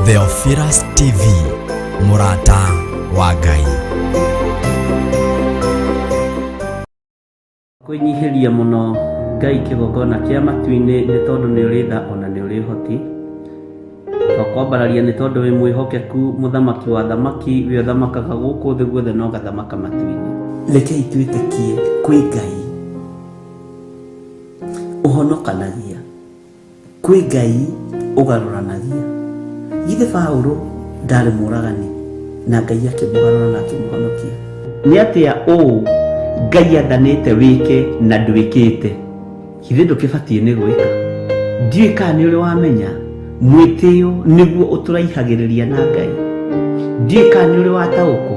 Theophilus TV, Murata wa Ngai. Kũnyihiria mũno Ngai kĩgongona kĩa matu-inĩ nĩ tondũ nĩ ũrĩ tha ona nĩ ũrĩ ũhoti. Twakwambararia nĩ tondũ wĩ mwĩhokeku mũthamaki wa thamaki, we ũthamakaga gũkũ thĩ guothe no gathamaka matu-inĩ. Rekei twĩtĩkie kwĩ Ngai ũhonokanagia, kwĩ Ngai ũgarũranagia. Githĩ Paũlũ ndarĩ mũragani na Ngai akĩmũgarũra na akĩmũhonokia? Nĩ atĩa ũũ Ngai athanĩte wĩke na ndwĩkĩte? Githĩ ndũkĩbatiĩ nĩ gwĩka? Ndiũĩ kana nĩ ũrĩ wamenya mwĩtĩo nĩguo ũtũraihagĩrĩria na Ngai. Ndiũĩ kana nĩ ũrĩ wataũkwo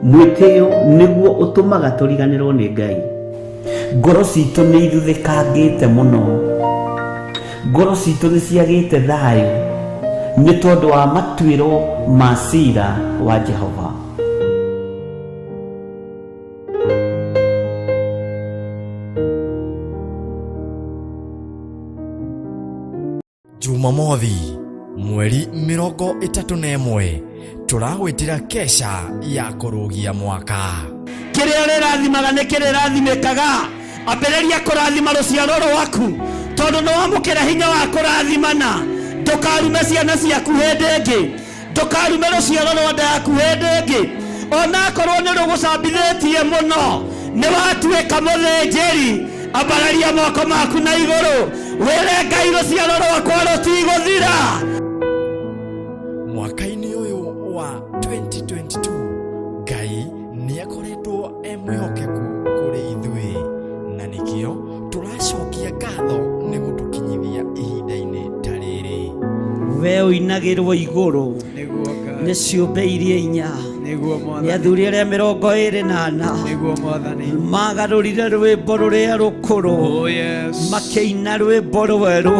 mwĩtĩo nĩguo ũtũmaga tũriganĩrwo nĩ Ngai. Ngoro citũ nĩ ithuthĩkangĩte mũno, ngoro citũ nĩ ciagĩte thayũ nĩ tondũ wa matuĩro ma cira wa Jehova. Jumamothi mweri 31 turagwitira kesha ya kurugia mwaka. Kĩrĩa rĩrathimaga nĩ kĩrĩrathimĩkaga. Ambĩrĩria kũrathima rũciaro rwaku tondũ nĩ wamũkĩra hinya wa kũrathimana. Ndũkarume ciana ciaku hĩndĩ ĩngĩ, ndũkarume rũciaro rwa nda yaku hĩndĩ ĩngĩ. Onakorwo nĩ rũgũcambithĩtie mũno, nĩ watuĩka mũthĩnjĩri. Ambararia moko maku na igũrũ, wĩre Ngai rũciaro rwakwa rũtigũthira. Mwaka-inĩ ũyũ wa 2022 Ngai nĩakoretwo mwĩhokeku kũrĩ ithuĩ, na nĩkĩo tũracokia ngatho nĩ gũtũkinyithia ihinda-inĩ ta rĩrĩ. We ũinagĩrwo igũrũ nĩ ciũmbe iria inya, nĩ athuri arĩa 24 magarũrire rwĩmbo rũrĩa rũkũrũ, makĩina rwĩmbo rwerũ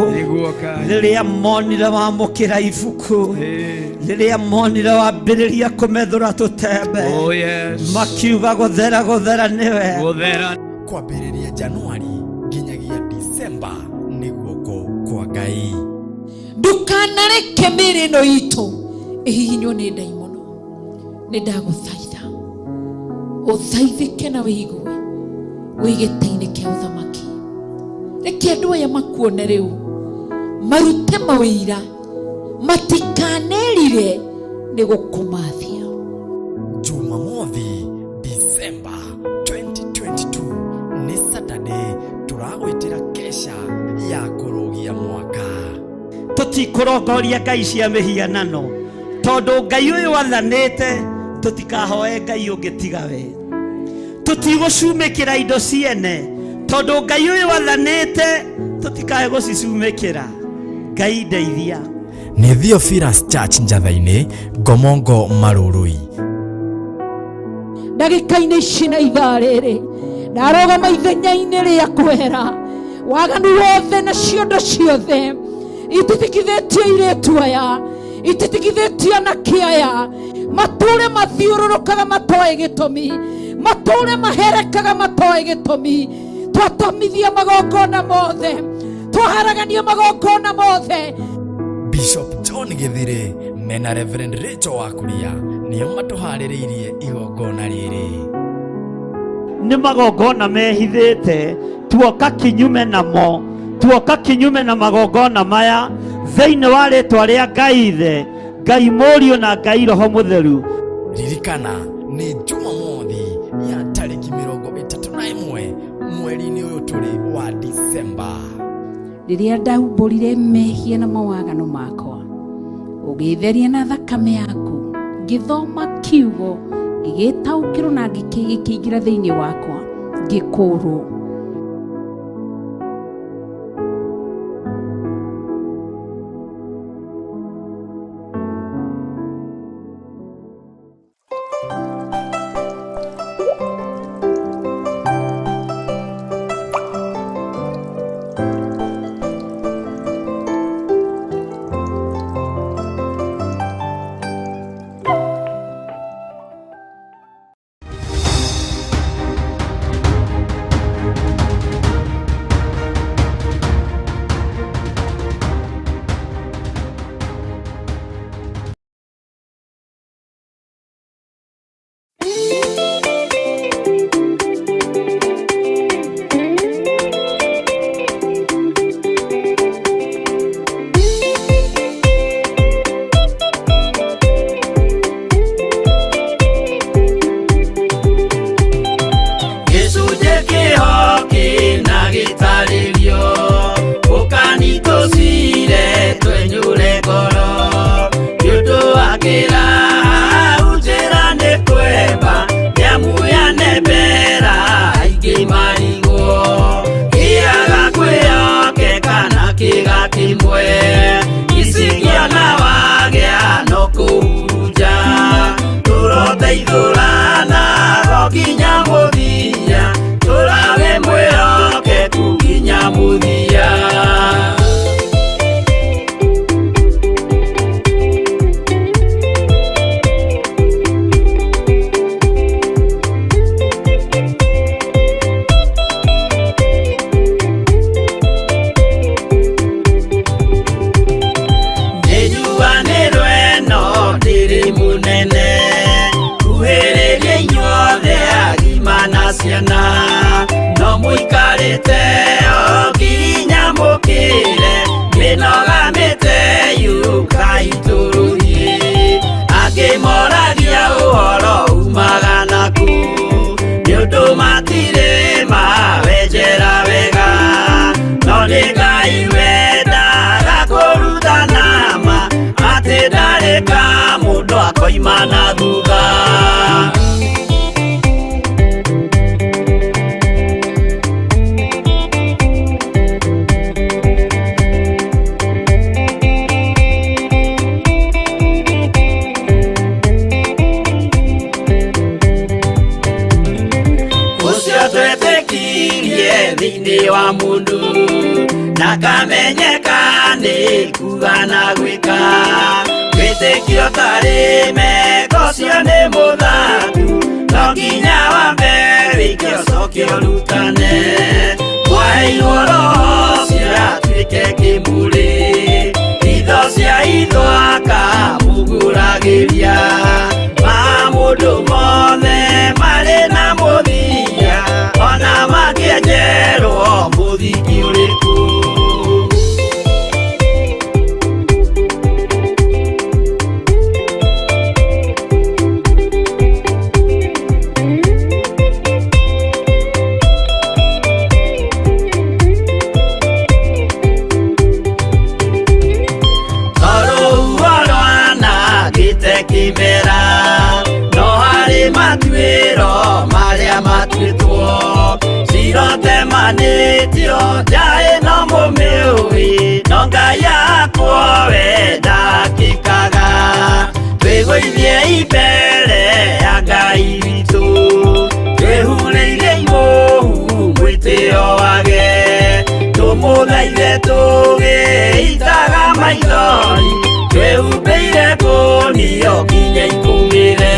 rĩrĩa monire wamũkĩra ibuku, rĩrĩa monire wambĩrĩria kũmethũra tũtembe, makiuga gũthera gũthera nĩwe. Kwambĩrĩria Januari nginyagia Disemba nĩ guoko kwa Ngai. Ndukanareke mĩrĩno itũ ĩhihinywo nĩ ndaimono. Nĩ ndagũthaitha ũthaithĩke na wĩigue wĩ gĩtĩ-inĩ kĩa ũthamaki. Reke andũ aya makuone rĩu, marute mawĩira, matikanerire nĩ gũkũmathia. Jumamothi Disemba 2022 nĩ Saturday, turagwĩtĩra kesha ya kũrũgia mwaka. Tũtikũrongoria ngai cia mĩhianano tondũ Ngai ũyũ wathanĩte, tũtikahoe Ngai ũngĩ tiga we. Tũtigũcumĩkĩra indo ciene tondũ Ngai ũyũ wathanĩte, tũtikae gũcicumĩkĩra. Ngai ndeithia. Nĩ Theophilus Church Njatha-inĩ, Ngomongo Marũrũi. Ndagĩka-inĩ ici na ithaa rĩrĩ ndarũgama ithenya-inĩ rĩa kwera waganu wothe na ciondo ciothe ititikithĩtie airĩtu aya, ititikithĩtie anake aya, matũre mathiũrũrũkaga matoe gĩtũmi, matũre maherekaga matoe gĩtũmi. Twatomithia magongona mothe, twaharagania magongona mothe. Bishop John Githire mena Reverend Rachel Wakuria nĩo matũharĩrĩirie igongona rĩrĩ. Nĩ magongona mehithĩte, tuoka kinyume namo, tuoka kinyume na magongona maya thĩinĩ wa rĩtwa rĩa Ngai Ithe, Ngai Mũriũ na Ngai Roho Mũtheru. Ririkana nĩ Jumamothi ya tarĩki 31 mweri-inĩ ũyũ tũrĩ wa Disemba. Rĩrĩa ndaumbũrire mehia na mawagano makwa, ũgĩtheria na thakame yaku, ngĩthoma kiugo, gĩgĩtaũkĩrwo na gĩkĩingĩra thĩinĩ wakwa, ngĩkũũrwo. tũgũthaithũrana nginya mũthia, tũrabe mwĩhokeku nginya mũthia. No mũikarĩte o nginya mũkĩre, mĩnogamĩte yukai tũrũthiĩ. Angĩmoragia ũhoro umaga naku, nĩũndũ matirĩ mawenjera wega. No nĩ Ngai wendaga kũrutana ma, atĩ ndareka mũndũ akoima na thutha. Thĩinĩ wa mũndũ na kamenyeka nĩ kuga na gwĩka, wĩtĩkio tarĩ meko cio nĩ mũthatu, no nginya wambe wĩke ũcoke ũrutane. Mwaheirwo roho ciatuĩke kĩmũrĩ, hitho cia ithwaka mũguragĩria, ma mũndũ mothe marĩ na mũthia, ona mangĩenjerwo mũthingi ũrĩkũ. Kĩmera no harĩ matuĩro marĩa matuĩtwo, cirotemanĩtio njaĩ no mũmĩũĩ, no Ngai akwo we ndakĩkaga. Twĩgũithie mbere ya Ngai witũ, twĩhurĩire imũhu mwĩtĩo wage, tũmũthaithe tũgĩitaga maithori, twĩhumbĩire ngũnio nginya ikumĩre.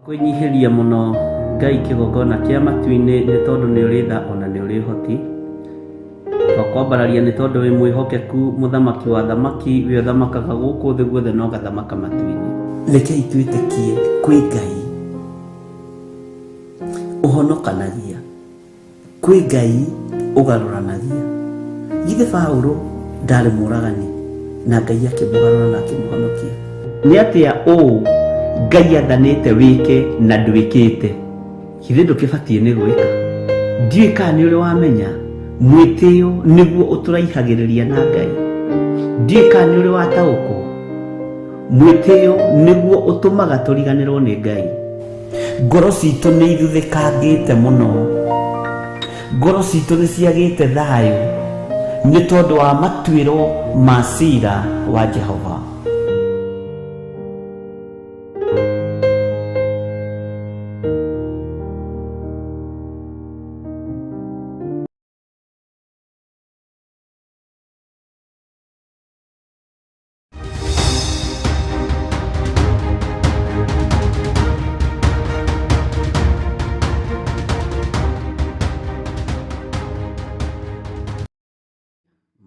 Kwĩnyihĩria mũno Ngai kĩgongona kĩa matu-inĩ nĩ tondũ nĩ ũrĩ tha ona nĩ ũrĩ hoti. Twakwambararia nĩ tondũ wĩ mwĩhokeku mũthamaki wa thamaki, we ũthamakaga gũkũ thĩ guothe no gathamaka matu-inĩ. Rekei twĩtĩkie kwĩ Ngai ũhonokanagia, kwĩ Ngai ũgarũranagia. Githĩ Paũlũ ndarĩ mũragani na Ngai akĩmũgarũra na akĩmũhonokia? Nĩ atĩa ũũ Ngai athanĩte wĩke na ndwĩkĩte? Githĩ ndũkĩbatiĩ nĩ gwĩka? Ndiũĩ kana nĩ ũrĩ wamenya mwĩtĩo nĩguo ũtũraihagĩrĩria na Ngai. Ndiũĩ kana nĩ ũrĩ wataũkwo mwĩtĩo nĩguo ũtũmaga tũriganĩrwo nĩ Ngai. Ngoro citũ nĩ ithuthĩkangĩte mũno, ngoro citũ nĩ ciagĩte thayũ nĩ tondũ wa matuĩro ma ciira wa Jehova.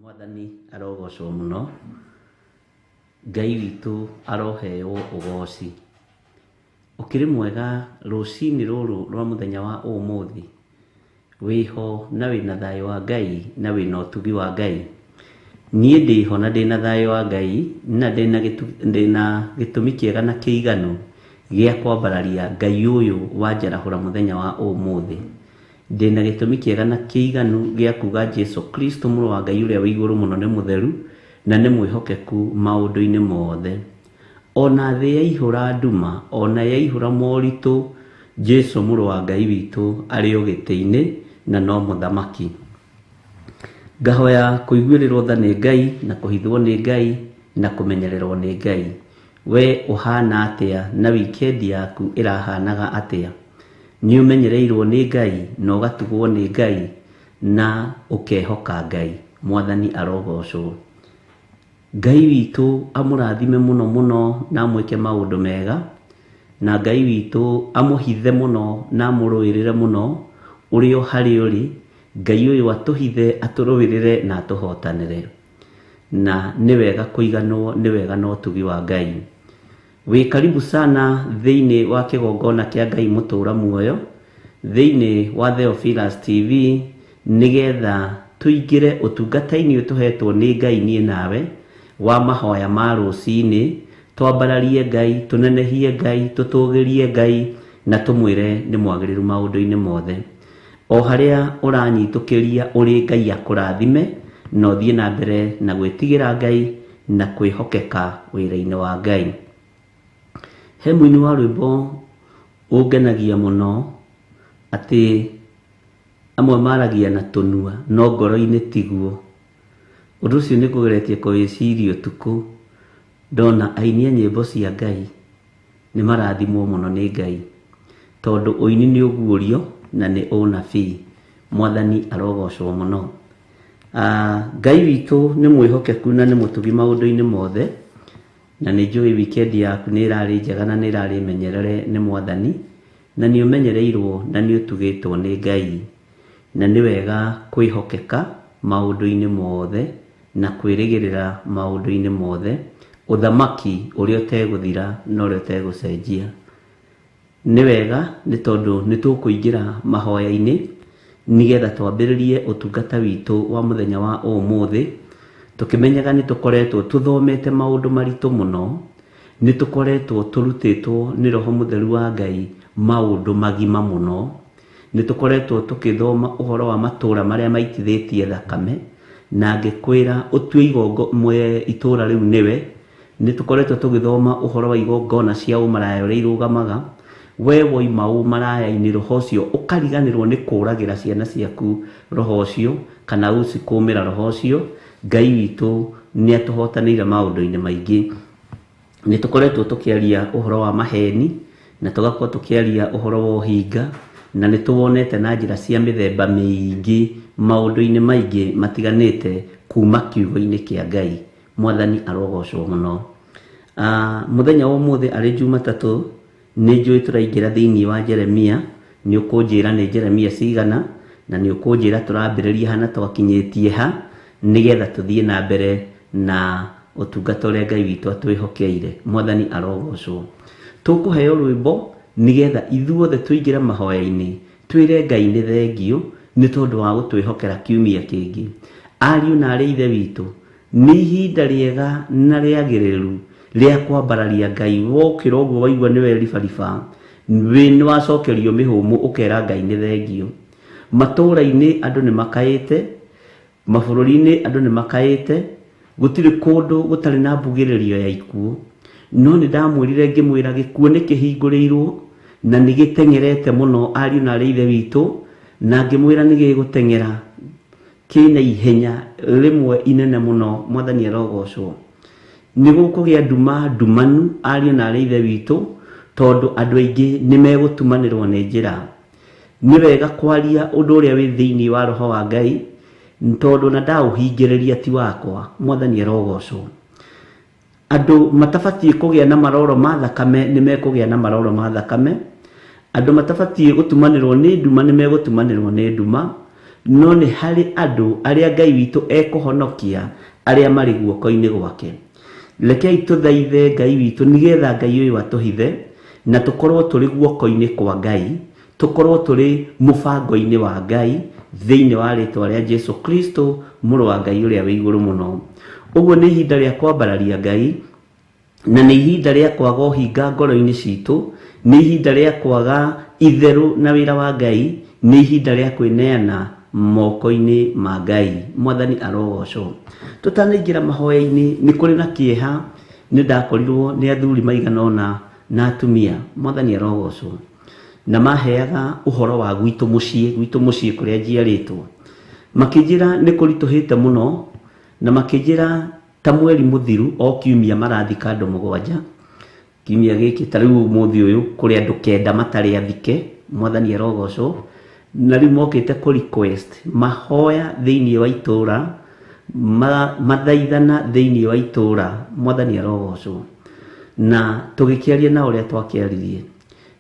Mwathani arogocwo mũno, Ngai witũ aroheo ũgooci. Ũkĩrĩ mwega rũcinĩ rũrũ rwa mũthenya wa ũmũthĩ, wĩho na wĩna thayũ wa Ngai na wĩna ũtugi wa Ngai. Niĩ ndĩho na ndĩna thayũ wa Ngai na ndĩna gĩtũmi kĩega na kĩiganu gĩa kwambararia Ngai ũyũ wanjarahũra mũthenya wa ũmũthĩ. Ndĩna gĩtũmi kĩega na kĩiganu gĩa kuga Jesu Kristo mũrũ wa Ngai ũrĩa wĩ igũrũ mũno nĩ mũtheru na nĩ mwĩhokeku maũndũ-inĩ mothe. Ona thĩ yaihũra nduma, ona yaihũra moritũ, Jesu mũrũ wa Ngai witũ arĩ o gĩtĩ-inĩ na no mũthamaki. Ngahoya kũiguĩrĩrwo tha nĩ Ngai na kũhithwo nĩ Ngai na kũmenyererwo nĩ Ngai. We ũhana atĩa na wikendi yaku ĩrahanaga atĩa? Nĩ ũmenyereirwo nĩ Ngai na ũgatugwo nĩ Ngai na ũkehoka Ngai. Mwathani arogocwo. Ngai witũ amũrathime mũno mũno na amwĩke maũndũ mega, na Ngai witũ amũhithe mũno na amũrũĩrĩre mũno ũrĩ o harĩ ũrĩ. Ngai ũyũ atũhithe, atũrũĩrĩre na atũhotanĩre. Na nĩ wega kũiganwo, nĩ wega na ũtugi wa Ngai. Wĩ karibu sana thĩinĩ wa kĩgongona kĩa Ngai mũtũra muoyo, thĩinĩ wa Theophilus TV, nĩgetha tũingĩre ũtungata-inĩ ũtũhetwo nĩ Ngai niĩ nawe wa mahoya ma rũcinĩ, twambararie Ngai, tũnenehie Ngai, tũtũgĩrie Ngai na tũmwĩre nĩ mwagĩrĩru maũndũ-inĩ mothe. O harĩa ũranyitũkĩria ũrĩ Ngai akũrathime na ũthiĩ na mbere na gwĩtigĩra Ngai na kwĩhokeka wĩra-inĩ wa Ngai. He mũini wa rwĩmbo ũngenagia mũno atĩ amwe maragia na tũnua no ngoro-inĩ tiguo. Ũndũ ũcio nĩ kũgeretie kũwĩciria ũtukũ ndona aini a nyĩmbo cia Ngai nĩ marathimwo mũno nĩ Ngai, tondũ ũini nĩ ũguũrio na nĩ ũnabii. Mwathani arogocwo mũno. Ngai witũ nĩ mwĩhokeku na nĩ mũtugi maũndũ-inĩ mothe, na nĩ njũĩ wikendi yaku nĩ ĩrarĩ njega na nĩ ĩrarĩ menyerere nĩ Mwathani, na nĩ ũmenyereirwo na nĩ ũtugĩtwo nĩ Ngai, na nĩ wega kwĩhokeka maũndũ-inĩ mothe na kwĩrĩgĩrĩra maũndũ-inĩ mothe, ũthamaki ũrĩa ũtegũthira na ũrĩa ũtegũcenjia. Nĩ wega nĩ tondũ nĩ tũkũingĩra mahoya-inĩ nĩgetha twambĩrĩrie ũtungata witũ wa mũthenya wa ũmũthĩ, tũkĩmenyaga nĩ tũkoretwo tũthomete maũndũ maritũ mũno, nĩ tũkoretwo tũrutĩtwo nĩ Roho Mũtheru wa Ngai maũndũ magima mũno, nĩ tũkoretwo tũkĩthoma ũhoro wa matũũra marĩa maitithĩtie thakame, na ngĩkwĩra ũtue itũũra rĩu nĩwe. Nĩ tũkoretwo tũgĩthoma ũhoro wa igongona cia ũmaraya ũrĩa irũgamaga. We woima ũmaraya-inĩ, roho ũcio ũkariganĩrwo nĩ kũũragĩra ciana ciaku roho ũcio, kana ũcikũmĩra roho ũcio. Ngai witũ nĩ atũhotanĩire maũndũ-inĩ maingĩ. Nĩ tũkoretwo tũkĩaria ũhoro wa maheni, na tũgakorwo tũkĩaria ũhoro wa ũhinga, na nĩ tũwonete na njĩra cia mĩthemba mĩingĩ maũndũ-inĩ maingĩ matiganĩte kuma kiugo-inĩ kĩa Ngai. Mwathani arogocwo mũno. Mũthenya wa ũmũthĩ arĩ Jumatatũ, nĩ njũĩ tũraingĩra thĩinĩ wa Jeremia. Nĩ ũkũnjĩra nĩ Jeremia cigana, na nĩ ũkũnjĩra tũrambĩrĩria hana twakinyĩtie ha, nĩgetha tũthiĩ na mbere na ũtungata ũrĩa Ngai witũ atwĩhokeire. Mwathani arogocwo. Tũkũheo rwĩmbo nĩgetha ithuothe tũingĩre mahoya-inĩ, twĩre Ngai nĩ thengio nĩ tondũ wa gũtwĩhokera kiumia kĩngĩ. Ariũ na arĩ ithe witũ, nĩ ihinda rĩega na rĩagĩrĩru rĩa kwambararia Ngai. Wokĩra ũguo waigua nĩ weribariba, nĩ wacokerio mĩhũmũ ũkera Ngai nĩ thengio. Matũũra-inĩ andũ nĩ makaĩte, mabũrũri-inĩ andũ nĩ makaĩte, gũtirĩ kũndũ gũtarĩ na mbugĩrĩrio ya ikuũ. no nĩ ndamwĩrire ngĩmwĩra gĩkuũ nĩ kĩhingũrĩirwo na nĩ gĩtengerete mũno ariũ na ithe witũ, na ngĩmwĩra nĩ gĩgũtengera kĩna ihenya rĩmwe inene mũno. Mwathani arogocwo. Nĩ gũkũgĩa nduma ndumanu ariũ na ithe witũ, tondũ andũ aingĩ nĩ megũtumanĩrwo nĩ njĩra. Nĩ wega kwaria ũndũ ũrĩa wĩ thĩinĩ wa roho wa Ngai, tondũ na ndaũhingĩrĩria ti wakwa. Mwathani arogocwo. Andũ matabatiĩ kũgĩa na maroro ma thakame nĩ mekũgĩa na maroro ma thakame. Andũ matabatiĩ gũtumanĩrwo nĩ nduma nĩ megũtumanĩrwo nĩ nduma. No nĩ harĩ andũ arĩa Ngai witũ ekũhonokia arĩa marĩ guoko-inĩ gwake. Rekei tũthaithe Ngai witũ nĩgetha Ngai ũyũ atũhithe na tũkorwo tũrĩ guoko-inĩ kwa Ngai, tũkorwo tũrĩ mũbango-inĩ wa Ngai thĩinĩ wa rĩtwa rĩa Jesu Kristo mũrũ wa Ngai ũrĩa wĩ igũrũ mũno. Ũguo nĩ ihinda rĩa kwambararia Ngai, na nĩ ihinda rĩa kwaga ũhinga ngoro-inĩ citũ, nĩ ihinda rĩa kwaga itherũ na wĩra wa Ngai, nĩ ihinda rĩa kwĩneana moko-inĩ ma Ngai. Mwathani arogocwo. Tũtanaingĩra mahoya-inĩ, nĩ kũrĩ na kĩeha nĩ ndakorirwo nĩ athuri maigana ũna na atumia. Mwathani arogocwo. Na maheaga ũhoro wa gwitũ mũciĩ kũrĩa njiarĩtwo, makĩnjĩra nĩ kũritũhĩte mũno, na makĩnjĩra ta mweri mũthiru o kiumia marathika andũ 7. Kiumia gĩkĩ ta rĩu ũmũthĩ ũyũ kũrĩ andũ 9 matarĩ athike. Mwathani arogocwo. Na rĩu mokĩte kũ request mahoya thĩinĩ wa itũũra, mathaithana thĩinĩ wa itũũra. Mwathani arogocwo. Na tũgĩkĩaria na ũrĩa twakĩaririe,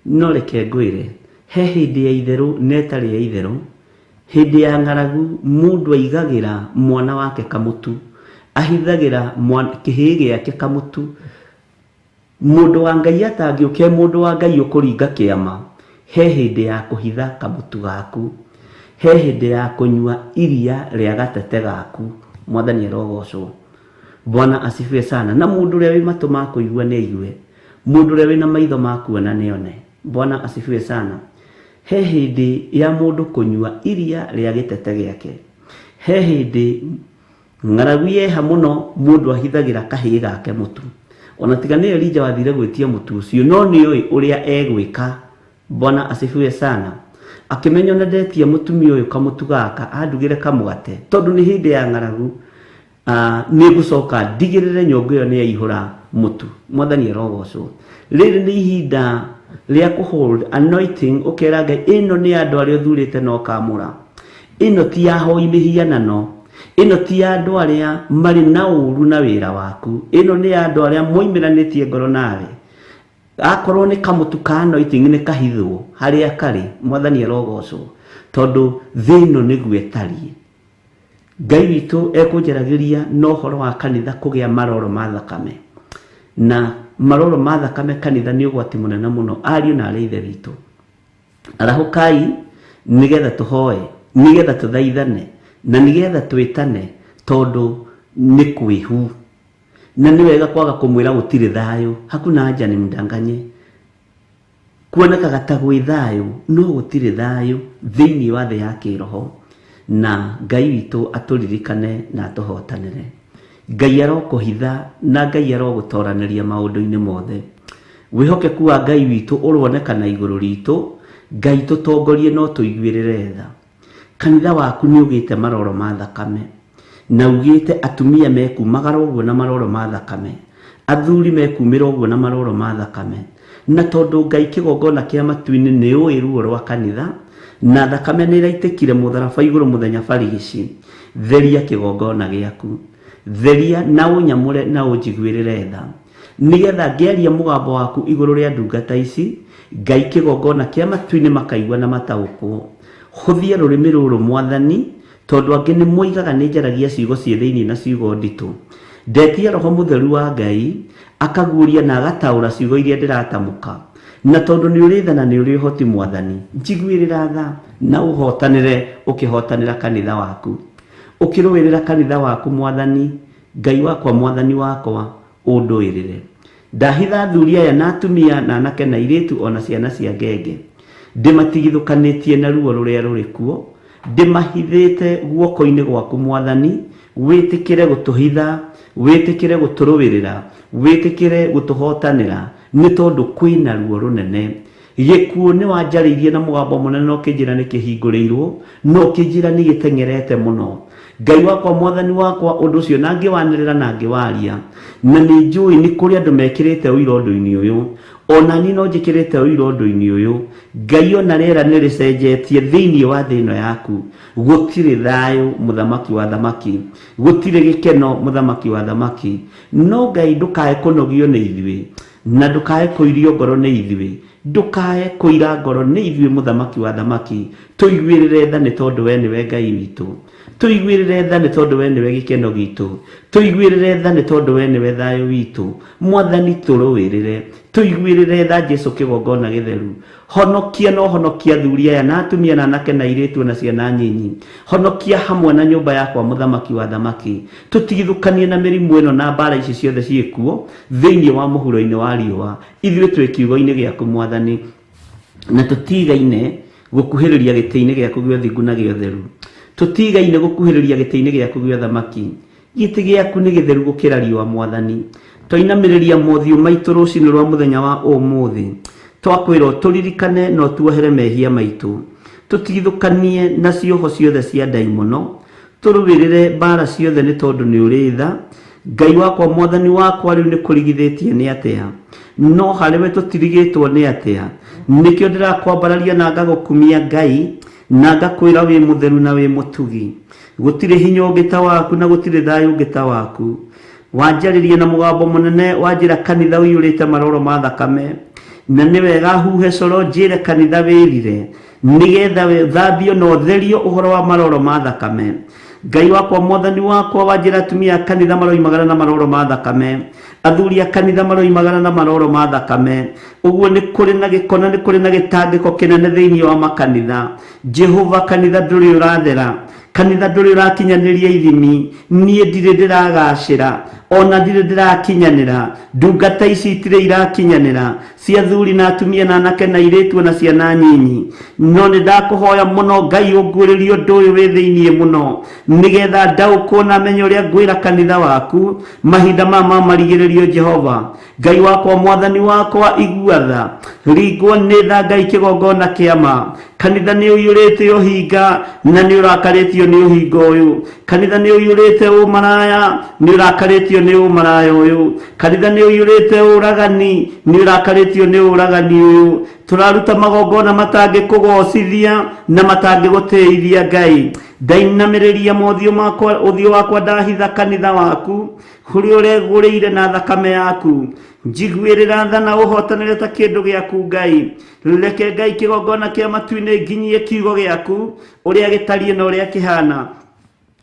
no reke ngwĩre, he hĩndĩ ya itherũ na ĩtarĩ ya itherũ. Hĩndĩ ya ng'aragu mũndũ aigagĩra mwana wake kamũtu, ahithagĩra kĩhĩĩ gĩake kamũtu. Mũndũ wa Ngai atangĩũke mũndũ wa Ngai ũkũringa kĩama, he hĩndĩ ya kũhitha kamũtu gaku, he hĩndĩ ya kũnyua iria rĩa gatete gaku. Mwathani arogocwo. Bwana asifiwe sana. Na mũndũ ũrĩa wĩ matũ ma kũigua nĩ aigue, mũndũ ũrĩa wĩ na maitho ma kuona nĩ one. Bwana asifiwe sana. He hĩndĩ ya mũndũ kũnyua iria rĩa gĩtete gĩake, he hĩndĩ ng'aragu yeha mũno mũndũ ahithagĩra kahĩĩ gake mũtu. Ona tiga nĩ Elija wathire gwĩtia mũtu ũcio, no nĩ oĩ ũrĩa egwĩka. Bwana asifiwe sana. Akĩmenya na ndetia mũtumia ũyũ kamũtu gaka andugĩre kamwate, tondũ nĩ hĩndĩ ya ng'aragu, nĩ ngũcoka ndigĩrĩre nyũngũ ĩyo nĩ yaihũra mũtu. Mwathani arogocwo. Rĩrĩ nĩ ihinda rĩa kũhold anointing, ũkera Ngai ĩno nĩ andũ arĩa ũthurĩte na ũkamũra. Ĩno ti ya hoi mĩhianano, ĩno ti ya andũ arĩa marĩ na ũũru na wĩra waku, ĩno nĩ ya andũ arĩa moimĩranĩtie ngoro nawe. Akorwo nĩ kamũtu ka anointing nĩ kahithwo harĩa karĩ. Mwathani arogocwo. Tondũ thĩ ĩno nĩguo ĩtariĩ. Ngai witũ ekũnjaragĩria no ũhoro wa kanitha kũgĩa maroro ma thakame, na maroro ma thakame kanitha nĩ ũgwati mũnene mũno ariũ na arĩa ithe witũ. Arahũkai nĩgetha tũhoe, nĩgetha tũthaithane, na nĩgetha twĩtane, tondũ nĩ kwĩhu. Na nĩ wega kwaga kũmwĩra gũtirĩ thayũ. Hakuna haja ni mdanganye. Kuonekaga ta gwĩ thayũ, no gũtirĩ thayũ thĩinĩ wa thĩ ya kĩroho. Na Ngai witũ atũririkane na atũhotanĩre. Ngai arokũhitha na Ngai arogũtoranĩria maũndũ-inĩ mothe. Wĩhokeku wa Ngai witũ ũronekana igũrũ ritũ. Ngai tũtongorie no tũiguĩrĩre tha. Kanitha waku nĩ ũgĩte maroro ma thakame, na ugĩte atumia mekumagara ũguo na maroro ma thakame, athuri mekumĩra ũguo na maroro ma thakame. Na tondũ Ngai kĩgongona kĩa matu-inĩ nĩ ũĩ ruo rwa kanitha, na thakame nĩ ĩraitĩkire mũtharaba igũrũ mũthenya barigici, theria kĩgongona gĩaku, theria na ũnyamũre na ũnjiguĩrĩre tha, nĩgetha ngĩaria mũgambo waku igũrũ rĩa ndungata ici, Ngai kĩgongona kĩa matu-inĩ makaigua na mataũkwo. Hũthia rũrĩmĩ rũrũ Mwathani, tondũ angĩ nĩ moigaga nĩ njaragia ciugo ciĩ thĩinĩ na ciugo nditũ. Ndetia Roho Mũtheru wa Ngai akaguũria na agataũra ciugo iria ndĩratamũka, na tondũ nĩ ũrĩ tha na nĩ ũrĩ ũhoti Mwathani, njiguĩrĩra tha na ũhotanĩre ũkĩhotanĩra kanitha waku, ũkĩrũĩrĩra kanitha waku Mwathani. Ngai wakwa, Mwathani wakwa, ũndũĩrĩre. Ndahitha athuri aya na atumia na anake na airĩtu ona ciana cia ngenge, ndĩmatigithũkanĩtie na ruo rũrĩa rũrĩ kuo, ndĩmahithĩte guoko-inĩ gwaku Mwathani. Wĩtĩkĩre gũtũhitha, wĩtĩkĩre gũtũrũĩrĩra, witikire gutuhotanira ni tondu kwina ruo runene gikuo ni wanjaririe na mugambo munene no kinjira ni kihingurirwo no kinjira ni gitengerete muno Ngai wakwa mwathani wakwa undu ucio nangi wanirira nangi waria na ni njui ni kuri andu mekirite uira undu-ini uyu ona ni no njikirite uira undu-ini uyu Ngai ona rera ni ricenjetie thiini wa thino yaku gutire thayo muthamaki wa thamaki gutire gikeno muthamaki wa thamaki no Ngai ndukae kunogio ni ithui na ndukae kuirio ngoro ni ithui ndukae kuira ngoro ni ithui muthamaki wa thamaki tuiguirire tha ni tondu we ni we Ngai witu tuiguirire tha ni tondu we ni we gikeno gitu tuiguirire tha ni tondu we ni we thayo witu mwathani turuwirire tuiguirire tha Jesu kigongona githeru honokia no honokia thuri aya na atumia na anake na iritu na ciana nyinyi honokia hamwe na nyumba yakwa muthamaki wa thamaki tutigithukanie na mirimu ino na mbara ici ciothe ciikuo thiini wa muhuro-ini wa riua ithuĩ twĩ kiugo-inĩ gĩaku mwathani na tutigaine gukuhĩrĩria gĩtĩ-inĩ gĩaku gĩa ũthingu na gĩa ũtheru tutigaine gukuhĩrĩria gĩtĩ-inĩ gĩaku gĩa thamaki gĩtĩ gĩaku nĩ gĩtheru gũkĩra riũa mwathani twainamĩrĩria mothiũ maitũ rũcinĩ rwa mũthenya wa ũmũthĩ twakwĩrwo tũririkane no tuohere mehia maitũ tutigithũkanie na cioho ciothe cia ndaimono tũrũwĩrĩre mbara ciothe nĩ tondũ nĩ ũrĩ tha Ngai wakwa mwathani wakwa rĩu nĩ kũrigithĩtie nĩ atĩa no harĩwe tũtirigĩtwo nĩ atĩa nĩkĩo ndĩrakwambararia na ngagũkumia Ngai na ngakwĩra wĩ mũtheru na wĩ mũtugi gũtirĩ hinya ũngĩ ta waku na gũtirĩ thayũ ũngĩ ta waku wanjarĩrie na mũgambo mũnene wanjĩra kanitha ũiyũrĩte maroro ma thakame na nĩ wega huhe coro njĩre kanitha wĩrire nĩgetha thambio na ũtherio ũhoro wa maroro ma thakame Ngai wakwa mwathani wakwa wanjĩra atumia kanitha maroimagara na maroro ma thakame athuri a kanitha maroimagara na maroro ma thakame ũguo nĩ kũrĩ na gĩko na nĩ kũrĩ na gĩtangĩko kĩnene thĩinĩ wa makanitha Jehova kanitha ndũrĩ ũrathera kanitha ndũrĩ ũrakinyanĩria ithimi niĩ ndirĩ ndĩragacĩra ona ndirĩ ndĩrakinyanĩra ndungata ici itirĩ irakinyanĩra cia athuri na atumia na anake na airĩtu na ciana nyinyi no nĩ ndakũhoya mũno Ngai ũnguũrĩrie ũndũ ũyũ wĩ thĩinĩ mũno nĩgetha ndaũkwo na menye ũrĩa ngwĩra kanitha waku mahinda ma marigĩrĩrio Jehova Ngai wakwa mwathani wakwa igua tha ringwo nĩ tha Ngai kĩgongona kĩama kanitha nĩ ũiyũrĩte ũhinga na nĩ ũrakarĩtio nĩ ũhinga ũyũ kanitha nĩ ũiyũrĩte ũmaraya nĩ ũrakarĩtio nĩ ũmaraya ũyũ kanitha nĩ ũiyũrĩte ũragani nĩ ũrakarĩtio nĩ ũragani ũyũ tũraruta magongona matangĩkũgocithia na matangĩgũtĩithia Ngai ndainamĩrĩria mothiũ makwa ũthiũ wakwa ndahitha kanitha waku kũrĩa ũregũrĩire na thakame yaku njiguĩrĩra tha na ũhotanĩre ta kĩndũ gĩaku Ngai reke Ngai kĩgongona kĩa matu-inĩ nginyie kiugo gĩaku ũrĩa gĩtariĩ na ũrĩa kĩhana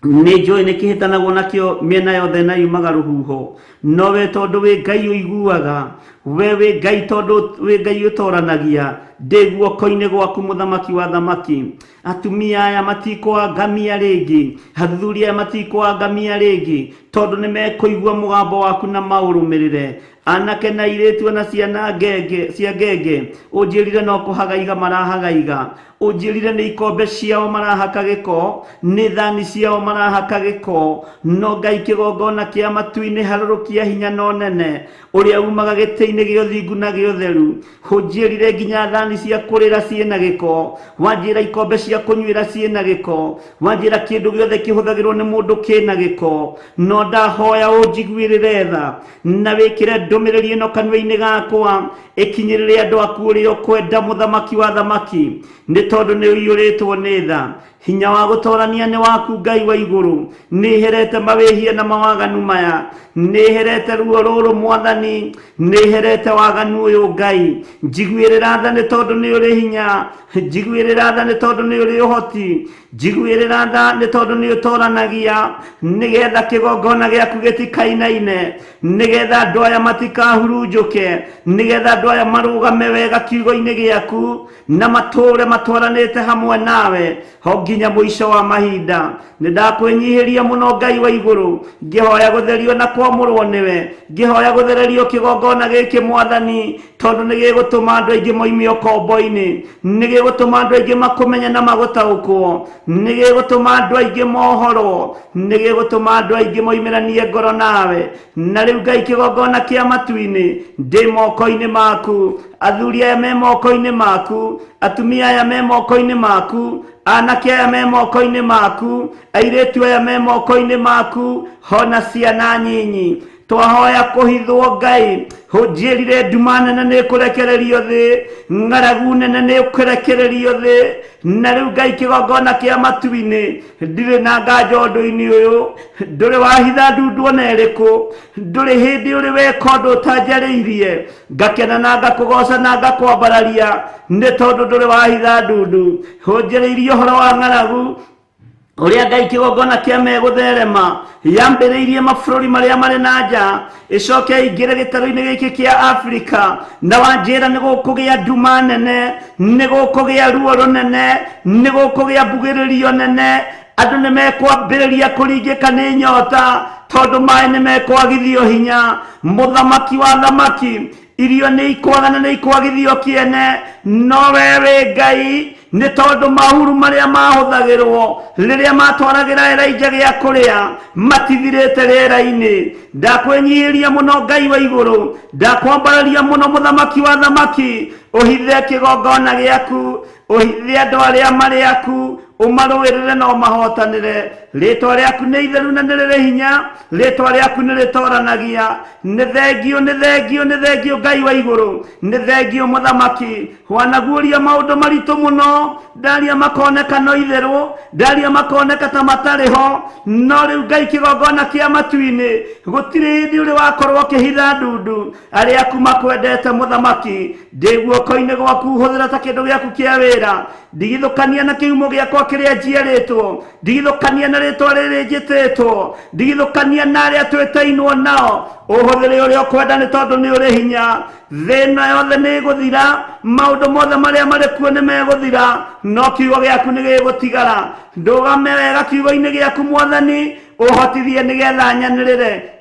nĩ njũĩ nĩ kĩhĩtanagwo nakĩo mĩena yothe na yumaga rũhuho no we tondũ wĩ Ngai ũiguaga we wĩ Ngai tondũ wĩ Ngai ũtoranagia ndĩ guoko-inĩ gwaku mũthamaki wa thamaki atumia aya matikũangamia rĩngĩ athuri aya matikũangamia rĩngĩ tondũ nĩ mekũigua mũgambo waku na maũrũmĩrĩre anake na airĩtu na ciana cia ngenge ũnjĩrire no kũhagaiga marahagaiga ũnjĩrire nĩ ikombe ciao marahaka gĩko nĩ thani ciao marahaka gĩko no Ngai kĩgongona kĩa matu-inĩ harũrũkia hinya no nene ũrĩa umaga gĩtĩ-inĩ gĩa ũthingu na gĩa ũtheru ũnjĩrire nginya thani cia kũrĩra ciĩna gĩko wanjĩra ikombe cia kũnyuĩra ciĩna gĩko wanjĩra kĩndũ gĩothe kĩhũthagĩrwo nĩ mũndũ kĩna gĩko no ndahoya ũnjiguĩrĩre tha na wĩkĩre ndũmĩrĩri ĩno kanua-inĩ gakwa ĩkinyĩrĩre andũ aku ũrĩa ũkwenda mũthamaki wa thamaki nĩ tondũ nĩ ũiyũrĩtwo nĩ tha hinya wa gũtorania nĩ waku Ngai wa igũrũ nĩherete mawĩhia na mawaganu maya nĩherete ruo rũrũ mwathani nĩherete waganu ũyũ Ngai njiguĩrĩra tha nĩ tondũ nĩ ũrĩ hinya njiguĩrĩra tha nĩ tondũ nĩ ũrĩ ũhoti njiguĩrĩra tha nĩ tondũ nĩ ũtoranagia nĩgetha kĩgongona gĩaku gĩtikainaine nĩgetha andũ aya matikahurunjũke nĩgetha andũ aya marũgame wega kiugo-inĩ gĩaku na matũũre matwaranĩte hamwe nawe ho nginya mũico wa mahinda nĩ ndakwĩnyihĩria mũno Ngai wa igũrũ ngĩhoya gũtherio na kwamũrwo nĩwe ngĩhoya gũthererio kĩgongona gĩkĩ mwathani tondu nigigutuma andu aingi moime ukombo-ini, nigigutuma andu aingi makumenya na magutaukwo, nigigutuma andu aingi mohoro, nigigutuma andu aingi moimiranie ngoro nawe. Na riu Ngai kigongona kia matu-ini ndi moko-ini maku, athuri aya me moko-ini maku, atumia aya me moko-ini maku, anake aya me moko-ini maku, airetu aya me moko-ini maku, hona ciana nyinyi. Twahoya kuhithwo Ngai, hunjirire nduma nene ni kurekererio thi, ng'aragu nene ni kurekererio thi. Na riu Ngai kigongona kia matu-ini ndiri na nganja undu-ini uyu, nduri wahitha ndundu ona iriku, nduri hindi uri weka undu utanjariirie, ngakena na ngakugoca na ngakwambararia ni tondu nduri wahitha ndundu. Hunjiriirie uhoro wa ng'aragu uria Ngai kigongona kia megutherema yambiriirie mabururi maria mari na nja, icoke ingire gitaro-ini giki kia Afrika, na wanjira ni gukugia nduma nene, ni gukugia ruo runene, ni gukugia mbugiririo nene. Andu ni mekwambiriria kuringika ni nyota tondu mai ni mekwagithio hinya. Muthamaki wa thamaki, irio ni ikwaga na ni ikwagithio kiene, no wewe Ngai ni tondu mahuru maria mahuthagirwo riria matwaragira Elijah gia kuria matithirite riera-ini. Ndakwenyihiria muno Ngai wa iguru, ndakwambararia muno muthamaki wa thamaki, uhithe kigongona giaku, uhithe andu aria mari aku, umaruirire na umahotanire. Ritwa riaku ni itheru na ni riri hinya, ritwa riaku ni ritoranagia. Ni thengio, ni thengio, ni thengio Ngai wa iguru, ni thengio muthamaki. Wanaguoria maundu maritu muno, ndaria makoneka no itheru, ndaria makoneka ta matariho, no riu Ngai kigongona kia matu-ini gutiri hindi uri wakorwo ukihitha ndundu. Aria aku makwendete muthamaki, ndi guoko-ini gwaku huthira ta kindu giaku kia wira, ndigithukania na kiumo giakwa kiria njiaritwo, ndigithukania na ritwa riri njititwo, ndigithukania na aria twitainwo nao. Uhuthire uria ukwenda ni tondu ni uri hinya. Thina yothe ni guthira, maundu mothe maria mari kuo ni meguthira, no kiugo giaku ni gigutigara. Ndugame wega kiugo-ini giaku Mwathani, uhotithie nigetha nyanirire,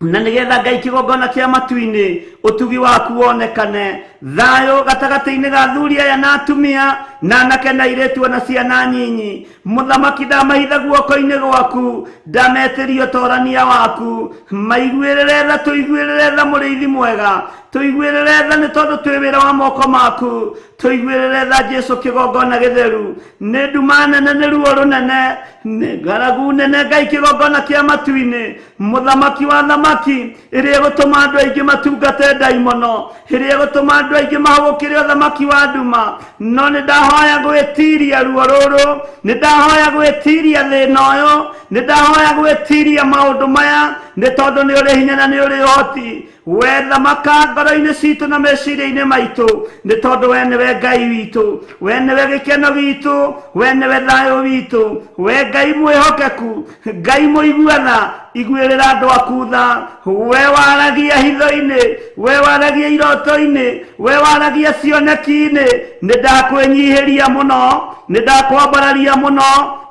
na nigetha Ngai kigongona kia matu-ini utugi waku wonekane. Thayo gatagati-ini ga athuri aya na atumia, na anake na airetu na ciana nyinyi. Muthamaki ndamahitha guoko-ini gwaku, ndametiria utorania waku. Maiguirire tha, tuiguirire tha muriithi mwega, tuiguirire tha ni tondu twi wira wa moko maku, tuiguirire tha Jesu kigongona githeru. Ni nduma nene, ni ruo runene, ni ng'aragu nene Ngai kigongona kia matu-ini. Muthamaki wa thamaki, iria gutuma andu aingi matungate ndaimono, iria gutuma andu aingi mahugukire uthamaki wa nduma. No ni ndahoya gwitiria ruo ruru, ni ndahoya gwitiria thina uyu, ni ndahoya gwitiria maundu maya, ni tondu ni uri hinya na ni uri hoti. We thamaka ngoro-ini citu na meciria-ini maitu, ni tondu we niwe Ngai witu, we niwe gikeno gitu, we niwe thayo witu, we Ngai mwihokeku, Ngai muiguana, iguirira andu aku tha. We waragia hitho-ini, we waragia iroto-ini, we waragia cioneki-ini. Ni ndakwenyihiria muno, ni ndakwambararia muno,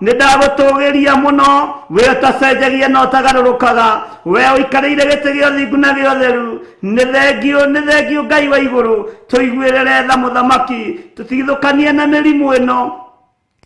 ni ndagutugiria muno. We utacenjagia na utagarurukaga, we uikarĩire gĩtĩ gĩa ũthingu na gĩa ũtheru. Ni thengio, ni thengio Ngai wa iguru, tuiguirire tha muthamaki. Tutigithukanie na mĩrimũ ĩno,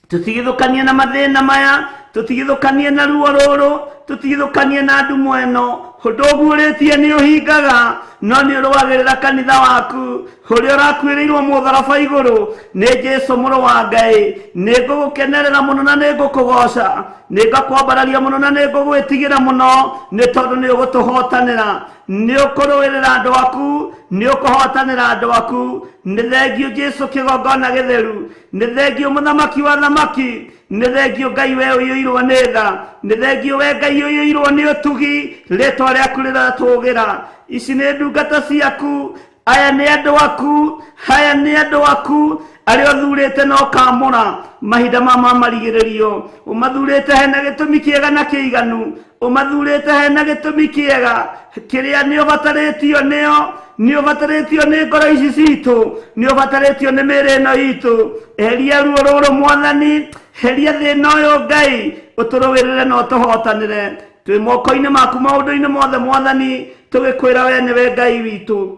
tutigithukanie na mathĩna maya, tutigithukanie na ruo ruru, tutigithukanie na ndumu ĩno. Undu ũguũrĩtie ni ũhingaga, no ni ũrũagĩrĩra kanitha waku ũrĩa ũrakuĩrĩirwo mũtharaba igũrũ nĩ Jesu mũrũ wa Ngai. Nĩ ngũgũkenerera mũno na nĩ ngũkũgoca, nĩ ngakwambararia mũno na nĩ ngũgwĩtigĩra mũno, nĩ tondũ nĩ ũgũtũhotanĩra, nĩ ũkũrũĩrĩra andũ aku, nĩ ũkũhotanĩra andũ aku. Nĩ thengio Jesu kigongona githeru, nĩ thengio muthamaki wa thamaki, nĩ thengio Ngai we ũiyũirwo nĩ tha, nĩ thengio we Ngai ũiyũirwo nĩ ũtugi, rĩtwa rĩaku rĩratũgĩra. Ici nĩ ndungata ciaku, aya nĩ andũ aku, aya nĩ andũ aku arĩa ũthurĩte na ũkamũra mahinda mama marigĩrĩrio. Ũmathurĩte hena gĩtũmi kĩega na kĩiganu, ũmathurĩte hena gĩtũmi kĩega kĩrĩa nĩ ũbatarĩtio nĩo, nĩ ũbatarĩtio nĩ ngoro ici citũ, nĩ ũbatarĩtio nĩ mĩĩrĩ ĩno itũ. Eheria ruo rũrũ Mwathani, heria thĩna ũyũ Ngai, ũtũrũĩrĩre na ũtũhotanĩre. Twĩ moko-inĩ maku maũndũ-inĩ mothe Mwathani, tũgĩkwĩra we nĩwe Ngai witũ.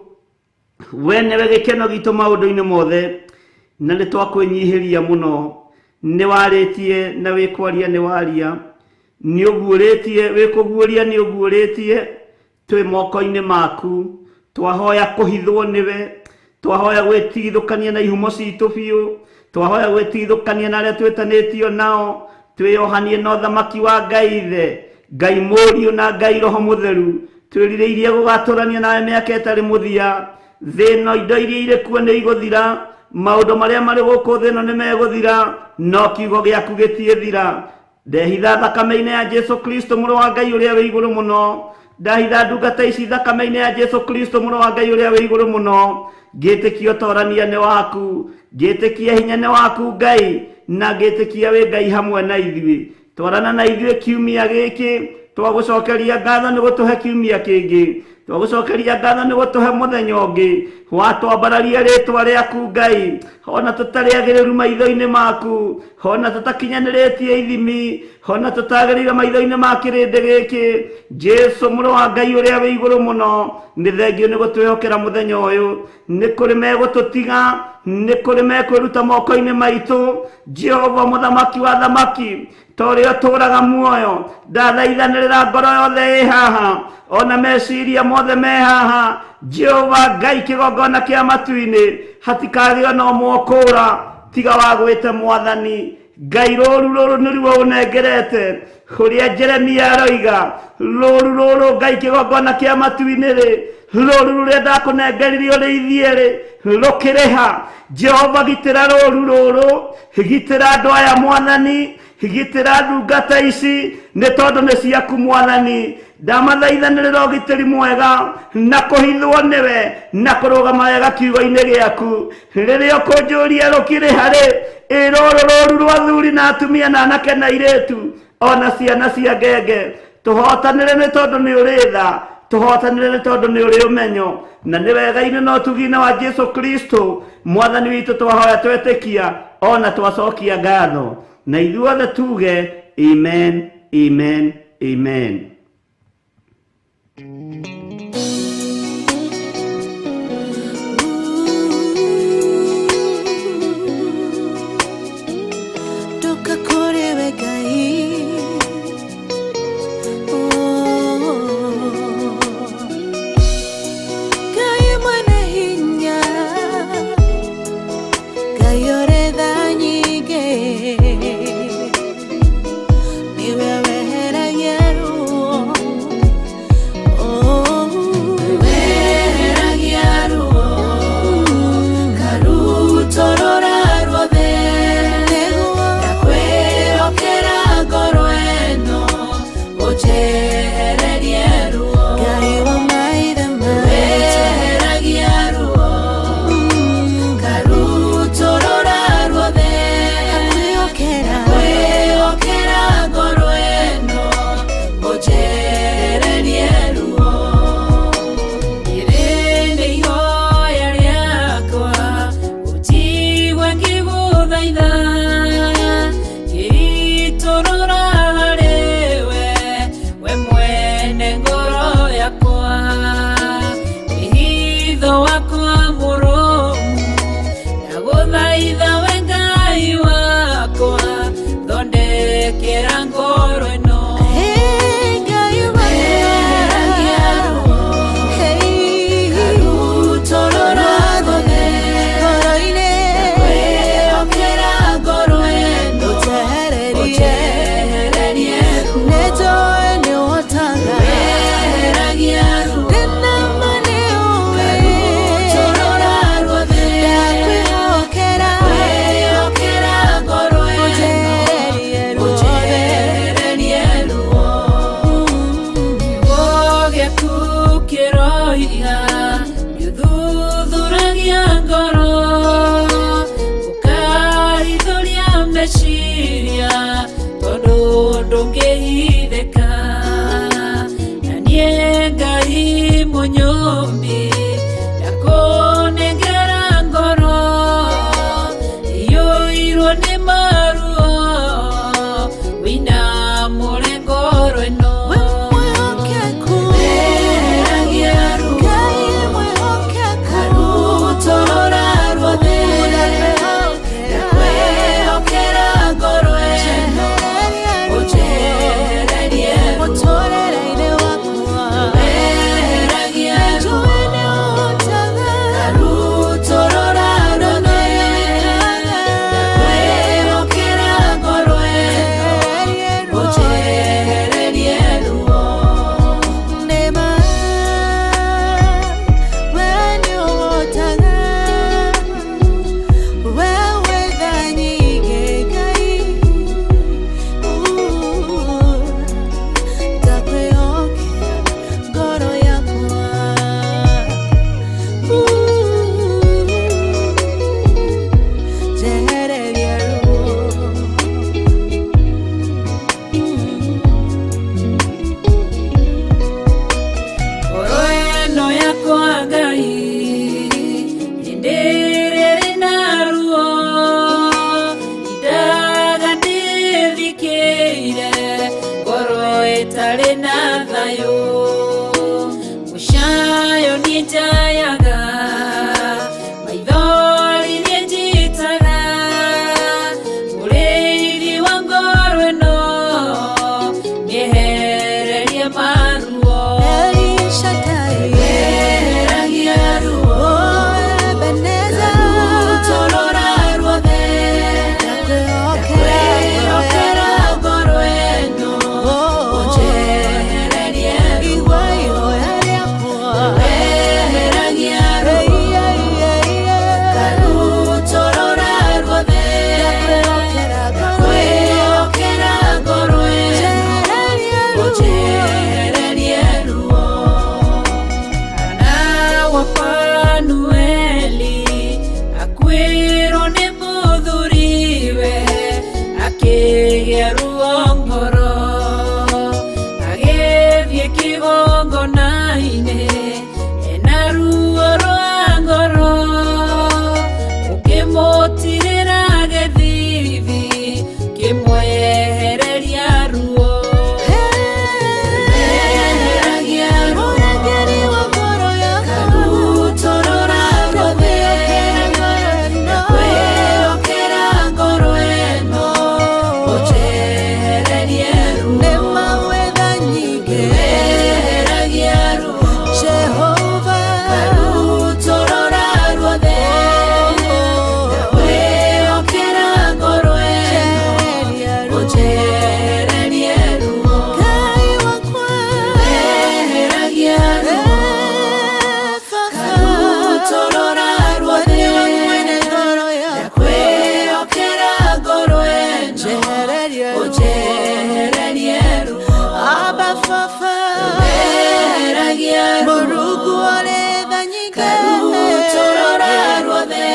we newe gikeno gitu maundu-ini mothe na ni twakwenyihiria muno ni waritie na wikwaria ni waria ni uguuritie wikuguuria ni uguuritie twi moko-ini maku twahoya kuhithwo niwe twahoya gwitigithukania na ihumo citu biu twahoya gwitigithukania na aria twitanitio nao twiyohanie na uthamaki wa Ngai Ithe Ngai Mũriũ na Ngai Roho Mũtheru twirireirie gugaturania nawe miaka itari muthia thino indo iria iri kuo ni iguthira maundu maria mari guku thino ni meguthira no kiugo giaku gitiethira ndehitha thakame-ini ya Jesu Kristo mũrũ wa Ngai uria wi iguru muno ndahitha ndungata ici thakame-ini ya Jesu Kristo mũrũ wa Ngai uria wi iguru muno ngĩtĩkia ũtorania nĩ waku ngĩtĩkia hinya nĩ waku Ngai na ngĩtĩkia wĩ Ngai hamwe na ithuĩ twarana na ithuĩ kiumia gĩkĩ twagucokeria ngatho nĩ gũtũhe kiumia kĩngĩ twagucokeria ngatho nĩ gũtũhe mũthenya ũngĩ watwambararia rĩtwa rĩaku Ngai ona tũtarĩ agĩrĩru maitho-inĩ maku ona tũtakinyanĩrĩtie ithimi ona tũtagĩrĩire maitho-inĩ ma kĩrĩndĩ gĩkĩ Jesu mũrũ wa Ngai ũrĩa wĩ igũrũ mũno nĩ thengio nĩ gũtwĩhokera mũthenya ũyũ nĩ kũrĩ megũtũtiga nĩ kũrĩ mekwĩruta moko-inĩ maitũ Jehova mũthamaki wa thamaki torĩa ũtũũraga muoyo ndathaithanĩrĩra ngoro yothe ĩ haha ona meciria mothe me haha Jehova Ngai kĩgongona kĩa matu-inĩ hatikagĩe na ũmwe ũkũũra tiga wa gwĩte Mwathani Ngai rũũru nĩruo ũnengerete ũrĩa Jeremia aroiga rũũru rũrũ Ngai kĩgongona kĩa matu-inĩ rĩ rũũru rũrĩa ndakũnengeririe ũrĩithie rĩ rũkĩrĩha Jehova gitĩra rũũru rũrũ gitĩra andũ aya Mwathani gitĩra ndungata ici nĩ tondũ nĩ ciaku Mwathani ndamathaithanĩrĩra ũgitĩri mwega na kũhithwo nĩwe na kũrũgama wega kiugo-inĩ gĩaku rĩrĩa ũkũnjũria rũkĩrĩha rĩ rũrũ rũũru rwa athuri na atumia na anake na airĩtu ona ciana cia ngenge tũhotanĩre nĩ tondũ nĩ ũrĩ tha tũhotanĩre nĩ tondũ nĩ ũrĩ ũmenyo na nĩ wega-inĩ na ũtugi-inĩ wa Jesu Kristo Mwathani witũ twahoya twetĩkia ona twacokia ngatho na ithuothe tuge amen amen amen. Karu ĩtarĩ na thayũ mũcayo niĩ njayaga maithori niĩ njitaga mũrĩithi wa ngoro ĩno nĩehererie maruo weheragia ruo rutorora ruothe ndakwĩhokera ngoro ĩno ũnjehererie ruo weheragia ruo rutorora ruothe ndakwĩhokera ngoro ĩno ũnjehererie ruo Ana wa Panueli akwĩrwo nĩ mũthuriwe akĩgĩa ruo ngoro agĩthiĩ kĩgongona-inĩ ena ruo rwa ngoro ũkĩmũtirĩra gĩthithi kĩmwehereria ruo weheragia ruo rutorora ruothe ndakwĩhokera ngoro ĩno ũnjehererie ruo weheragia ruo rutorora ruothe ndakwĩhokera ngoro ĩno ũnjehererie ruo weheragia ruo rutorora ruothe ndakwĩhokera ngoro ĩno ũnjehererie ruo weheragia ruo rutorora ruothe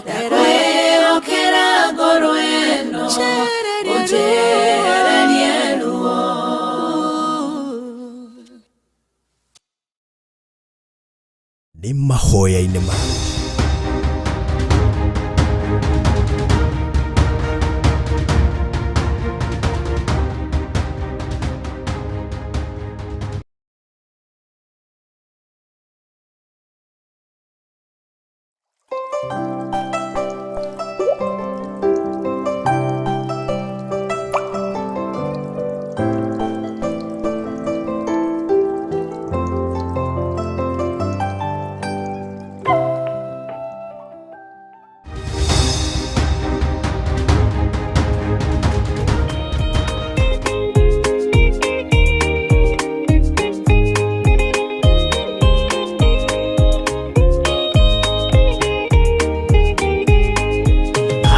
ndakwĩhokera ngoro ĩno ũnjehererie ruo nĩ mahoya-inĩ ma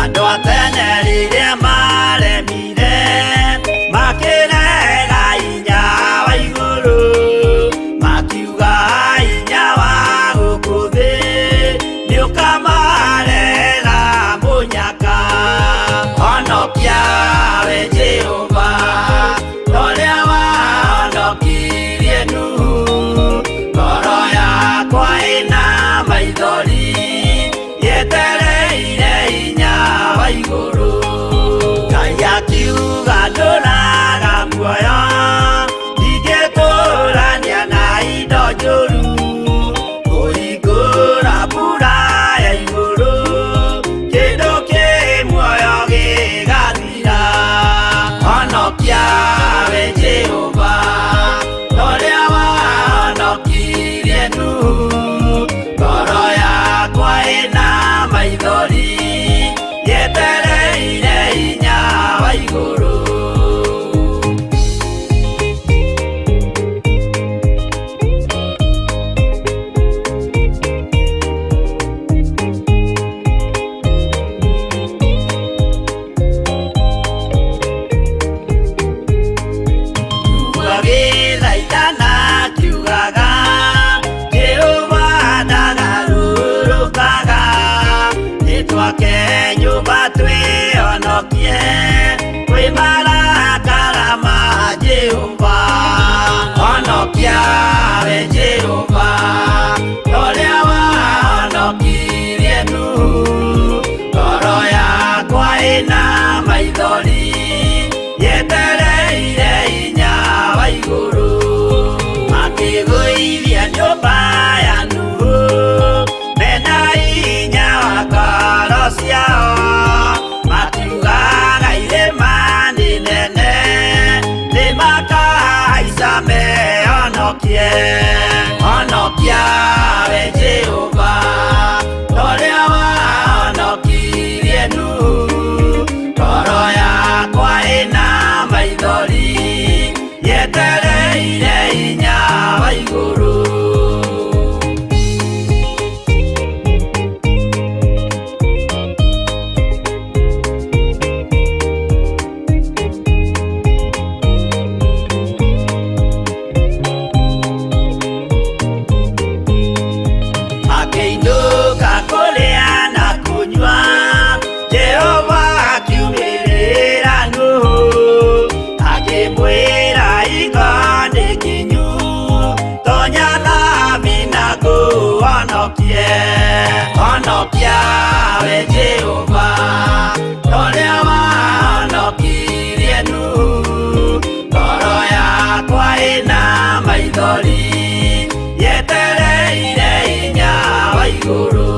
andũ a tene rĩrĩa maremire makĩrega hinya wa igũrũ makiuga hinya wa gũkũ thĩ nĩũkamarehera mũnyaka honokia we Jehova ũrĩa wahonokirie Nuhu ngoro yakwa ĩna maithori yetereire hinya wa igũrũ Ngai akiuga ndũraga muoyo ndingĩtũrania na indo njũru kũhingũra mbura ya igũrũ kĩndũ kĩ muoyo gĩgathira honokia we Jehova ũrĩa wahonokirie Nuhu ngoro yakwa ĩna maithori yetereire hinya wa igũrũ Gĩthaithana kiugaga Jehova ndagarũrũkaga nĩtwake nyũmba twĩhonokie kwĩ marakara ma Jehova honokia we Jehova ũrĩa wahonokirie Nuhu ngoro yakwa ĩna maithori yetereire mehonokie honokia we Jehova toria wahonokirie Nuhu ngoro yakwa ĩna maithori yetereire hinya wa igũrũ. Honokia we Jehova toria wahonokirie Nuhu ngoro yakwa ĩna maithori yetereire hinya wa igũrũ.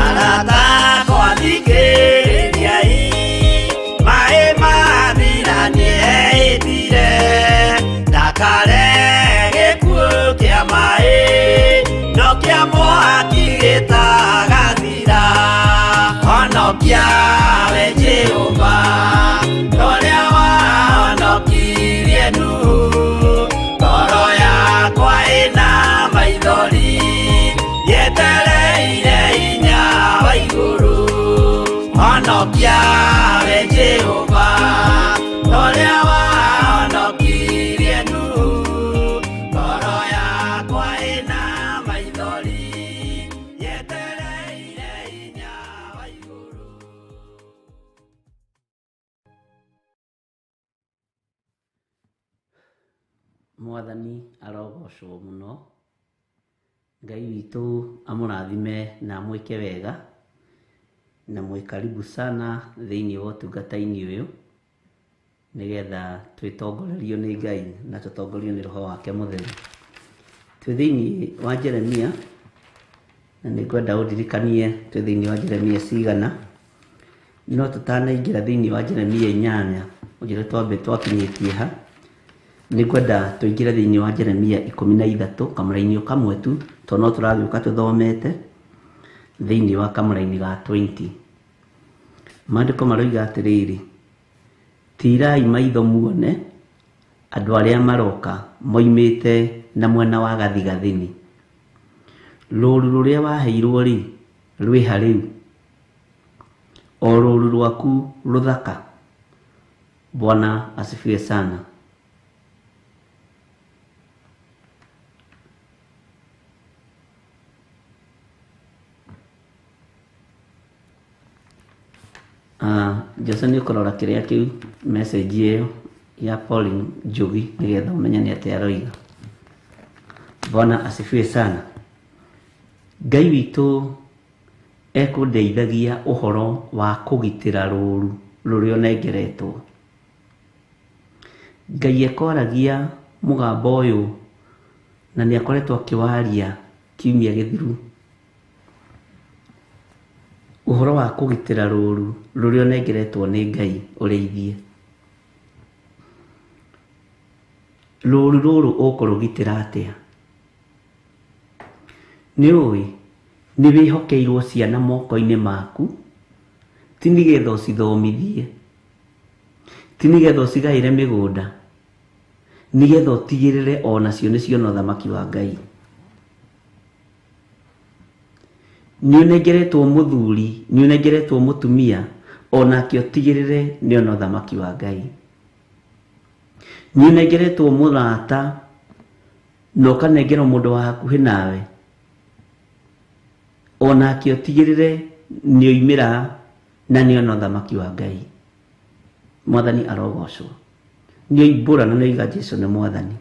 Arata akwa thikĩrĩriai maĩ mathira nĩehĩtire ndakare gĩkuũ kĩa maĩ no kĩa mwaki gĩtagathira. Honokia we Jehova toria wahonokirie Nuhu ngoro yakwa ĩna maithori yetereire hinya wa igũrũ. Honokia we Jehova toria wahonokirie Nuhu ngoro yakwa ĩna maithori yetereire hinya wa igũrũ. Mwathani arogocwo muno. Ngai witũ amũrathime na mwĩke wega na mwĩkaribu sana thĩinĩ wa ũtungata-inĩ ũyũ nĩgetha twĩtongorerio nĩ Ngai na tũtongorio nĩ Roho wake Mũtheru. Twĩ thĩinĩ wa Jeremia na nĩngwenda ũndirikanie twĩ thĩinĩ wa Jeremia cigana, no tũtanaingĩra thĩinĩ wa Jeremia 8 ũnjĩre twambe twakinyĩtie ha. Nĩngwenda tũingĩre thĩinĩ wa Jeremia 13 kamũra-inĩ kamwe tu tondũ no tũrathiũka tũthomete thĩinĩ wa kamũra-inĩ ga 20. Maandĩko maroiga atĩrĩrĩ, tirai maitho muone andũ arĩa maroka moimĩte na mwena wa gathigathini. Rũũru rũrĩa waheirwo rĩ rwĩha rĩu, o rũũru rwaku rũthaka. Bwana asifiwe sana. Jose nĩ ũkũrora kĩrĩa kĩu message ĩyo ya Pauline Njugi nĩgetha ũmenye nĩ atĩa aroiga. Bwana asifiwe sana. Ngai witũ ekũndeithagia ũhoro wa kũgitĩra rũũru rũrĩa onengeretwo. Ngai ekoragia mũgambo ũyũ na nĩ akoretwo akĩwaria kiumia gĩthiru. Ũhoro wa kũgitĩra rũũru rũrĩa onengeretwo nĩ Ngai ũrĩithie. Rũũru rũrũ ũkũrũgitĩra atĩa? Nĩũĩ nĩ wĩhokeirwo ciana moko-inĩ maku, ti nĩgetha ũcithomithie, ti nĩgetha ũcigaĩre mĩgũnda, nĩgetha ũtigĩrĩre onacio nĩ ciona ũthamaki wa Ngai. Nĩ ũnengeretwo mũthuri, nĩ ũnengeretwo mũtumia, onake ũtigĩrĩre nĩ ona ũthamaki wa Ngai. Nĩ ũnengeretwo mũrata na ũkanengerwo mũndũ wa hakuhĩ nawe, onake ũtigĩrĩre nĩ oimĩra na nĩ ona ũthamaki wa Ngai. Mwathani arogocwo. Nĩ oimbũra na nĩoiga Jesũ nĩ Mwathani.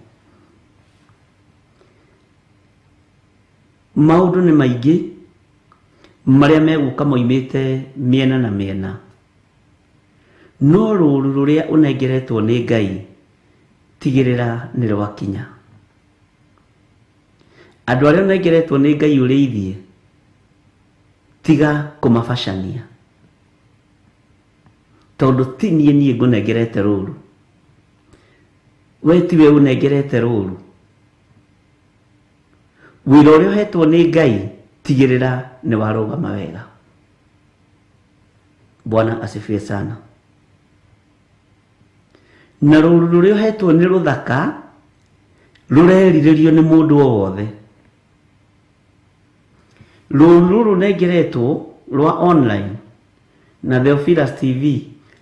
Maũndũ nĩ maingĩ marĩa megũka moimĩte mĩena na mĩena, no rũũru rũrĩa ũnengeretwo nĩ Ngai tigĩrĩra nĩ rwakinya. Andũ arĩa ũnengeretwo nĩ Ngai ũrĩithie, tiga kũmabacania, tondũ ti niĩ ngũnengerete rũũru. we tiwe unengerete rũru. Wĩra ũrĩa ũhetwo nĩ Ngai tigĩrĩra nĩ warũgama wega. Bwana asifiwe sana. Na rũru rũrĩa ũhetwo nĩ rũthaka rũrerirĩrio nĩ mũndũ o wothe. Rũru rũrũ nengeretwo rwa online na Theophilus TV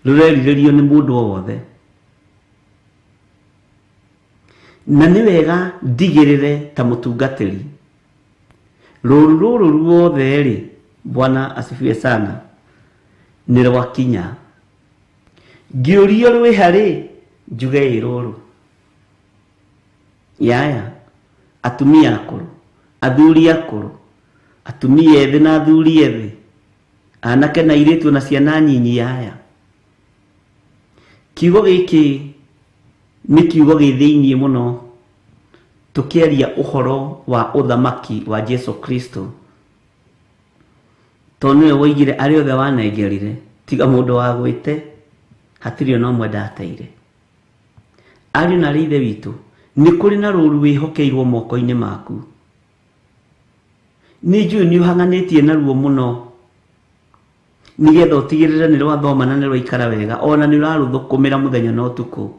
rũrerirĩrio nĩ mũndũ o wothe. Na nĩ wega ndigĩrĩre ta mũtungatĩri rũru rũrũ ruothe rĩ, Bwana asifiwe sana, nĩ rwakinya. Ngĩũrio rwĩ harĩ, njuge rũrũ. Yaya, atumia akũrũ, athuri akũrũ, atumia ethĩ na athuri ethĩ, anake na airĩtu na ciana nyinyi. Yaya, kiugo gĩkĩ nĩ kiugo gĩthĩiniĩ mũno, tũkĩaria ũhoro wa ũthamaki wa Jesu Kristo. Tondũ nĩwe woigire arĩ othe wanengerire, tiga mũndũ wagwĩte, hatirĩ ona ũmwe ndateire. Ariũ na aarĩ a Ithe witũ, nĩ kũrĩ na rũru wĩhokeirwo moko-inĩ maku. Nĩ njũĩ nĩ ũhanganĩtie naruo mũno, nĩgetha ũtigĩrĩre nĩ rwathoma na nĩ rwaikara wega, ona nĩ ũrarũthũkũmĩra mũthenya na ũtukũ.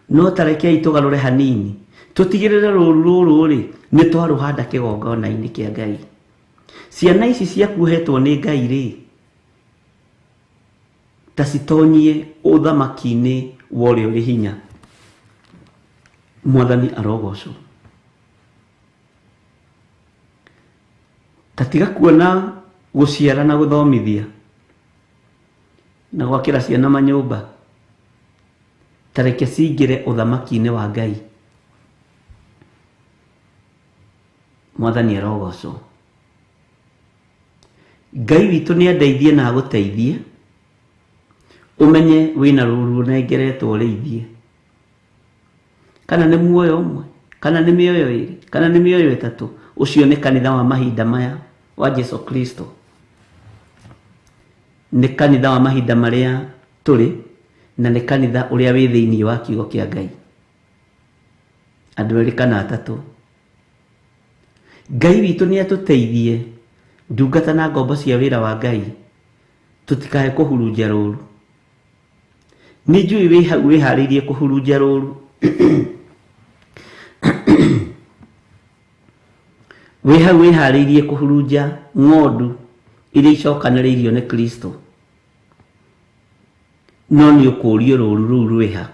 No tarekei tũgarũre hanini, tũtigĩrĩre rũru rũrũ rĩ, nĩ twarũhanda kĩgongona-inĩ kĩa Ngai. Ciana ici ciaku ũhetwo nĩ Ngai rĩ, ta citonyie ũthamaki-inĩ wa ũrĩa ũrĩ hinya. Mwathani arogocwo. Tatiga kuona gũciara na gũthomithia na gwakĩra ciana manyũmba, tareke cingĩre ũthamaki-inĩ wa Ngai. Mwathani arogocwo. Ngai witũ nĩ andeithie na agũteithie ũmenye wĩna rũru rũnengeretwo ũrĩithie. Kana nĩ muoyo ũmwe, kana nĩ mĩoyo ĩrĩ, kana nĩ mĩoyo ĩtatũ, ũcio nĩ kanitha wa mahinda maya wa Jesu Kristo. Nĩ kanitha wa mahinda marĩa tũrĩ, na nĩ kanitha ũrĩa wĩ thĩinĩ wa kiugo kĩa Ngai. Andũ erĩ kana atatũ. Ngai witũ nĩ atũteithie ndungata na ngombo cia wĩra wa Ngai, tũtikae kũhurunja rũru. Nĩ njũĩ wĩharĩirie kũhurunja rũru. Wĩharĩirie kũhurunja ng'ondu iria icokanĩrĩirio nĩ Kristo. No nĩ ũkũũrio rũru rũu rwĩha.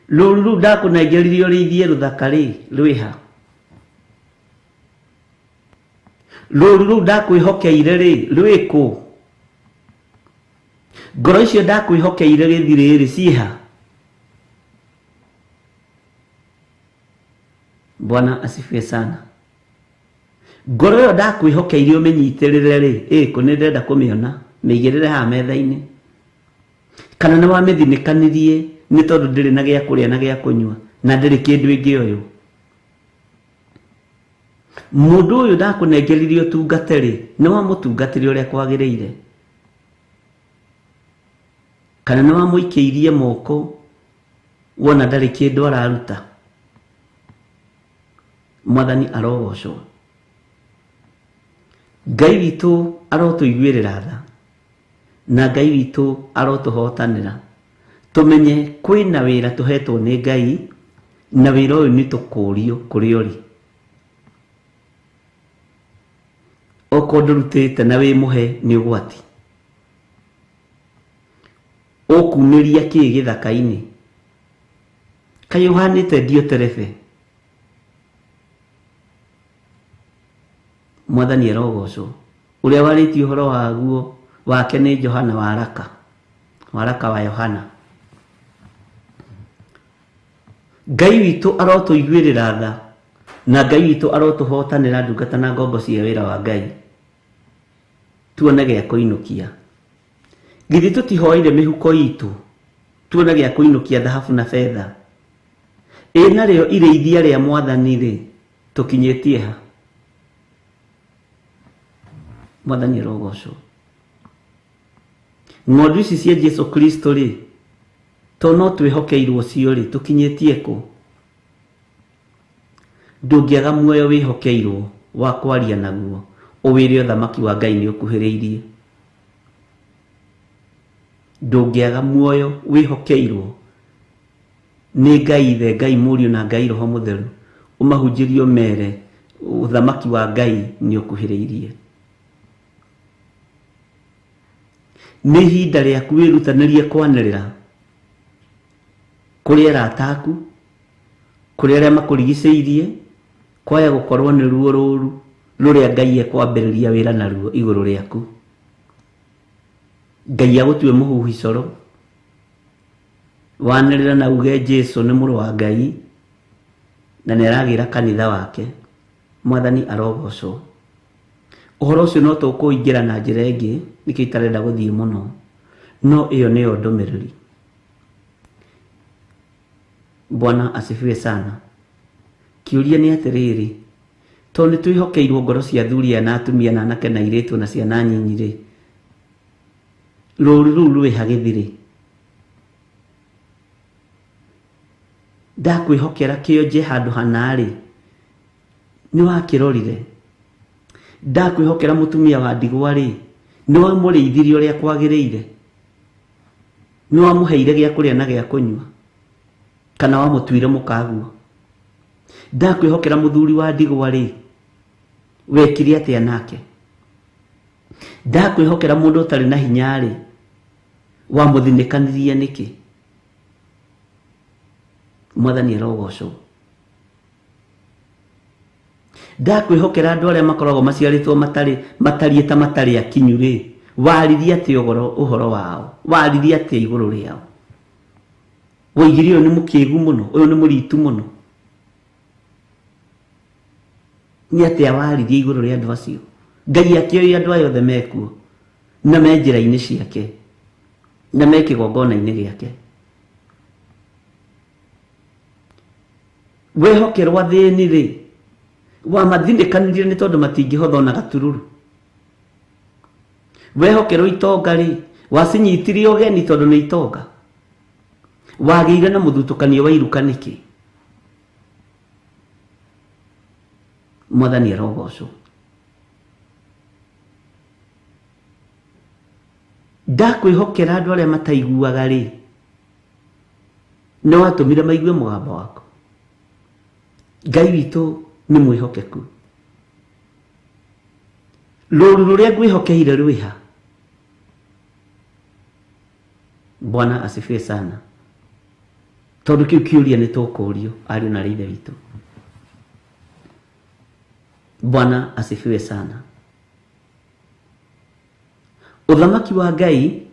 Rũru rũu ndakũnengeririe ũrĩithie rũthaka rĩ, rwĩha. Rũru rũu ndakwĩhokeire rĩ, rwĩkũ? Ngoro icio ndakwĩhokeire gĩthirĩ rĩ, ciĩha? Bwana asifiwe sana. Ngoro ĩyo ndakwĩhokeire ũmĩnyitĩrĩre rĩ, kũ nĩ ndenda kũmĩona, mĩigĩrĩre haha metha-inĩ. Kana nĩ wamĩthinĩkanirie nĩ tondũ ndĩrĩ na gĩa kũrĩa na gĩa kũnyua, na ndĩrĩ kĩndũ ĩngĩoywo. Mũndũ ũyũ ndakũnengeririe ũtungate rĩ, nĩ wamũtungatĩre ũrĩa kwagĩrĩire? Kana nĩ wamũikĩirie moko wona ndarĩ kĩndũ araruta? Mwathani arogocwo. Ngai witũ arotũiguĩrĩra tha, na Ngai witũ arotũhotanĩra. Tũmenye kwĩna wĩra tũhetwo nĩ Ngai, na wĩra ũyũ nĩ tũkũũrio kũrĩ ũrĩ. Okorwo ndũrutĩte na wĩ mũhe nĩ ũgwati. Ũkumĩria kĩĩ gĩthaka-inĩ? Kaĩ ũhanĩte ndio terebe? Mwathani arogocwo. Ũrĩa warĩtie ũhoro waguo wake nĩ Johana waraka wa Yohana. Ngai witũ arotũiguĩrĩra tha, na Ngai witũ arotũhotanĩra ndungata na ngombo cia wĩra wa Ngai. Tuone gĩa kũinũkia. Githĩ tũtihoire mĩhuko itũ tuone gĩa kũinũkia thahabu na fedha? Narĩo irĩithia rĩa Mwathani rĩ, tũkinyĩtie ha? Mwathani arogocwo. Ng'ondu ici cia Jesu Kristo rĩ, to no twihokeirwo cio ri tukinyitie ku ndungiaga muoyo wihokeirwo wa kwaria naguo uwire uthamaki wa Ngai ni ukuhiriirie ndungiaga muoyo wihokeirwo ni Ngai ithe Ngai Mũriũ na Ngai Roho Mũtheru umahunjirio mere uthamaki wa Ngai ni ukuhiriirie ni hinda riaku wirutanirie kwanirira kuri arataku kuri aria makurigiceirie kwaya gukorwo ni ruo ruru ruria Ngai ekwambiriria wira naruo iguru riaku Ngai agutue muhuhi coro wanirira na uge Jesu ni Mũrũ wa Ngai na neragira kanitha wake Mwathani arogocwo uhoro ucio no tukuingira na njira ingi nikitarenda guthii muno no iyo niyo ndumiriri. Bwana asifiwe sana. Kiuria ni atiriri to ni twihokeirwo ngoro cia thuria na atumia na anake na iretu na ciana nyinyi ri ruru ruru we hagithiri ndakwihokera kionje handu hanari ni wakirorire ndakwihokera mutumia wa ndigwa ri ni wamuriithirie uria kwagiriire ni wamuheire gia kuria na gia kunywa kana wamutwire mukaguo ndakwihokera muthuri wa ndigwa ri wekire atia nake ndakwihokera mundu utari na hinya ri wamuthinikanirie niki Mwathani arogocwo ndakwihokera andu aria makoragwo maciaritwo matari akinyu ri waririe ati uhoro wao waririe ati iguru riao woigirio ni mukigu muno uyu ni muritu muno ni ati awaririe iguru ria andu acio Ngai akioya andu ayo the mekuo na menjira-ini ciake na mekigongona-ini giake wehokerwa thini ri wa mathindikanirie ni tondu matingihotha na gatururu wehokerwo itonga ri wasinyitirie ugeni tondu ni itonga wagiire na muthutukanio wa iruka niki Mwathani arogocwo ndakwihokera andu aria mataiguaga ri no watumire maigue mugambo wako Ngai witu ni mwihokeku ruru ruria ngwihokeire rwiha Bwana asifiwe sana tondu kiu kiuria ni tukurio ari na rithe witu Bwana asifiwe sana. Uthamaki wa Ngai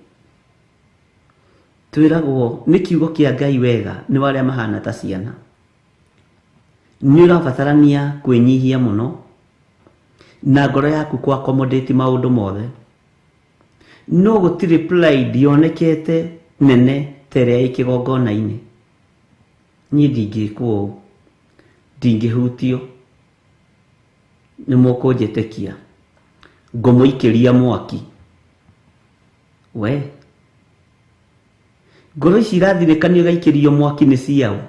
twiragwo ni kiugo kia Ngai wega ni wale mahana ta ciana ni urabatarania kwinyihia muno na ngoro yaku kwa accommodate maundu mothe no gutire pride yonekete nene tere ikigongona-ini ni ndingikwo ndingihutio ni mukunjetekia ngomuikiria mwaki we ngoro ici irathirikanio gaikirio mwaki ni ciao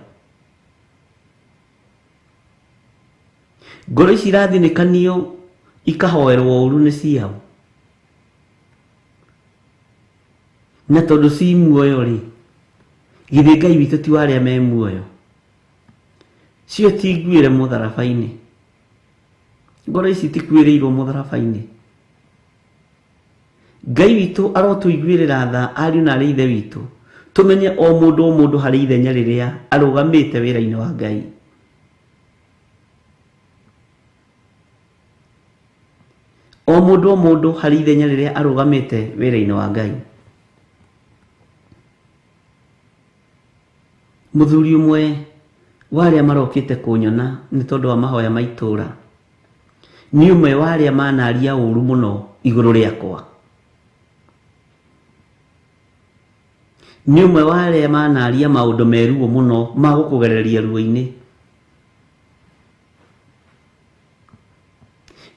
ngoro ici irathirikanio ikahoerwo uru ni ciao na tondu ci muoyo ri githe Ngai witu ti waria me muoyo cio tingwire mutharabaini ngoro ici tikwirirwo mutharabaini Ngai witu arotuiguirira tha ariu na ari ithe witu tumenye o mundu hari ithenya riria arugamite wira-ini wa Ngai o mundu hari ithenya riria arugamite wira-ini wa Ngai muthuri umwe waria marokite kunyona ni tondu wa mahoya maitura ni umwe waria manaria uru muno iguru riakwa ni umwe waria manaria maundu meruo muno magukugereria ruo-ini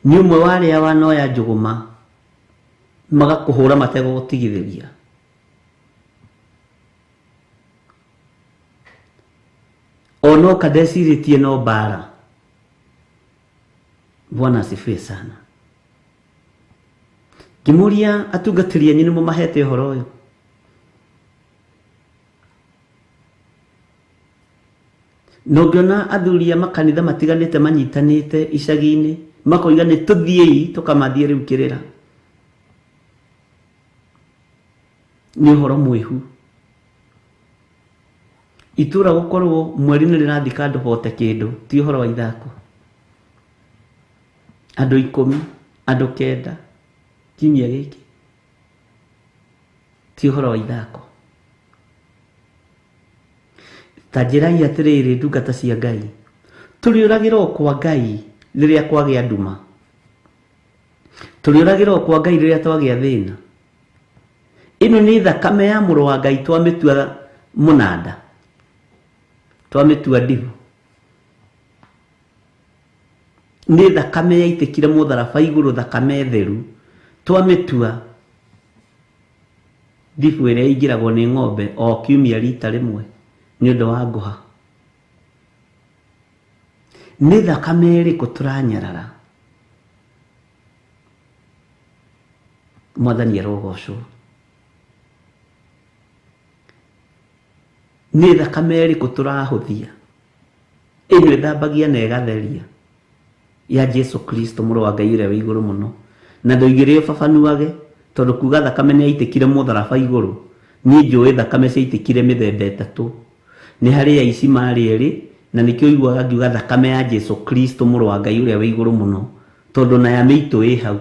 ni umwe waria wanoya njuguma magakuhura matego gutigithiria ono kadeciritie no bara. Bwana asifiwe sana. Kimuria atungatĩri anyu nĩmo mahete ũhoro ũyũ. Nongĩona athuri a makanitha matiganĩte manyitanĩte icagi-inĩ makoiga nĩ tũthiei tũkamathiĩ rĩu kĩrĩra. Nĩ ũhoro mwĩhu. Itũra gũkorwo mweri nĩ rĩrathika ndũhote kĩndũ ti ũhoro wa ithako. Andũ 10, andũ 9 kiumia gĩkĩ ti ũhoro wa ithako. Ta njĩrai atĩrĩrĩ ndungata cia Ngai, tũrĩũragĩrwo kwa Ngai rĩrĩa kwagĩa nduma, tũrĩũragĩrwo kwa Ngai rĩrĩa twagĩa thĩna. Ĩno nĩ thakame ya mũrũ wa Ngai twamĩtua mũnanda, twamĩtua ndivu. Nĩ thakame yaitĩkire mũtharaba igũrũ, thakame theru, twamĩtua ndivu ĩrĩa ingĩragwo nĩ ng'ombe o kiumia rita rĩmwe nĩ ũndũ wa ngũha. Nĩ thakame ĩrĩkũ tũranyarara? Mwathani arogocwo. Nĩ thakame ĩrĩkũ tũrahũthia? Ĩno ĩthambagia na ĩgatheria ya Jesu Kristo mũrũ wa Ngai ũrĩa wĩ igũrũ mũno. Na ndoigire ũbabanuage tondũ kuga thakame nĩ yaitĩkire mũtharaba igũrũ. Niĩ njũĩ thakame ciaitĩkire mĩthemba ĩtatũ. Nĩ harĩ aici marĩ erĩ, na nĩkĩo iguaga ngiuga thakame ya Jesu Kristo mũrũ wa Ngai ũrĩa wĩ igũrũ mũno, tondũ na ya mĩitũ ĩ hau.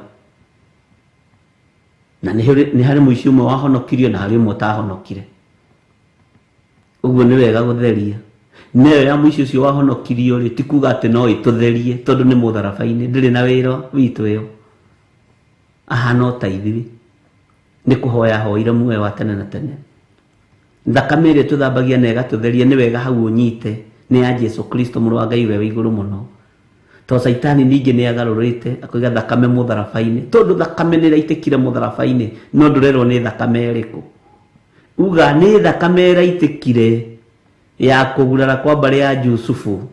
Na nĩ harĩ mũici ũmwe wahonokirio na harĩ ũmwe ũtahonokire. Ũguo nĩ wega gũtheria. Nayo ya mũici ũcio wahonokirio rĩ, ti kuga atĩ no ĩtũtherie tondũ nĩ mũtharaba-inĩ, ndĩrĩ na wĩra witũ ĩyo. Ahana ta ithuĩ nĩ kũhoya hoire muoyo wa tene na tene. Thakame ĩrĩa tũthambagia na ĩgatũtheria nĩ wega hau ũnyite nĩ ya Jesu Kristo mũrũ wa Ngai ũrĩa wĩ igũrũ mũno. To Saitani ningĩ nĩ agarũrĩte akoiga thakame mũtharaba-inĩ, tondũ thakame nĩ ĩraitĩkire mũtharaba-inĩ, no ndũrerwo nĩ thakame ĩrĩkũ. Uga nĩ thakame ĩraitĩkire ya kũgurara kwa mbarĩ ya Jusufu,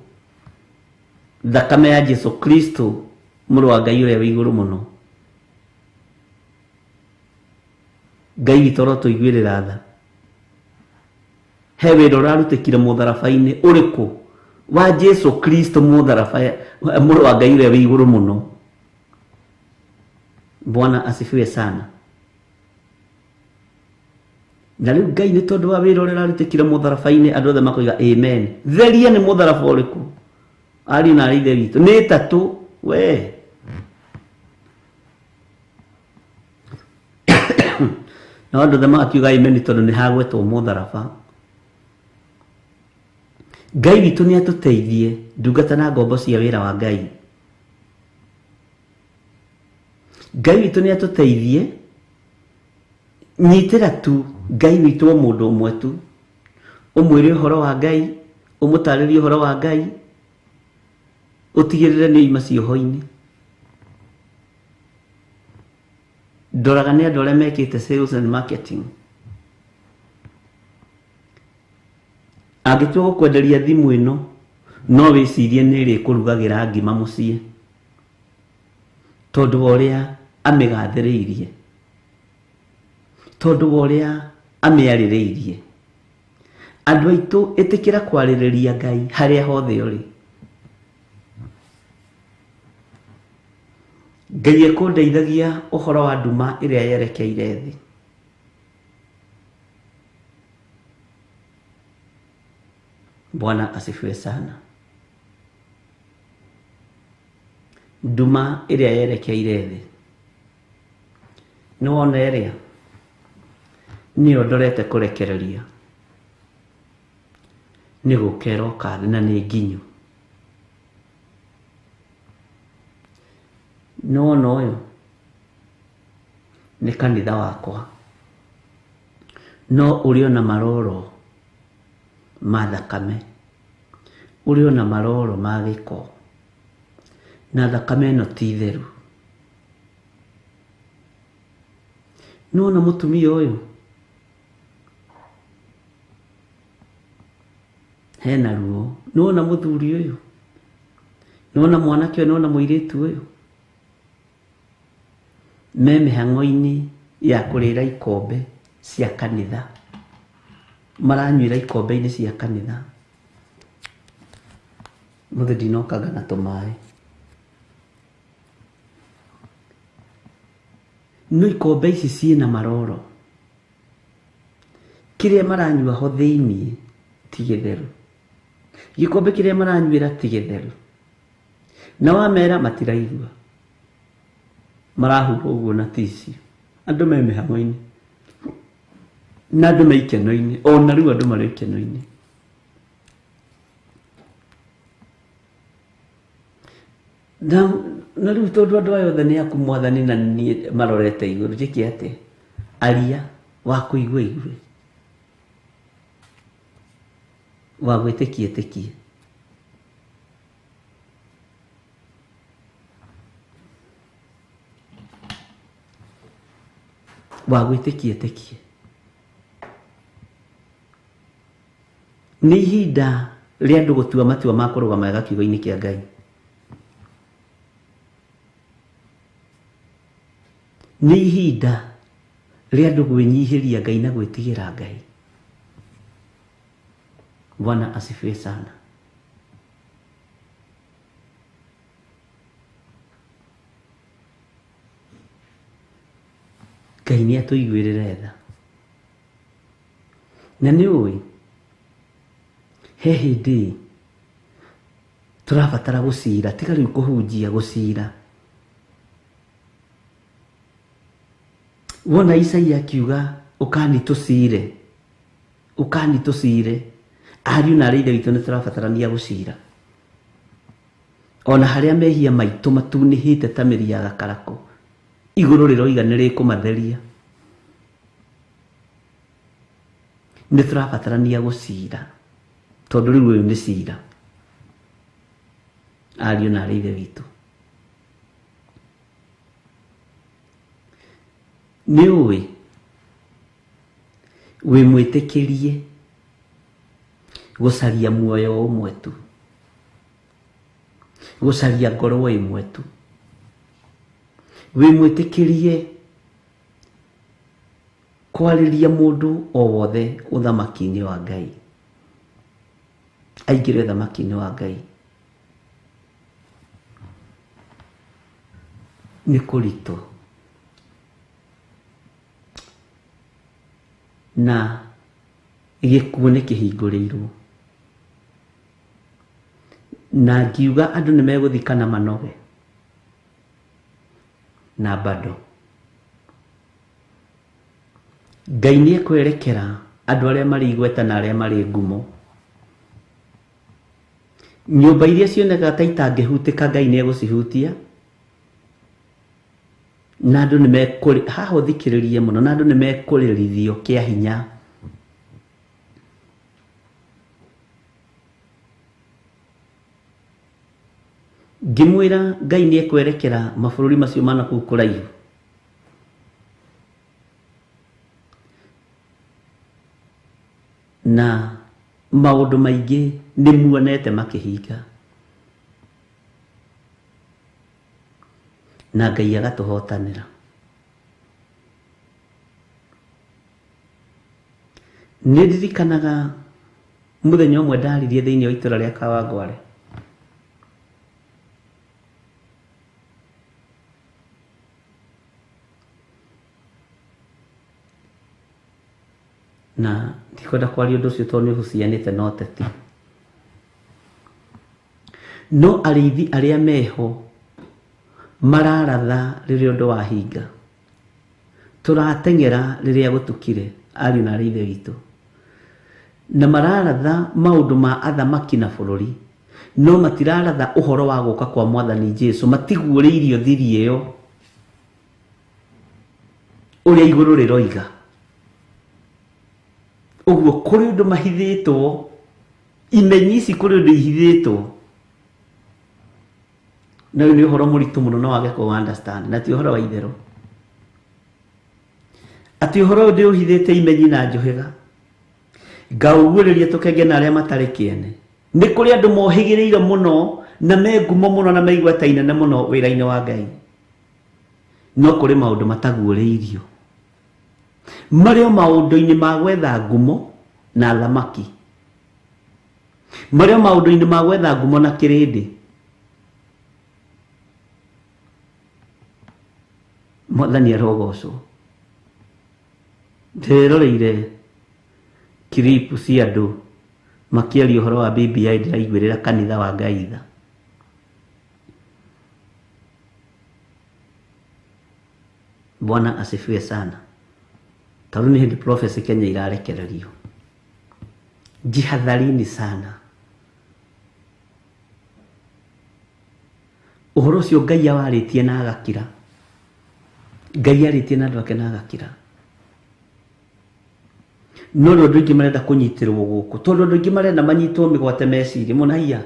thakame ya Jesu Kristo mũrũ wa Ngai ũrĩa wĩ igũrũ mũno. Ngai witũ rotũiguĩrĩra tha. He wĩra ũrarutĩkire mũtharaba-inĩ ũrĩkũ wa Jesu Kristo mũtharaba mũrũ wa Ngai ũrĩa wĩ igũrũ mũno. Bwana asifiwe sana. Na rĩu Ngai nĩ tondũ wa wĩra ũrĩa ũrarutĩkire mũtharaba-inĩ andũ othe makoiga amen. Theria nĩ mũtharaba ũrĩkũ? Ariũ na ithe witũ nĩ tatũ we. Na andũ othe magakiuga amen tondũ nĩ hagwetwo mũtharaba. Ngai witũ nĩ atũteithie ndungata na ngombo cia wĩra wa Ngai. Ngai witũ nĩ atũteithie nyitĩra tu Ngai witũ o mũndũ ũmwe tu, ũmwĩre ũhoro wa Ngai, ũmũtarĩrie ũhoro wa Ngai, ũtigĩrĩre nĩ oima cioho-inĩ. Ndoraga nĩ andũ arĩa mekĩte sales and marketing. Angĩtua gũkwenderia thimũ ĩno, no wĩcirie nĩ ĩrĩkũrugagĩra ngima mũciĩ, tondũ wa ũrĩa amĩgathĩrĩirie, tondũ wa ũrĩa amĩarĩrĩirie. Andũ aitũ ĩtĩkĩra kwarĩrĩria Ngai harĩa hothe ũrĩ. Ngai ekũndeithagia ũhoro wa nduma ĩrĩa yerekeire thĩ. Bwana asifiwe sana. Nduma ĩrĩa yerekeire thĩ. Nĩ wona ĩrĩa nĩyo ndorete kũrekereria. Nĩ gũkera ũkathĩ na nĩ nginyu. Nĩ wona ũyũ nĩ kanitha wakwa, no ũrĩ ona maroro ma thakame, ũrĩ ona maroro ma gĩko, na thakame ĩno ti theru. Nĩ wona mũtumia ũyũ hena ruo nona muthuri uyu nona mwanake nona muiritu uyu meme hangoini ya kurira ikombe cia kanitha maranyuira ikombe-ini cia kanitha muthe ndinokaga na tumaĩ no ikombe ici ciĩna maroro kiria maranyua ho thiini ti githeru gikombe kiria maranyuira ti githeru na wamera matiraigua marahura uguo na tisi andu me mĩhang'o-inĩ na andu me ikeno-inĩ ona rĩu andu marĩ ikeno-inĩ na rĩu tondu andu aya othe nĩ aku mwathani na niĩ marorete igũrũ njĩke atĩ aria wa kũigua igue wa gwĩtĩkia ĩtĩkie wa gwĩtĩkia ĩtĩkie nĩ ihinda rĩa andũ gũtua matua ma kũrũgama wega kiugo-inĩ kĩa Ngai nĩ ihinda rĩa andũ gwĩnyihĩria Ngai na gwĩtigĩra Ngai. Bwana asifiwe sana. Ngai nĩ atũiguĩrĩre tha na nĩ ũĩ he hĩndĩ tũrabatara gũcira tiga rĩu kũhunjia gũcira. Wona Isaia akiuga ukani tũcire ariũ na arĩ ithe witũ nĩ tũrabatarania gũcira ona harĩa mehia maitũ matunĩhĩte ta mĩri ya gakarakũ igũrũ rĩroiga nĩ rĩkũmatheria nĩ tũrabatarania gũcira tondũ rĩu ũyũ nĩ cira ariũ na arĩ ithe witũ. Nĩ ũĩ wĩ mwĩtĩkĩrie gũcaria muoyo ũmwe tu gũcaria ngoro ĩmwe tu wĩ mwĩtĩkĩrie kwarĩria mũndũ o wothe ũthamaki-inĩ wa Ngai aingĩre ũthamaki-inĩ wa Ngai. Nĩ kũritũ na gĩkuũ nĩ kĩhingũrĩirwo na ngiuga andũ nĩ megũthikana manoge na bado Ngai nĩ ekwerekera andũ arĩa marĩ igweta na arĩa marĩ ngumo. Nyũmba iria cionekaga ta itangĩhutĩka Ngai nĩ egũcihutia na andũ nĩ mekũrĩ haha ũthikĩrĩrie mũno na andũ nĩ mekũrĩrithio kĩa hinya. Ngĩmwĩra Ngai nĩ ekwerekera mabũrũri macio mana kũu kũraihu na maũndũ maingĩ nĩ muonete makĩhinga na Ngai agatũhotanĩra. Nĩ ndirikanaga mũthenya ũmwe ndaririe thĩinĩ wa itũra rĩa Kawangware na ndikwenda kwaria ũndũ ũcio tondũ nĩ ũhucianĩte na ũteti no arĩithi arĩa meho mararatha rĩrĩa ũndũ wahinga tũrateng'era rĩrĩa gũtukire ariũ na arĩ ithe witũ na mararatha maũndũ ma athamaki na bũrũri no matiraratha ũhoro wa gũka kwa Mwathani Jesũ matiguũrĩirio thiri ĩyo ũrĩa igũrũ rĩroiga. Ũguo kũrĩ ũndũ mahithĩtwo imenyi ici kũrĩ ũndũ ihithĩtwo na nĩ ũhoro mũritũ mũno no wage kũ understand na ti ũhoro wa itherũ atĩ ũhoro ũndũ ũhithĩte imenyi na njũhĩga ngauguriria tukenge na aria matari kiene ni kuri andu mohigireire muno na mengumo muno na meigwata inene muno wira-ini wa Ngai no kuri maundu mataguuriirio mario maundu-ini ma gwetha ngumo na thamaki mario maundu-ini ma gwetha ngumo na kirindi Mwathani arogocwo nderoreire kiripu cia andu makiaria uhoro wa BBI ndiraiguirira kanitha wa Ngai tha Bwana asifiwe sana tondu ni hindi prophecy Kenya irarekererio jihadharini sana uhoro cio Ngai awaritie na agakira Ngai aritie na andu ake na agakira no ndo ndingi marenda kunyitirwo guku tondu ndingi marenda manyitwo migwate meciri munaia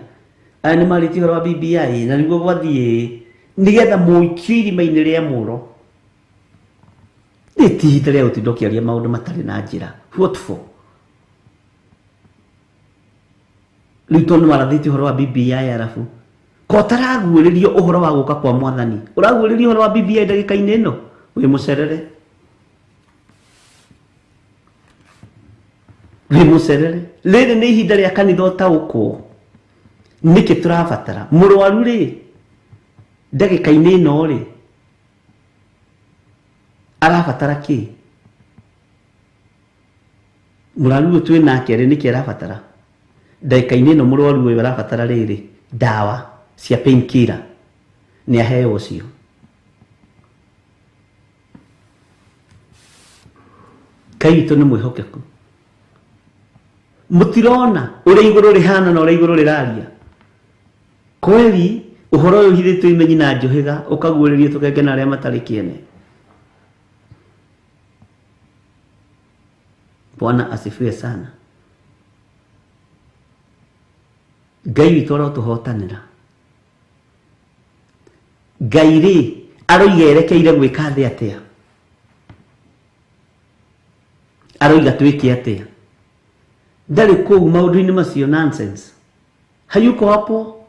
aya ni mariti horo wa BBI na niguo gwathie nigetha muikiri maini ria muro nitihinda ria utindokiaria maundu matari na njira what for rito ni marathiti horo wa BBI arafu ko taraguuririo uhoro wa guka kwa Mwathani uraguuririo uhoro wa BBI ndagika-ini ino wi mucerere riri ni ihinda ria kanitha utaukwo niki turabatara murwaru ri ndagika-ini ino ri arabatara ki murwaru twi nake ri niki arabatara ndagika-ini ino murwaru uyu arabatara riri dawa cia painkiller ni aheo ucio Ngai ni mwihokeku mutirona uri iguru rihana na uri iguru riraria kweli uhoro uyu hithitwo imenyi na njohiga ukaguuriria tukenge na aria matari kiene Bwana asifiwe sana Ngai witu arotuhotanira Ngai ri aroiga erekeire gwika thi atia aroiga twike atia ndari kou maundu-ini macio nonsense hayuko hapo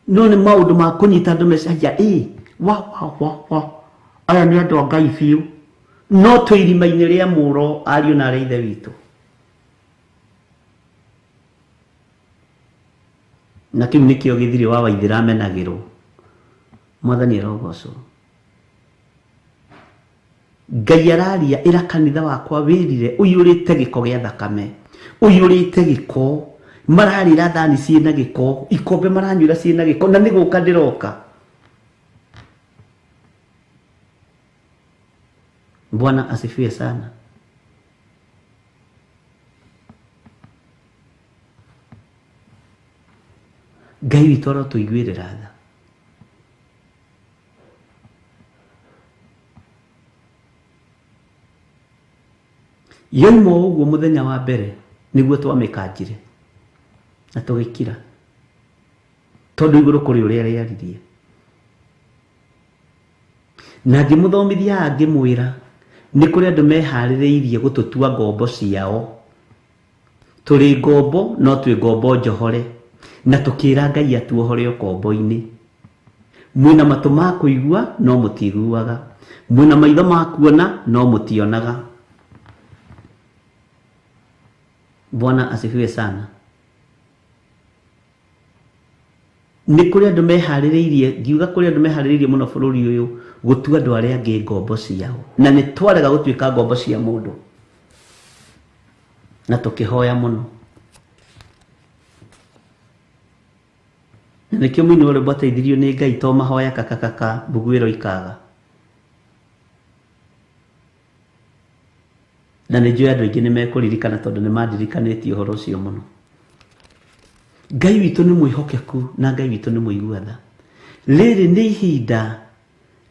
no ni maundu ma kunyita andu mecaria wa aya ni andu a Ngai biu no twirima-ini ria muro ariu na aria ithe witu na kiu nikio githiri wa Waithira menagirwo Mwathani arogocwo Ngai araria ira kanitha wakwa wirire uyurite giko gia thakame uyurite giko mararira thani ciina giko ikombe maranyura ciina giko na niguka ndiroka Bwana asifiwe sana Ngai witu arotuiguirira tha yoimo uguo muthenya wa mbere niguo twamikanjire na tugikira tondu iguru kuri uria riaririe na ngimuthomithia ngimwira ni kuri andu mehaririirie gututua ngombo ciao turi ngombo no twi ngombo njohore na tukira Ngai atuohore ngombo-ini mwina matu ma kuigua no mutiguaga mwina maitho ma kuona no mutionaga Bwana asifiwe sana ni kuri andu mehaririirie ngiuga kuri andu mehaririirie muno bururi uyu gutua andu aria angi ngombo ciao na ni twarega gutuika ngombo cia mundu na tukihoya muno na nikio mwini uri bateithirio ni Ngai to mahoya kakakaka bugwiro ikaga na ni njui andu aingi ni mekuririkana tondu ni mandirikanitie uhoro ucio muno Ngai witu ni mwihokeku na Ngai witu ni muiguatha riri ni ihinda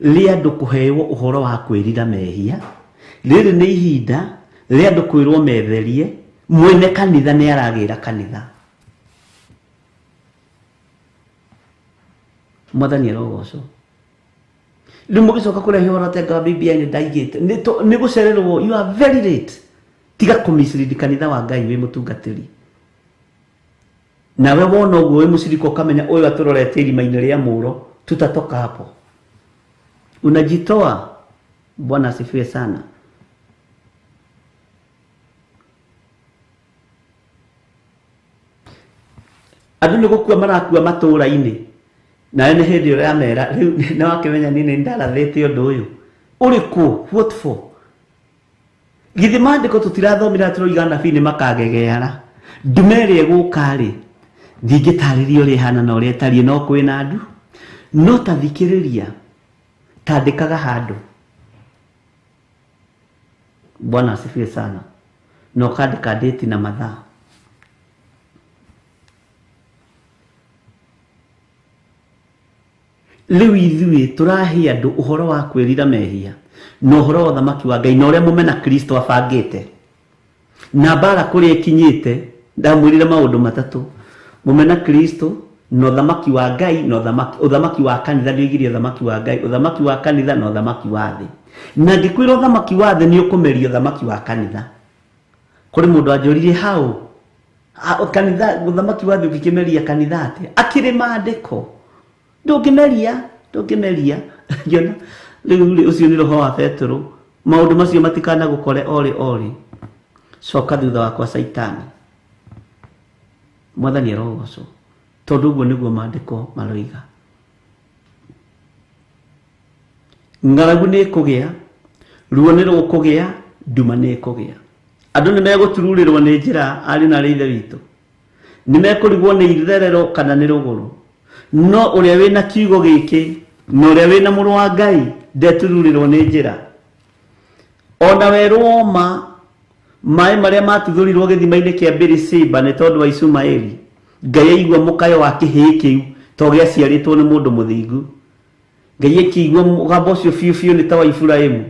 ria andu kuheyo uhoro wa kwirira mehia riri ni ihinda ria andu kwirwo metherie mwene kanitha ni aragira kanitha Mwathani arogocwo Rĩu mũgĩcoka kũrehe ũhoro atĩ anga BBI nĩ ndaigĩte nĩ gũcererwo. You are very late. Tiga kũmislead kanitha wa Ngai wĩ mũtungatĩri. Nawe wona ũguo wĩ mũciriko ũkamenya ũyũ atũrorete irima-inĩ rĩa mũro, tutatoka hapo. Unajitoa. Bwana asifiwe sana. Andũ nĩ gũkua marakua matũũra-inĩ. Na nĩ hĩndĩ ũrĩa mera rĩu na wakĩmenya nini ndarathĩte ũndũ ũyũ. Ũrĩkũ? What for? Githĩ maandĩko tũtirathomera tũroiga nabii nĩ makagegeara. Ndume ĩrĩa ĩgũka-rĩ, ndingĩtarĩria ũrĩa ĩhana na ũrĩa ĩtariĩ, no kwĩna andu. No ta thikĩrĩria, tandĩkaga handũ. Bwana asifiwe sana. No kandĩka date na mathaa. Rĩu ithuĩ tũrahe andũ ũhoro wa kwĩrira mehia na ũhoro wa ũthamaki wa Ngai na ũrĩa mũmena Kristo abangĩte. Na mbara kũrĩa ikinyĩte, ndamwĩrire maũndũ matatũ. Mũmena Kristo na ũthamaki wa Ngai na ũthamaki wa kanitha. Nĩoigire ũthamaki wa Ngai, ũthamaki wa kanitha na ũthamaki wa thĩ. Na ngĩkwĩra ũthamaki wa thĩ nĩ ũkũmeria ũthamaki wa kanitha. Kũrĩ mũndũ anjũririe hau kanitha, ũthamaki wa thĩ ũkĩmeria kanitha atĩa? Akĩrĩ maandĩko. Ndũngĩmeria. Yona rĩu ũcio nĩ roho wa Petero. Maũndũ macio matikana gũkore ori. Coka thutha wakwa Saitani. Mwathani arogocwo. Tondũ ũguo nĩguo maandĩko maroiga. Ng'aragu nĩ ĩkũgĩa, ruo nĩ rũkũgĩa, nduma nĩ ĩkũgĩa. Andũ nĩ megũtururĩrwo nĩ njĩra ariũ na ithe witũ. Nĩ mekũrigwo nĩ itherero kana nĩ rũgũrũ. No ũrĩa wĩna kiugo gĩkĩ na ũrĩa wĩna mũrũ wa Ngai ndetururĩrwo nĩ njĩra. Ona werũ oma maĩ marĩa matuthurirwo gĩthima-inĩ kĩa Beerisheba nĩ tondũ wa Ishumaeli, Ngai aigua mũkayo wa kĩhĩĩ kĩu to gĩaciarĩtwo nĩ mũndũ mũthingu. Ngai akĩigua mũgambo ũcio biũ nĩ ta wa Iburahĩmu.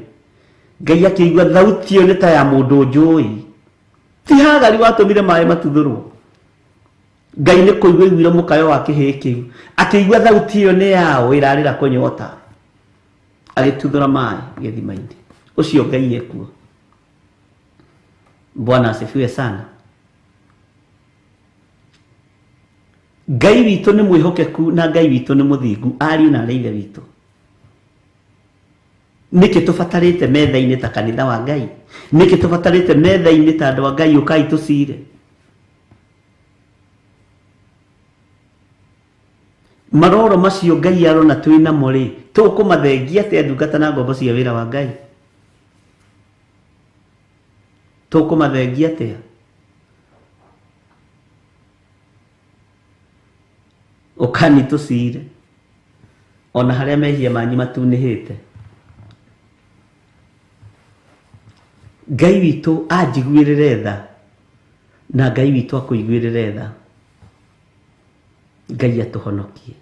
Ngai akĩigua thauti ĩyo nĩ ta ya mũndũ njũĩ. Ti Hagari watũmire maĩ matuthũrwo. Ngai nĩ kũigua aiguire mũkayo wa kĩhĩĩ kĩu. Akĩigua thauti ĩyo nĩ yao ĩrarĩra kũnyota. Agĩtuthũra maĩ gĩthima-inĩ. Ũcio Ngai ekuo. Bwana asifiwe sana. Ngai witũ nĩ mwĩhokeku na Ngai witũ nĩ mũthingu. Ariũ na ithe witũ. Nĩkĩ tũbatarĩte metha-inĩ ta kanitha wa Ngai? Nĩkĩ tũbatarĩte metha-inĩ ta andũ a Ngai ũkai tũcire? Maroro macio Ngai arona twĩna mo-rĩ, tũkũmathengia atĩa ndungata na ngombo cia wĩra wa Ngai? Tũkũmathengia atĩa? Ũkani tũcire ona harĩa mehia manyu matunĩhĩte. Ngai witũ anjiguĩrĩre tha na Ngai witũ akũiguĩrĩre tha. Ngai atũhonokie.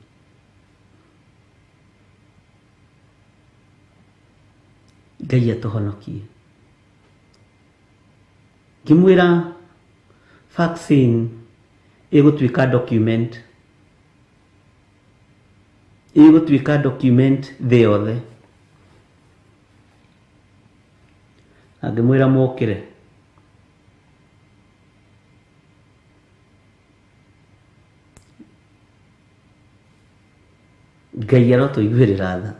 Ngai atũhonokie. Ngĩmwĩra vaccine ĩgũtuĩka document. Ĩgũtuĩka document thĩ yothe. Ngĩmwĩra mokĩre. Ngai arotũiguĩrĩra tha.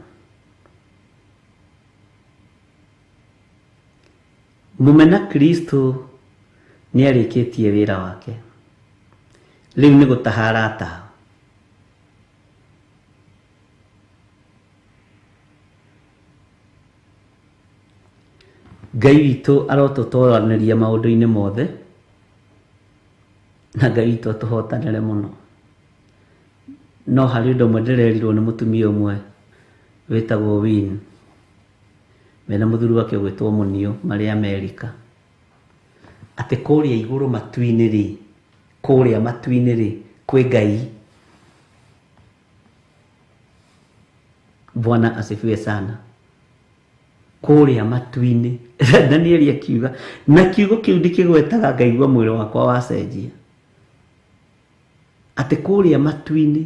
Mũmena Kristo nĩ arĩkĩtie wĩra wake. Rĩu nĩ gũtaha arataha. Ngai witũ arotũtwaranĩria maũndũ-inĩ mothe na Ngai witũ atũhotanĩre mũno. No harĩ ũndũ ũmwe ndĩrerirwo nĩ mũtumia ũmwe wĩtagwo Win, mena mũthuri wake gwĩtwo Mũnio marĩ Amerika, atĩ kũrĩa igũrũ matu-inĩ-rĩ, kũrĩa matu-inĩ-rĩ kwĩ Ngai. Bwana asifiwe sana. Kũrĩa matu-inĩ. Danieli akiuga na kiugo kĩu ndikĩgwetaga ngaigua mwĩrĩ wakwa wacenjia. Atĩ kũrĩa matu-inĩ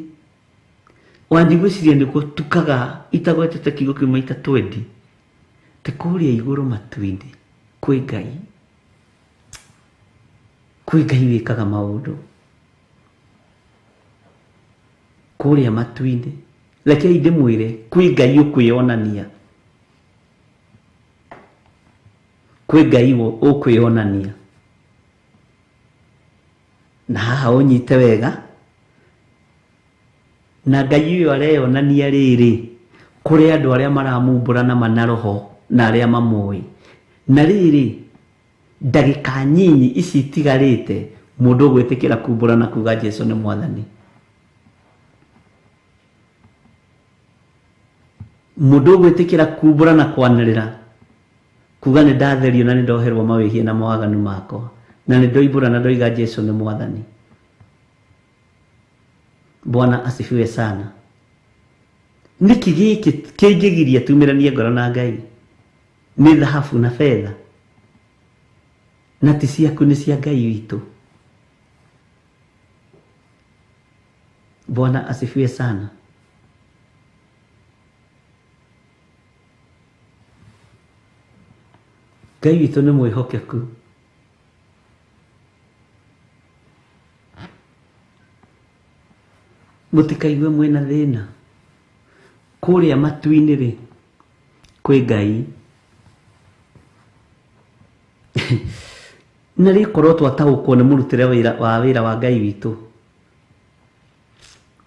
wanjiguciria niguo tukaga itagwetete kiugo kiuma itatwendi te kuria iguru matu-ini kwi Ngai wikaga maundu kuria matu-ini. Rekei ndimwire kwi Ngai ukwionania, kwi Ngai ukwionania, na haha unyite wega. Na Ngai uyu areyonania riri kuri andu aria maramumbura na manaroho na aria mamui. Na riri ndagika nyinyi ici tigarite mundu gwitikira kumbura na kuga Jesu ni mwathani. Mundu gwitikira kumbura na kwanirira kuga ni ndatherio na ni ndoherwo mawihia na mawaganu makwa na ni ndoimbura na ndoiga Jesu ni mwathani. Bwana asifiwe sana. Niki giki kingigiria tumiranie ngoro na Ngai ni dhahabu na fedha, na ti ciaku ni cia Ngai witu. Bwana asifiwe sana. Ngai witu ni mwihokeku. Mutikaigue mwena thina kuria matu-ini ri kwi Ngai. Na ri korwo twataũkwo ni murutire wa wira wa Ngai witu,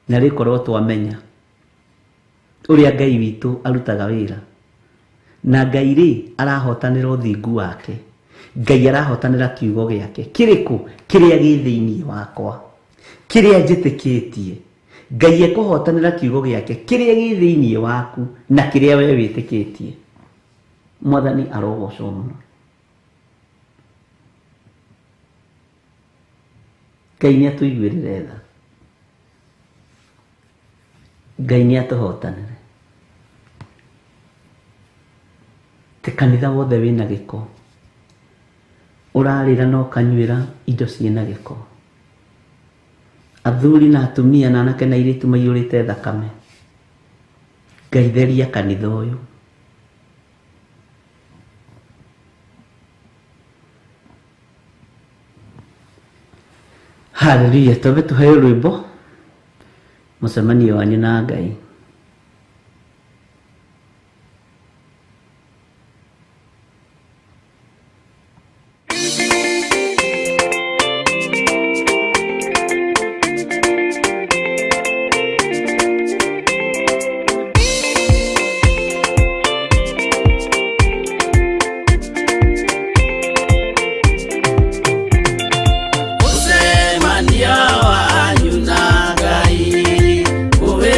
na ri korwo twamenya uria Ngai witu arutaga wira, na Ngai ri arahotanira uthingu wake. Ngai arahotanira kiugo giake kiriku kiria gi thiini wakwa kiria njitikitie. Ngai ekuhotanira kiugo giake kiria gi thiini waku na kiria we witikitie. Mwathani arogocwo muno. Ngai ni atuiguirire tha, Ngai ni atuhotanire. Te kanitha wothe wina giko, urarira no kanyuira indo ciina giko, athuri na atumia na anake na airitu maiyurite thakame. Ngai theria kanitha uyu. Haleluya. Tobe tuheo rwimbo mucemanio wanyu na Ngai. Usemania wanyu na Ngai, uwe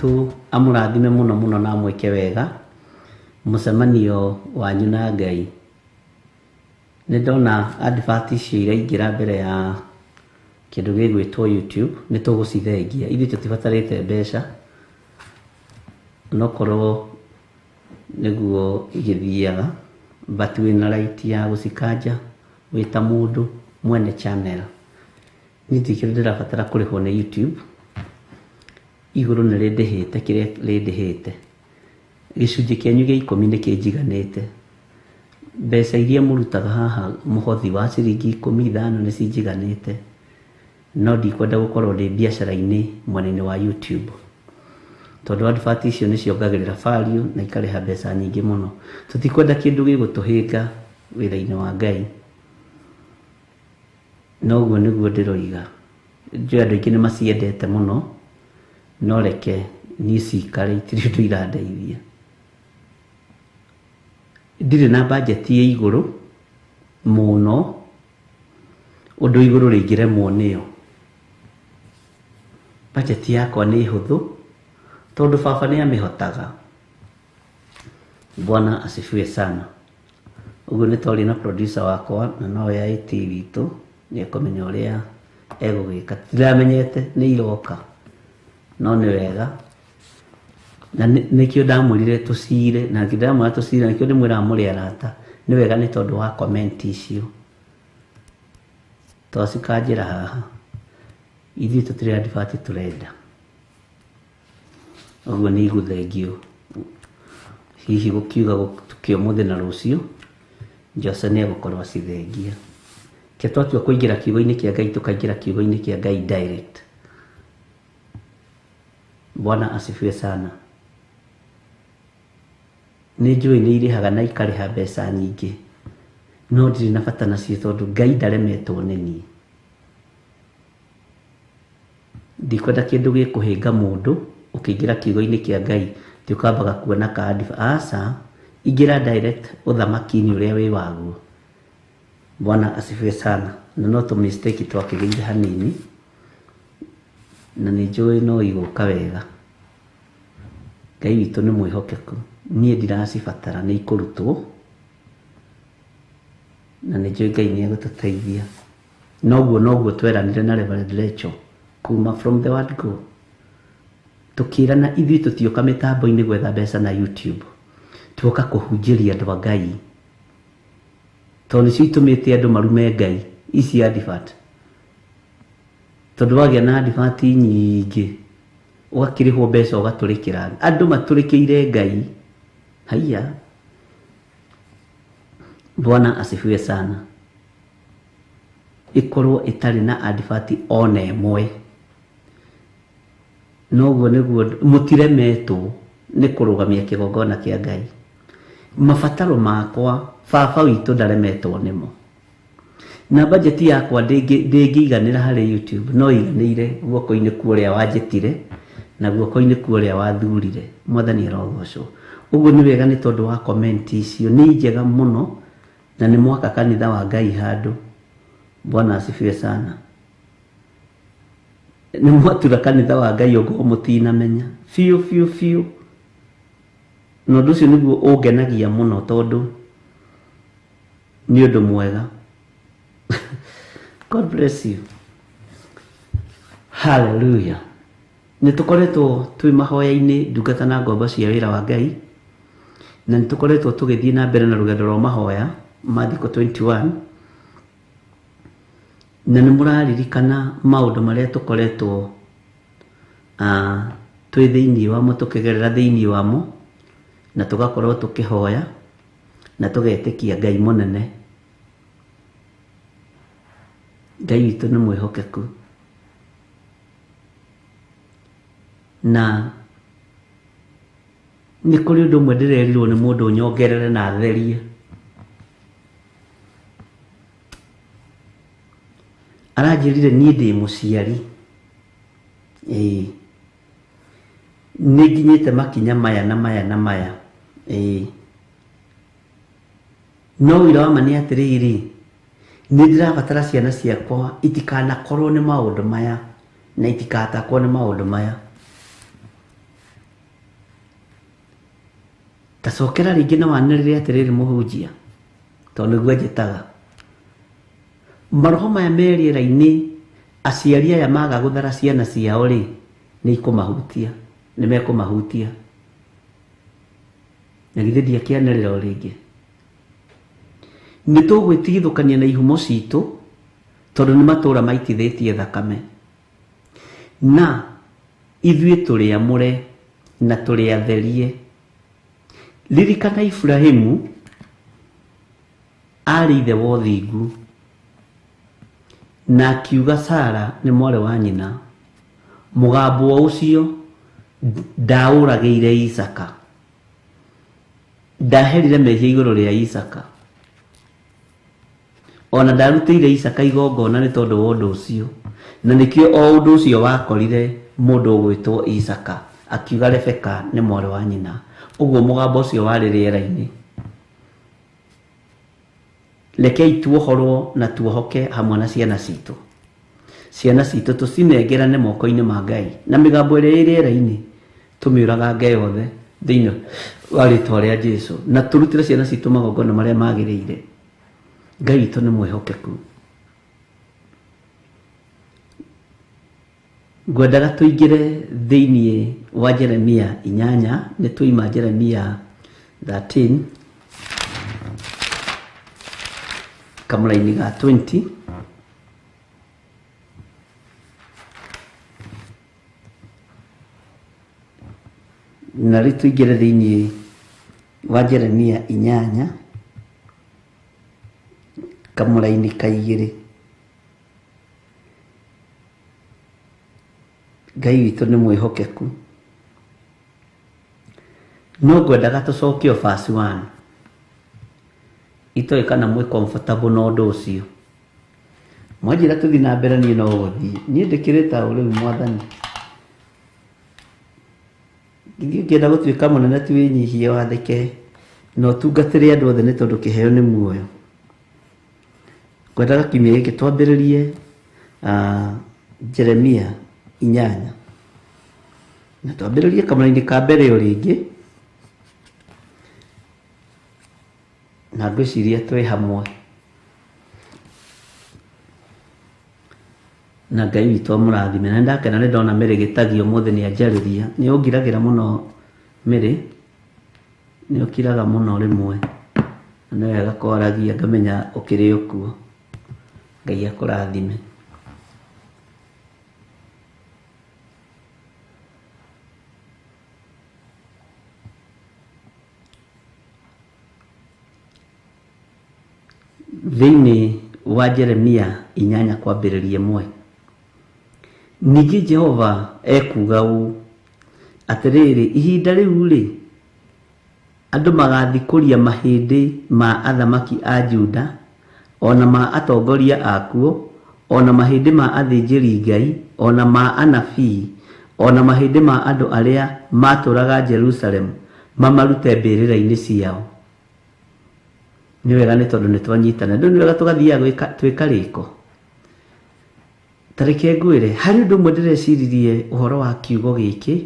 witũ amũrathime mũno mũno na mwĩke wega mũcemanio wanyu na Ngai. Nĩ ndona advert icio iraingĩra mbere ya kĩndũ gĩgwĩtwo YouTube, nĩ tũgũcithengia. Ithuĩ tũtibatarĩte mbeca, nokorwo nĩguo igĩthiaga, but wĩna right ya gũcikanja wĩta mũndũ mwene channel. Niĩ tikĩrĩ ndĩrabatara kũrĩhwo nĩ YouTube, igũrũ nĩ rĩndĩhĩte kĩrĩa rĩndĩhĩte. Gĩcunjĩ kĩanyu gĩa 10 nĩ kĩnjiganĩte. Mbeca iria mũrutaga haha mũhothi wa ciringi 15 nĩ cinjiganĩte, no ndikwenda gũkorwo ndĩ biacara-inĩ mwena-inĩ wa YouTube, tondũ advert icio nĩ ciongagĩrĩra value na ikarĩha mbeca nyingĩ mũno. Tũtikwenda kĩndũ gĩgũtũhĩnga wĩra-inĩ wa Ngai. Noguo nĩguo ndĩroiga. Njũĩ andũ aingĩ nĩ maciendete mũno, no reke niĩ cikare itirĩ ũndũ irandeithia. Ndirĩ na budget ya igũrũ mũno, ũndũ igũrũ rĩngĩremwo nĩyo. Budget yakwa nĩ hũthũ, tondũ baba nĩ amĩhotaga. Bwana asifiwe sana. Ũguo nĩ twarĩ na producer wakwa na no ya IT witũ, nĩ kũmenya ũrĩa egũgĩka. Ndiramenyete nĩ iroka, no nĩ wega. Na nĩkĩo ndamwĩrire tũcire, na ndamwĩra tũcire, nĩkĩo ndĩmwĩraga mũrĩ arata. Nĩ wega nĩ tondũ wa comment icio. Twacikanjĩra haha, ithuĩ tũtirĩ advert tũrenda. Ũguo nĩ igũthengio. Hihi gũkiuga tukio mũthĩ na rũciũ, Jose nĩ egũkorwo acithengia. Ke twatua kũingĩra kiugo-inĩ kĩa Ngai, tũkaingĩra kiugo-inĩ kĩa Ngai direct. Bwana asifiwe sana. Nĩ njũĩ nĩ irĩhaga na ikarĩha mbeca nyingĩ, no ndirĩ na bata nacio tondũ Ngai ndaremetwo nĩ niĩ. Ndikwenda kĩndũ gĩkũhĩnga mũndũ ũkĩingĩra kiugo-inĩ kĩa Ngai tũkambaga kuona aca, ingĩra direct ũthamaki-inĩ ũrĩa wĩ waguo. Bwana asifiwe sana. Na no tũ mistake twakĩgeire hanini, na nĩ njũĩ no igũka wega. Ngai witũ nĩ mwĩhokeku. Niĩ ndiracibatara, nĩ ikũrutwo, na nĩ njũĩ Ngai nĩ egũtũteithia. Noguo tweranire na Reverend Rachel kuma from the word go. Tukĩrana ithuĩ tũtioka mĩtambo-inĩ gwetha mbeca na YouTube, tuoka kũhunjĩria andũ a Ngai, tondũ nĩcio itũmĩte andũ marume Ngai ici advert. Tondũ wagĩa na advert nyingĩ ũgakĩrĩhwo mbeca ũgatũrĩkĩra andũ, matũrĩkĩire Ngai. Haiya, Bwana asifiwe sana. Ikorwo itarĩ na advert ona ĩmwe. Noguo nĩguo mũtiremetwo nĩ kũrũgamia kĩgongona kĩa Ngai. Mabataro makwa baba witũ ndaremetwo nĩmo, na budget yakwa ndĩngĩiganĩra harĩ YouTube, no iganĩire guoko-inĩ kwa ũrĩa wanjĩtire na guoko-inĩ kwa ũrĩa wathurire. Mwathani arogocwo. Ũguo nĩ wega nĩ tondũ wa comment icio nĩ njega mũno, na nĩ mwaka kanitha wa Ngai handũ. Bwana asifiwe sana. Nĩ mwatura kanitha wa Ngai ũguo mũtinamenya fiu. Na ũndũ ũcio nĩguo ũngenagia mũno, tondũ nĩ ũndũ mwega. God bless you. Hallelujah. Nĩ tũkoretwo twĩ mahoya-inĩ ndungata na ngombo cia wĩra wa Ngai, na nĩ tũkoretwo tũgĩthiĩ na mbere na rũgendo rwa mahoya ma thikũ 21, na nĩ mũraririkana maũndũ marĩa tũkoretwo twĩ thĩinĩ wamo, tũkĩgerera thĩinĩ wamo, na tũgakorwo tũkĩhoya na tũgetĩkia Ngai mũnene. Ngai witũ nĩ mwĩhokeku, na nĩ kũrĩ ũndũ ũmwe ndĩrerirwo nĩ mũndũ nyongerere na therie. Aranjĩrire niĩ ndĩ mũciari, nĩ nginyĩte makinya maya na maya, no wĩra wa ma nĩ atĩrĩrĩ, nĩ ndĩrabatara ciana ciakwa itikanakorwo nĩ maũndũ maya na itikatakwo nĩ maũndũ maya. tacokera ringi na wanirire atiriri muhunjia tondu gwe njitaga maroho maya meriera-ini aciari aya maga guthara ciana ciao ri ni ikumahutia ni mekumahutia na githe ndiakianirira o ringi ni tugwitigithukania na ihumo citu tondu ni matura maitithitie thakame na ithuĩ tũrĩ amũre na tũrĩ atherie. Ririkana Ibrahimu arĩ ithe wa ũthingu na akiuga Sara nĩ mwarĩ wa nyina. Mũgambo ũcio ndaũragĩire Isaka, ndaherire mehia igũrũ rĩa Isaka, ona ndarutĩire Isaka igongona nĩ tondũ wa ũndũ ũcio, na nĩkĩo o ũndũ ũcio wakorire mũndũ ũgwĩtwo Isaka akiuga Rebeka nĩ mwarĩ wa nyina. Ũguo mũgambo ũcio warĩ rĩera-inĩ. Rekei tuohorwo na tuohoke hamwe na ciana citũ. Ciana citũ tũcinengerane moko-inĩ ma Ngai, na mĩgambo ĩrĩa ĩ rĩera-inĩ tũmĩũraga Ngai yothe thĩinĩ wa rĩĩtwa rĩa Jesũ, na tũrutĩre ciana citũ magongona marĩa magĩrĩire. Ngai witũ nĩ mwĩhokeku. Ngwendaga tũingĩre thĩinĩ wa Jeremia 8, nĩ tũima Jeremia 13 kamũra-inĩ ga 20. Na rĩu tũingĩre thĩinĩ wa Jeremia 8 kamũra-inĩ ka 2. Ngai witũ nĩ mwĩhokeku. No ngwendaga tũcokie verse 1. Itoĩ kana mwĩ comfortable na ũndũ ũcio. Mwanjĩra tũthiĩ na mbere niĩ no gũthiĩ. Niĩ ndĩkĩrĩte o rĩu Mwathani. Ngĩenda gũtuĩka mũnene tu wĩnyihie wathĩke na ũtungatĩre andũ othe nĩ tondũ kĩheo nĩ muoyo. Ngwendaga kiumia gĩkĩ twambĩrĩrie Jeremia 8 na twambĩrĩrie kamũra-inĩ ka mbere o rĩngĩ, na ngwĩciria twĩ hamwe. Na Ngai witũ amũrathime. Na ndakena nĩ ndona Mĩrĩ Gĩtagi ũmũthĩ nĩ anjarĩria. Nĩ ũngiragĩra mũno Mĩrĩ, nĩ ũkiraga mũno rĩmwe, na nĩ wega kwaragia ngamenya ũkĩrĩ ũkuo. Ngai akũrathime. Thĩinĩ wa Jeremia 8 kwambĩrĩria 1. Ningĩ Jehova ekuga ũũ atĩrĩrĩ, ihinda rĩu rĩ, andũ magathikũria mahĩndĩ ma athamaki a Juda, ona ma atongoria akuo, ona mahĩndĩ ma athĩnjĩri Ngai, ona ma anabii, ona mahĩndĩ ma andũ arĩa matũraga Jerusalem, mamarute mbĩrĩra-inĩ ciao. Nĩ wega nĩ tondũ nĩ twanyitana. Ndũ nĩ wega tũgathiaga twĩka rĩko. Tareke ngwĩre, harĩ ũndũ ũmwe ndĩreciririe ũhoro wa kiugo gĩkĩ,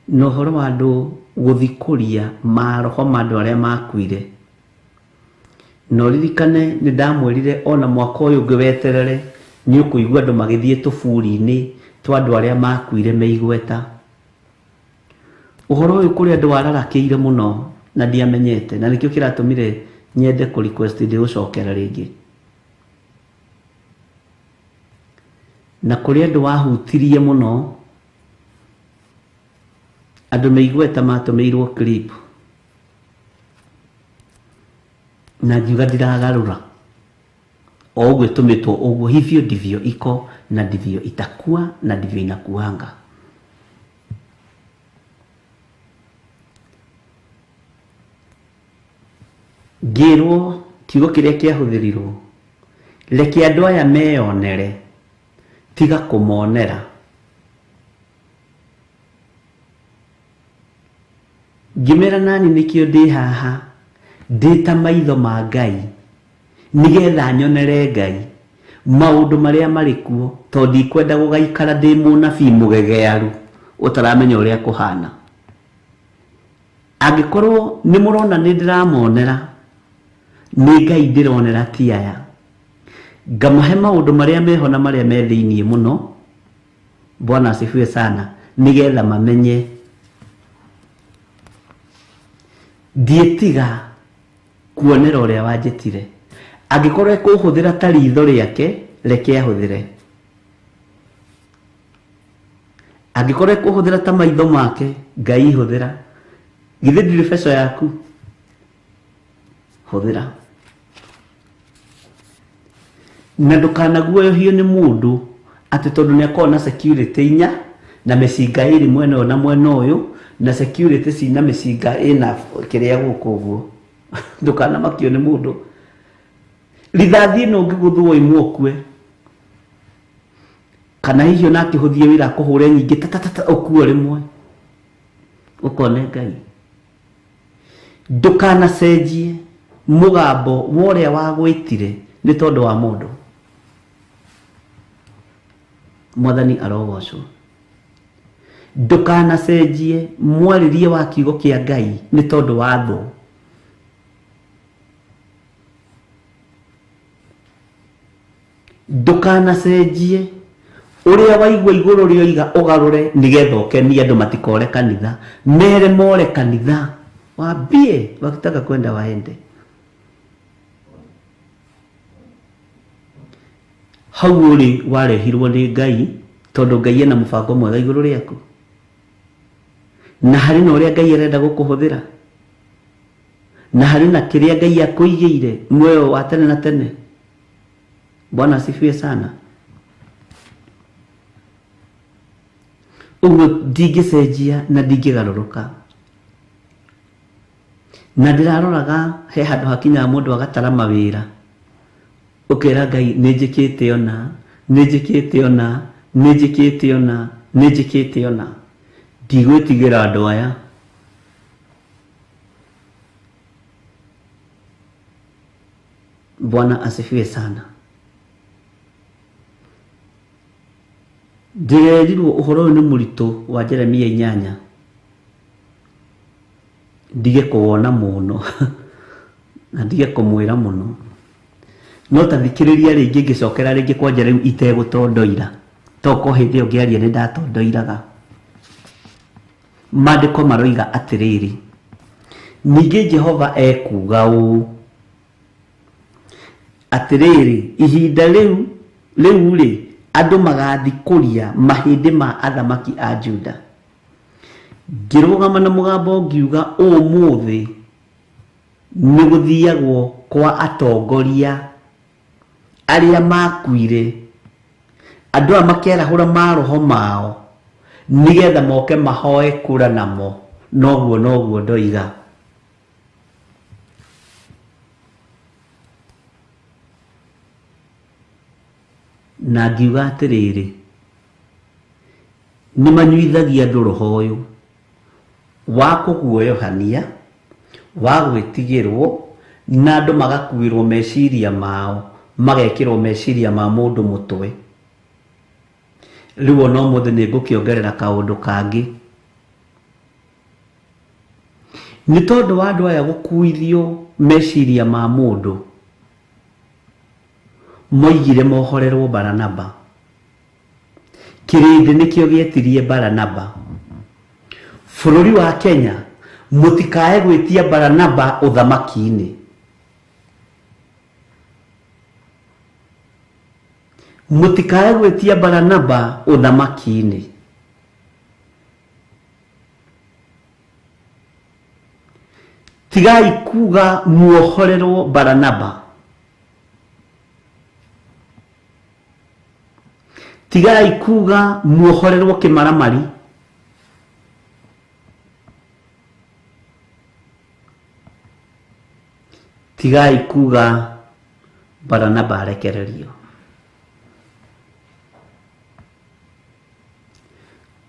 na ũhoro wa andũ gũthikũria maroho ma andũ arĩa makuire. Na ũririkane nĩ ndamwĩrire ona mwaka ũyũ ũngĩ weterere nĩ ũkũigua andũ magĩthiĩ tũburi-inĩ twa andũ arĩa makuire me igweta. Ũhoro ũyũ kũrĩ andũ wararakĩire mũno na ndiamenyete, na nĩkĩo kĩratũmire nyende kũ request ndĩũcokera rĩngĩ. Na kũrĩ andũ wahutirie mũno, andũ me igweta matũmĩirwo clip, na ngiuga ndiragarũra o ũguo tũmĩtwo ũguo, hivyo ndivyo iko na ndivyo itakuwa na ndivyo inakuanga. Ngĩrwo kiugo kĩrĩa kĩahũthĩrirwo, reke andũ aya meyonere tiga kũmonera. Ngĩmera nani nĩkĩo ndĩ haha ndĩ ta maitho ma Ngai, nĩgetha nyonere Ngai maũndũ marĩa marĩ kuo, tondũ ndikwenda gũgaikara ndĩ mũnabii mũgegearu ũtaramenya ũrĩa kũhana. Angikorwo ni murona ni ndiramonera ni Ngai ndironera ti aya ngamahe maundu maria meho na maria me thiini muno. Bwana asifiwe sana. Nigetha mamenye dietiga kuonera uria wanjitire. Angikorwo ekuhuthira ta ritho riake reke ahuthire. Angikorwo ekuhuthira ta maitho make Ngai huthira. Githe ndiri beco yaku huthira. Na ndukanaguoyohio ni mundu ati tondu ni akona na security inya na mecinga iri mwena na mwena uyu na security cina mecinga ina kiria guku uguo. Ndukana makio ni mundu rithathi no ngiguthwo imwokue kana hiyo na kihuthie wira kuhure nyingi tata okuo rimwe ukone Ngai. Ndukana cenjie mugambo woria wagwitire ni tondu wa mundu. Mwathani arogocwo. Ndukana cenjie mwaririe wa kiugo kia Ngai ni tondu wa thu. Ndukana cenjie uria waigua iguru rioiga ugarure nigetha ukenie andu matikore kanitha mere more kanitha wambie wakitaka kwenda waende. Hau uri warehirwo ni Ngai tondu Ngai ena mubango mwega iguru riaku na hari na uria Ngai arenda gukuhuthira na hari na kiria Ngai akuigeire muoyo wa tene na tene. Bwana asifiwe sana. Uguo ndingicenjia na ndingigaruruka na ndiraroraga he handu hakinya mundu agatara mawira ukera Ngai ninjikite ona ninjikite ona ninjikite ona ninjikite ona ndigwitigira andu aya. Bwana asifiwe sana. Ndirerirwo uhoro ni murito wa Jeremia 8 ndige kuwona muno na ndige kumwira muno no tathikiriria ringi ngicokera ringi kwanja riu itegutondoira toko hindi ngiaria ni ndatondoiraga. Mandiko maroiga atiriri ningi Jehova ekuga u atiriri ihinda riu ri andu magathikuria mahindi ma athamaki a Juda. Ngirugama na mugambo ngiuga umuthi ni guthiagwo kwa atongoria aria makuire andu a makerahura maroho mao nigetha moke mahoe kura namo. Noguo ndoiga. Na ngiuga atiriri ni manyuithagia andu roho uyu wa kuguoyohania wa gwitigirwo na andu magakuirwo meciria mao magekirwo meciria ma mundu mutwe. Riu no muthe ni ngukiongerera kaundu kangi ni tondu wa andu aya gukuithio meciria ma mundu moigire mohorerwo Baranaba. Kirindi nikio gietirie Baranaba. Bururi wa Kenya mutikae gwitia Baranaba uthamaki-ini. Mutikae gwitia Baranaba uthamaki-ini. Tigai kuga muohorerwo Baranaba. Tigai kuga muohorerwo kimaramari. Tigai kuga Baranaba arekererio.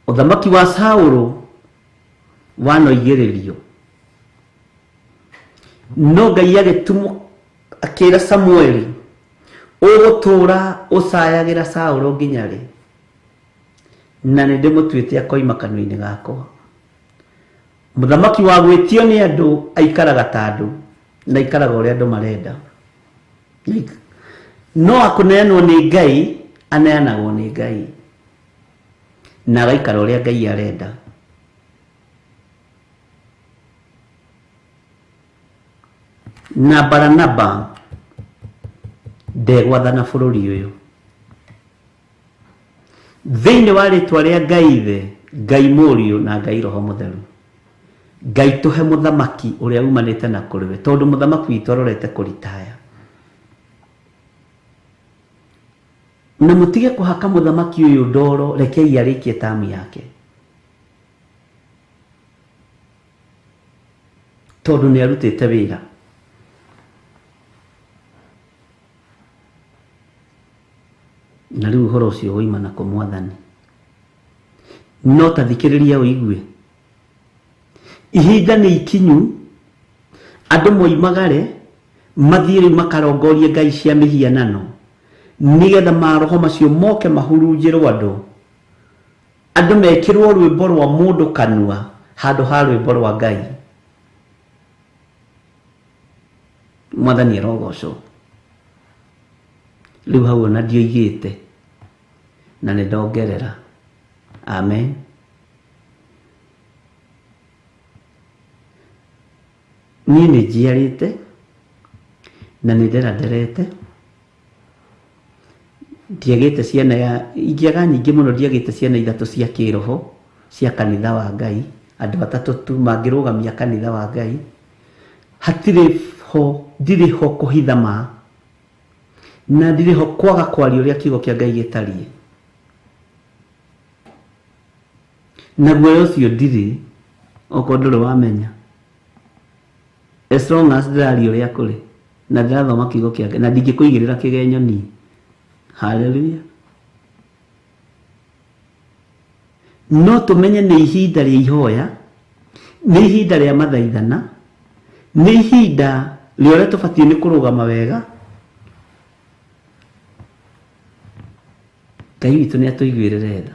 Uthamaki wa Saulu wanoigererio. No Ngai agitumo akira Samueli ugutura ucayagira Saulu nginya na ni ndimutuite akoima kanua-ini gakwa. Muthamaki wa gwĩtio nĩ andũ aikaraga ta andũ na aikaraga ũrĩa andũ marenda. No akũneanwo nĩ Ngai aneanagwo nĩ Ngai na agaikara ũrĩa Ngai arenda. Na Baranaba ndegwathana bũrũri ũyũ thĩinĩ wa rĩtwa rĩa Ngai Ithe, Ngai Mũriũ na Ngai Roho Mũtheru. Ngai tũhe mũthamaki ũrĩa umanĩte na kũrĩ we, tondũ mũthamaki witũ arorete kũritaya. Na mũtige kũhaka mũthamaki ũyũ ndoro, rekei arĩkie tamu yake, tondũ nĩ arutĩte wĩra. Na rĩu ũhoro ũcio woimana kũ Mwathani? No ta thikĩrĩria ũigue, ihinda nĩ ikinyu andũ moimagare mathiĩ rĩu makarongorie ngai cia mĩhianano, nĩgetha maroho macio moke mahurunjĩrwo andũ mekĩrwo rwĩmbo rwa mũndũ kanua handũ ha rwĩmbo rwa Ngai. Mwathani arogocwo. Rĩu hau ona ndioigĩte na nĩ ndongerera. Amen. Niĩ nĩ njiarĩte na nĩ nderaderete, ndiagĩte ciana ingĩaga nyingĩ mũno, ndiagĩte ciana ithatũ cia kĩroho cia kanitha wa Ngai, andũ atatũ tu mangĩrũgamia kanitha wa Ngai. Ndirĩ ho kũhitha ma na ndirĩ ho kwaga kwaria ũrĩa kiugo kĩa Ngai gĩtariĩ. Na guoya ũcio ndirĩ, okorwo ndũrĩ wamenya, as long as ndĩraria ũrĩa kũrĩ na ndĩrathoma kiugo kĩa Ngai na ndingĩkũigĩrĩra kĩgenyoni. Hallelujah. No tũmenye nĩ ihinda rĩa ihoya, nĩ ihinda rĩa mathaithana, nĩ ihinda rĩa ũrĩa tũbatiĩ nĩ kũrũgama wega. Ngai witũ nĩ atũiguĩrĩre tha.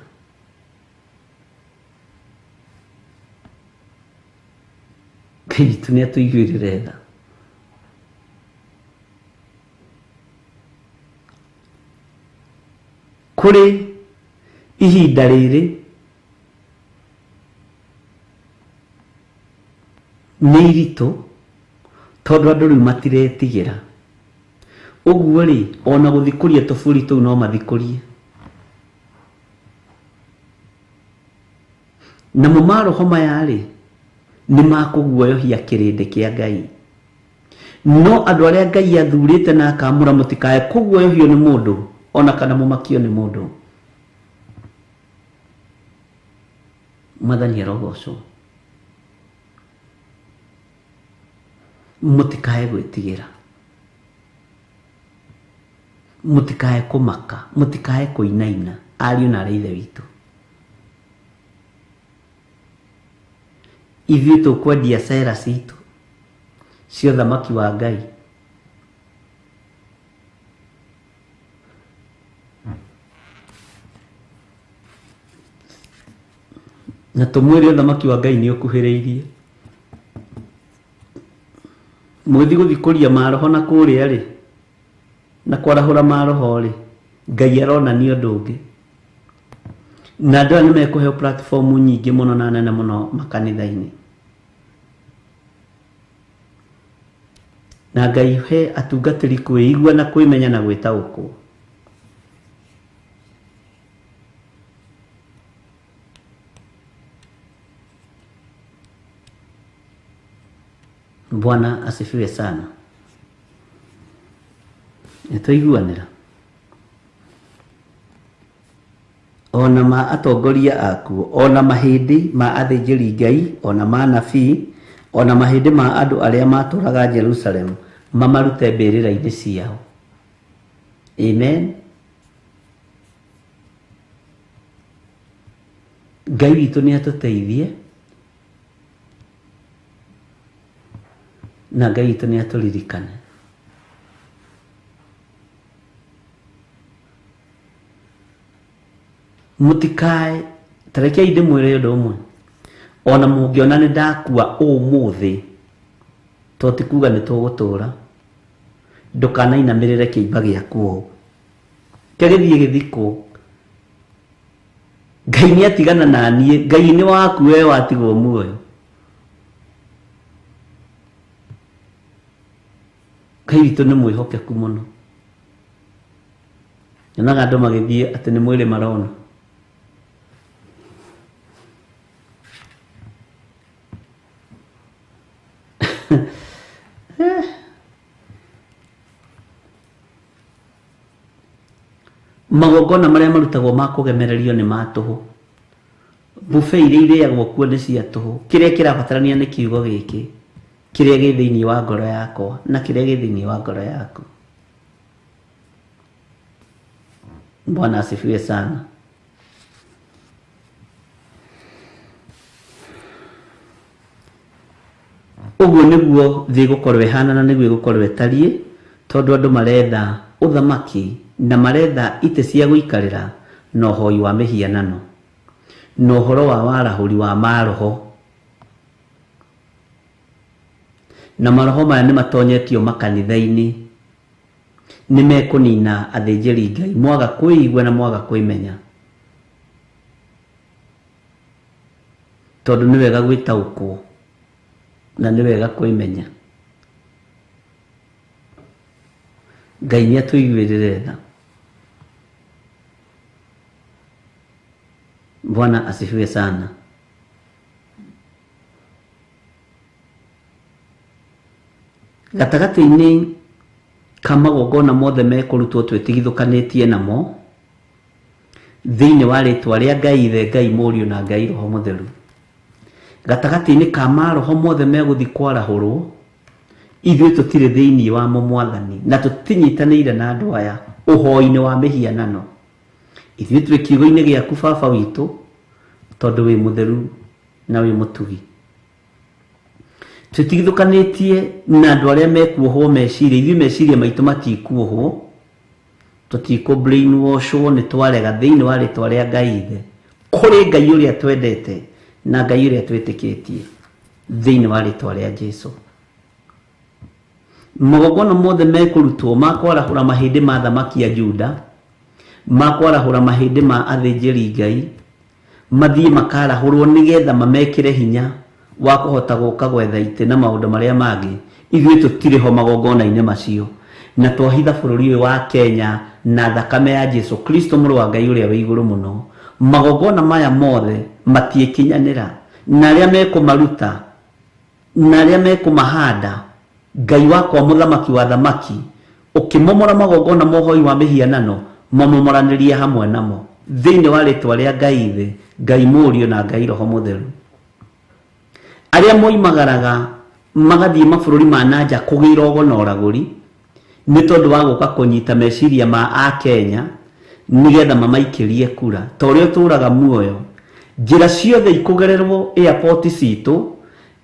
Ngai witũ nĩ atũiguĩrĩre tha. Kũrĩ ihinda rĩrĩ nĩ iritũ, tondũ andũ rĩu matiretigĩra. Ũguo rĩ, ona gũthikũria tũburi tũu no mathikũrie. Namo maroho maya rĩ, nĩ makũguoyohia kĩrĩndĩ kĩa Ngai. No andũ arĩa Ngai athurĩte na akamũra mũtikae kũguoyohio nĩ mũndũ, ona kana mũmakio nĩ mũndũ. Mwathani arogocwo. Mũtikae gwĩtigĩra, mũtikae kũmaka, mũtikae kũinaina, ariũ na arĩ ithe witũ. Ithuĩ tũkwendia cera citũ cia ũthamaki wa Ngai. Na tũmwĩre ũthamaki wa Ngai nĩ ũkuhĩrĩirie. Mwĩthi gũthikũria maroho na kũrĩa rĩ, na kwarahũra maroho rĩ, Ngai aronania ũndũ ũngĩ. Na andũ aya nĩ mekũheo platform nyingĩ mũno na nene mũno makanitha-inĩ. Na Ngai he atungatĩri kwĩigua na kwĩmenya na gwĩtaũkwo. Bwana asifiwe sana. Nĩtũiguanĩra. Ona ma atongoria akuo, ona mahĩndĩ ma athĩnjĩri Ngai, ona ma nabii, ona mahĩndĩ ma andũ arĩa matũraga Jerusalem mamarute mbĩrĩra-inĩ ciao. Amen. Ngai witũ nĩ atũteithie na Ngai witũ nĩ atũririkane. Mũtikae, tarekei ndĩmwĩre ũndũ ũmwe. ona mungiona ni ndakua umuthi to tikuga ni tugutura ndukanainamirire kiimba giaku kagithie githiko Ngai ni atigana nanie Ngai ni waku we watigwo muoyo Ngai witũ nĩ mwĩhokeku mũno nyonaga andũ magĩthiĩ atĩ nĩ mwĩrĩ marona magongona marĩa marutagwo ma kũgemererio nĩ ma tũhũ buffet iria irĩagwo kuo nĩ cia tũhũ kĩrĩa kĩrabatarania nĩ kiugo gĩkĩ kĩrĩa gĩ thĩinĩ wa ngoro yakwa na kĩrĩa gĩ thĩinĩ wa ngoro yaku. Bwana asifiwe sana. Uguo niguo thĩ gũkorwo ĩhana na niguo gũkorwo ĩtariĩ tondũ andũ maretha ũthamaki na maretha ite cia gũikarĩra na ũhoi wa mĩhianano na ũhoro wa warahũri wa maroho na maroho maya nĩ matonyetio makanitha-inĩ nĩ mekũnina athĩnjĩri Ngai mwaga kwĩigua na mwaga kwĩmenya tondũ nĩ wega gwĩtaũkwo na nĩ wega kwĩmenya. Ngai nĩ atũiguĩrĩre tha. Bwana asifiwe sana. Gatagati-inĩ ka magongona mothe mekũrutwo twĩtigithũkanĩtie namo thĩinĩ wa rĩtwa rĩa Ngai Ithe Ngai Mũriũ na Ngai Roho Mũtheru, gatagati-inĩ ka maroho mothe megũthiĩ kwarahũrwo ithuĩ tũtirĩ thĩinĩ wa Mwathani na tũtinyitanĩire na andũ aya ũhoi-inĩ wa mĩhianano. Ithuĩ tũrĩ kiugo-inĩ gĩaku Baba witũ tondũ wĩ mũtheru na wĩ mũtugi. Tũtigithũkanĩtie na andũ arĩa mekuohwo meciria, ithuĩ meciria maitũ matikuohwo, tũtikũ brainwashwo nĩ twarega thĩinĩ wa rĩtwa rĩa Ngai Ithe kũrĩ Ngai ũrĩa twendete na Ngai ũrĩa twĩtĩkĩtie thĩinĩ wa rĩtwa rĩa Jesũ. Magongona mothe mekũrutwo ma kwarahũra mahĩndĩ ma thamaki ya Juda, ma kwarahũra mahĩndĩ ma athĩnjĩri Ngai, mathiĩ makarahũrwo nĩgetha mamekĩre hinya wa kũhota gũka gwetha itĩ na maũndũ marĩa mangĩ. Ithuĩ tũtirĩ ho magongona-inĩ macio na twahitha bũrũri ũyũ wa Kenya na thakame ya Jesũ Kristo mũrũ wa Ngai ũrĩa wĩ igũrũ mũno. Magongona maya mothe matiĩkinyanĩra na arĩa mekũmaruta na arĩa mekũmahanda Ngai wakwa mũthamaki wa thamaki ũkĩmomora magongona mohoi wa mĩhianano mamomoranĩrie hamwe namo thĩinĩ wa rĩtwa rĩa Ngai Ithe Ngai Mũriũ na Ngai Roho Mũtheru. Arĩa moimagaraga magathiĩ mabũrũri ma nanja kũgĩra ũgona ũragũri nĩ tondũ wa gũka kũnyita meciria ma Akenya nĩgetha mamaikĩrie kura ta ũrĩa ũtũraga muoyo. Njĩra ciothe ikũgererwo airport citũ,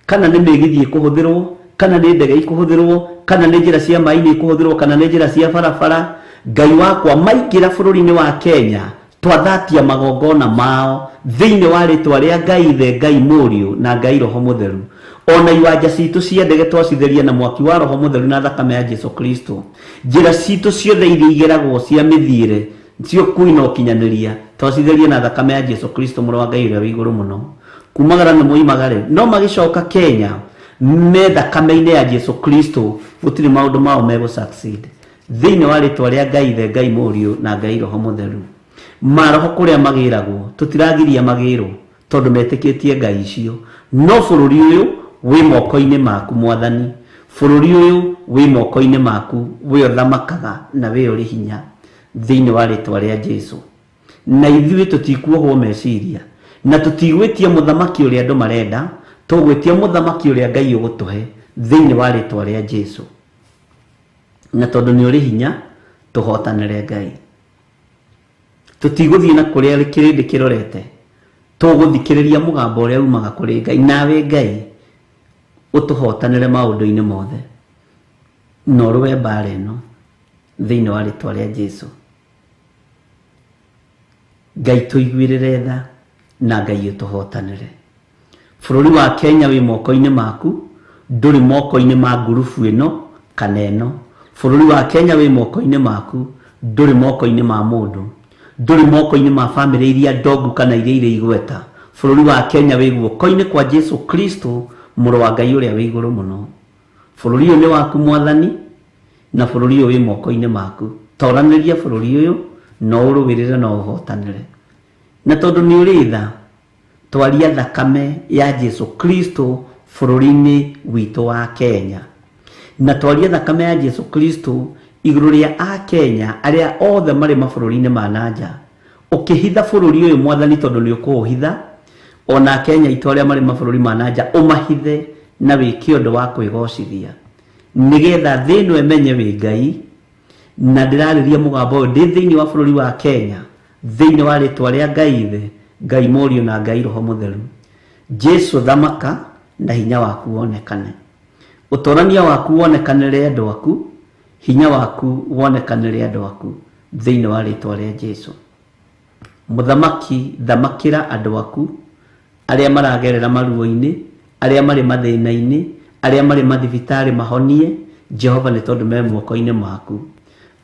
kana nĩ mĩgithi ĩkũhũthĩrwo, kana nĩ ndege ikũhũthĩrwo, kana nĩ njĩra cia maĩ-inĩ ikũhũthĩrwo, kana nĩ njĩra cia barabara. Ngai wakwa maingĩra bũrũri-inĩ wa Kenya twathatia magongona mao thĩinĩ wa rĩtwa rĩa Ngai Ithe Ngai Mũriũ na Ngai Roho Mũtheru. Ona iwanja citũ cia ndege twacitheria na mwaki wa Roho Mũtheru na thakame ya Jesũ Kristo. Njĩra citũ ciothe iria igeragwo cia mĩthiĩre cio kui na ũkinyanĩria twacitheria na thakame ya Jesũ Kristo mũrũ wa Ngai ũrĩa wĩ igũrũ mũno. Kumagara nĩ moimagare no magĩcoka Kenya me thakame-inĩ ya Jesũ Kristo gũtirĩ maũndũ mao megũ succeed thĩinĩ wa rĩtwa rĩa Ngai Ithe Ngai Mũriũ na Ngai Roho Mũtheru. Maroho kũrĩa magĩragwo tũtiragiria magĩrwo tondũ metĩkĩtie ngai icio, no bũrũri ũyũ wĩ moko-inĩ maku Mwathani. Bũrũri ũyũ wĩ moko-inĩ maku, we ũthamakaga na we ũrĩ hinya thĩinĩ wa rĩtwa rĩa Jesũ. Na ithuĩ tũtikuohwo meciria na tũtigwĩtia mũthamaki ũrĩa andũ marenda, tũgwĩtia mũthamaki ũrĩa Ngai ũgũtũhe thĩinĩ wa rĩtwa rĩa Jesũ. Na tondũ nĩ ũrĩ hinya tũhotanĩre Ngai. Tũtigũthiĩ na kũrĩa kĩrĩndĩ kĩrorete, tũgũthikĩrĩria mũgambo ũrĩa umaga kũrĩ Ngai. Nawe Ngai ũtũhotanĩre maũndũ-inĩ mothe na ũrũe mbara ĩno thĩinĩ wa rĩtwa rĩa Jesũ. Ngai tũiguĩrĩre tha na Ngai ũtũhotanĩre. Bũrũri wa Kenya wĩ moko-inĩ maku, ndũrĩ moko-inĩ ma ngurubu ĩno kana ĩno. Bũrũri wa Kenya wĩ moko-inĩ maku, ndũrĩ moko-inĩ ma mũndũ, ndũrĩ moko-inĩ ma famĩlĩ iria ndongu kana iria irĩ igweta. Bũrũri wa Kenya wĩ guoko-inĩ kwa Jesu Kristo, mũrũ wa Ngai ũrĩa wĩ igũrũ mũno. Bũrũri ũyũ nĩ waku Mwathani, na bũrũri ũyũ wĩ moko-inĩ maku. Toranĩria bũrũri ũyũ, no ũrũĩrĩre na ũhotanĩre. Na tondũ nĩ ũrĩ tha, twaria thakame ya Jesu Kristo bũrũri-inĩ witũ wa Kenya. Na twaria thakame ya Jesu Kristo igũrũ rĩa a Kenya arĩa othe marĩ mabũrũri-inĩ ma nanja. Ũkĩhitha bũrũri ũyũ Mwathani tondũ nĩ ũkũũhitha, ona Kenya itũ arĩa marĩ mabũrũri ma nanja ũmahithe na wĩke ũndũ wa kwĩgocithia, nĩgetha thĩ ĩno ĩmenye wĩ Ngai. Na ndĩrarĩria mũgambo ũyũ ndĩ thĩinĩ wa bũrũri wa Kenya, thĩinĩ wa rĩtwa rĩa Ngai Ithe, Ngai Mũriũ na Ngai Roho Mũtheru. Jesu thamaka na hinya waku wonekane, ũtonania waku wonekanĩre andũ aku, hinya waku wonekanĩre andũ aku, thĩinĩ wa rĩtwa rĩa Jesu. Mũthamaki thamakĩra andũ aku arĩa maragerera maruo-inĩ, arĩa marĩ mathĩna-inĩ, arĩa marĩ mathibitarĩ mahonie. Jehova nĩ tondũ me moko-inĩ maku.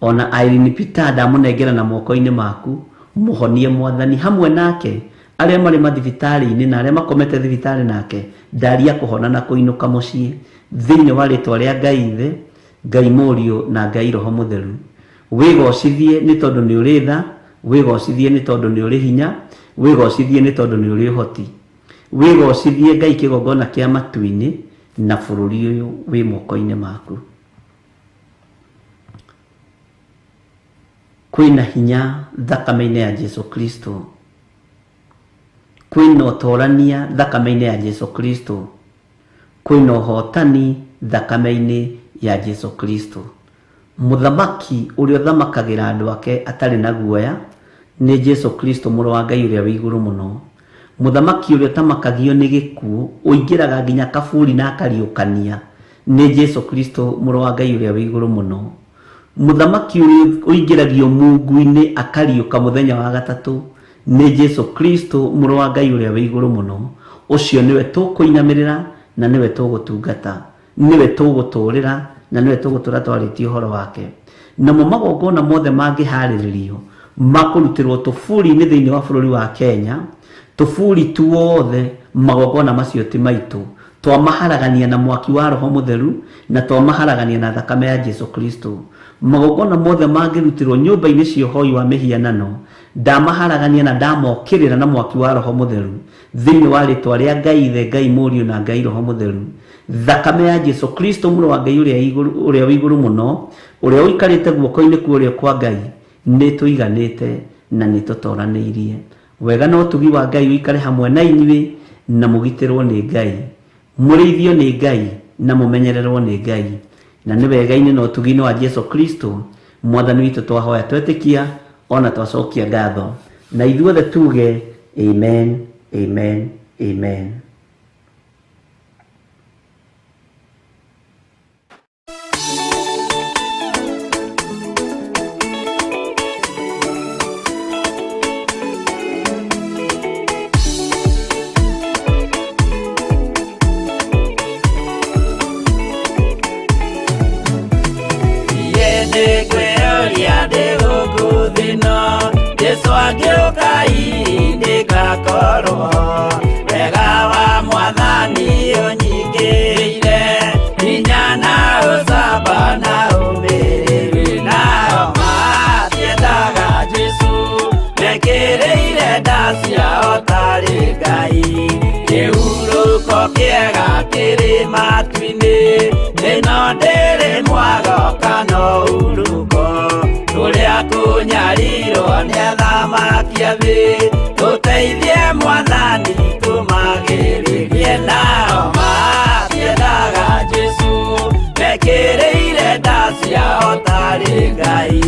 Ona Irene Peter ndamũnengera na moko-inĩ maku, mũhonie Mwathani hamwe nake arĩa marĩ mathibitarĩ-inĩ na arĩa makomete thibitarĩ nake, ndaria kũhona na kũinũka mũciĩ, thĩinĩ wa rĩtwa rĩa Ngai Ithe, Ngai Mũriũ na Ngai Roho Mũtheru. Wĩgocithie nĩ tondũ nĩ ũrĩ tha, wĩgocithie nĩ tondũ nĩ ũrĩ hinya, wĩgocithie nĩ tondũ nĩ ũrĩ ũhoti. Wĩgocithie Ngai kĩgongona kĩa matu-inĩ, na bũrũri ũyũ wĩ moko-inĩ maku. Kwĩna hinya thakame-inĩ ya Jesu Kristo, kwĩna ũtorania thakame-inĩ ya Jesu Kristo, kwĩna ũhotani thakame-inĩ ya Jesu Kristo. Mũthamaki ũrĩa ũthamakagĩra andũ ake atarĩ na guoya nĩ Jesu Kristo, mũrũ wa Ngai ũrĩa wĩ igũrũ mũno. Mũthamaki ũrĩa ũtamakagio nĩ gĩkuũ, ũingĩraga nginya kaburi na akariũkania, nĩ Jesu Kristo, mũrũ wa Ngai ũrĩa wĩ igũrũ mũno. Mũthamaki ũrĩa ũingĩragio mungu-inĩ akariũka mũthenya wa gatatũ, nĩ Jesu Kristo, mũrũ wa Ngai ũrĩa wĩ igũrũ mũno. Ũcio nĩwe tũkũinamĩrĩra na nĩwe tũgũtungata, nĩwe tũgũtũũrĩra na nĩwe tũgũtũũra twarĩtie ũhoro wake. Namo magongona mothe mangĩharĩrĩrio makũrutĩrwo tũburi-inĩ thĩinĩ wa bũrũri wa Kenya, tũburi tuothe magongona macio ti maitũ, twamaharagania na mwaki wa Roho Mũtheru na twamaharagania na thakame ya Jesu Kristo. Magongona mothe mangĩrutirwo nyũmba-inĩ cia ũhoi wa mĩhianano, ndamaharagania na ndamokĩrĩra na mwaki wa Roho Mũtheru, thĩinĩ wa rĩtwa rĩa Ngai Ithe, Ngai Mũriũ na Ngai Roho Mũtheru. Thakame ya Jesu Kristo, mũrũ wa Ngai ũrĩa wĩ igũrũ mũno, ũrĩa ũikarĩte guoko-inĩ kuo kwa Ngai, nĩ tũiganĩte na nĩ tũtoranĩirie. Wega na ũtugi wa Ngai ũikare hamwe na inyuĩ, na mũgitĩrwo nĩ Ngai, mũrĩithio nĩ Ngai, na mũmenyererwo nĩ Ngai. Na nĩ wega-inĩ na ũtugi-inĩ wa Jesu Kristo, Mwathani witũ twahoya twetĩkia, ona twacokia ngatho, na ithuothe tuge amen, amen, amen. Jesu agĩũka ihinda ngakorwo, wega wa Mwathani ũnyingĩrĩire, hinya na ũcamba na ũmĩrĩru, nao matiendaga Jesu, mekĩrĩire nda ciao tarĩ Ngai. Kĩhurũko kĩega kĩrĩ matu-inĩ, ĩno ndĩrĩ mwago kana ũruko, tũrĩa kũnyarirwo nĩ athamaki a thĩ, tũteithie Mwathani tũmagĩrĩrie, nao matiendaga Jesu, mekĩrĩire nda ciao tarĩ Ngai.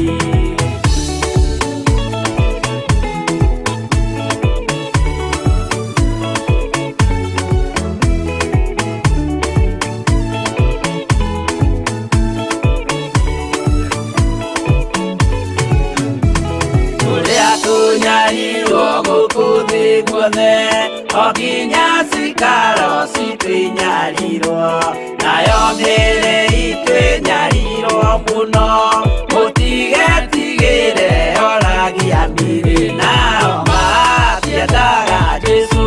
Tũrĩa tũnyarirwo gũkũ thĩ thĩ guothe o nginya cikaro citwĩnyarirwo nayo mĩĩrĩ itwĩnyarirwo mũno mũtigetigĩre oragia mĩĩrĩ nao matiendaga Jesu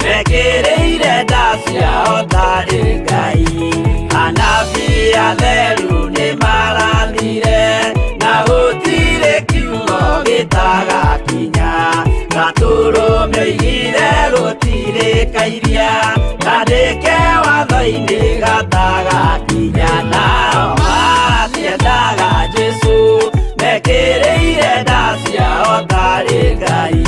mekĩrĩire nda ciao tarĩ Ngai anabii atheru nĩ marathire na gũtirĩ kiugo gĩtagakinya gatũrũme oigire gũtirĩkairia kandĩke watho-inĩ gatagakinya nao matiendaga Jesu mekĩrĩire nda ciao tarĩ Ngai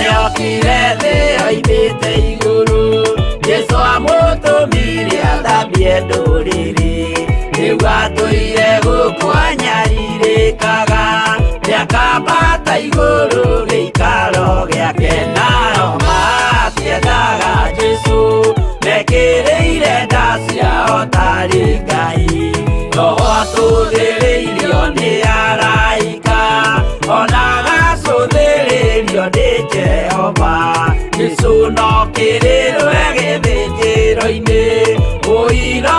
Nyokire thĩ oimĩte igũrũ Jesu amũtũmire athambie ndũrĩrĩ rĩu atũire gũkũ anyarirĩkaga nĩakambata igũrũ gĩikaro gĩake nao matiendaga Jesu mekĩrĩire nda ciao tarĩ Ngai roho atũthĩrĩirio nĩ araika ona gacũthĩrĩrio nĩ Jehova Jesu no kĩrĩrwe gĩthĩnjĩro-inĩ ũira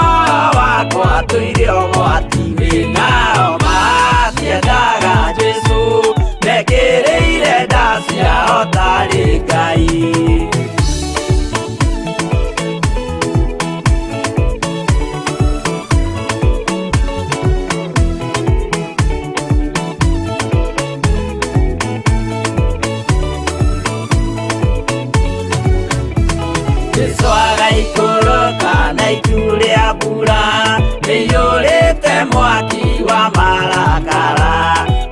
wakwa tũire ũgwati-inĩ nao matiendaga Jesu mekĩrĩire nda ciao tarĩ Ngai Jesu agaikũrũka na itu rĩa mbura nĩiyũrĩte mwaki wa marakara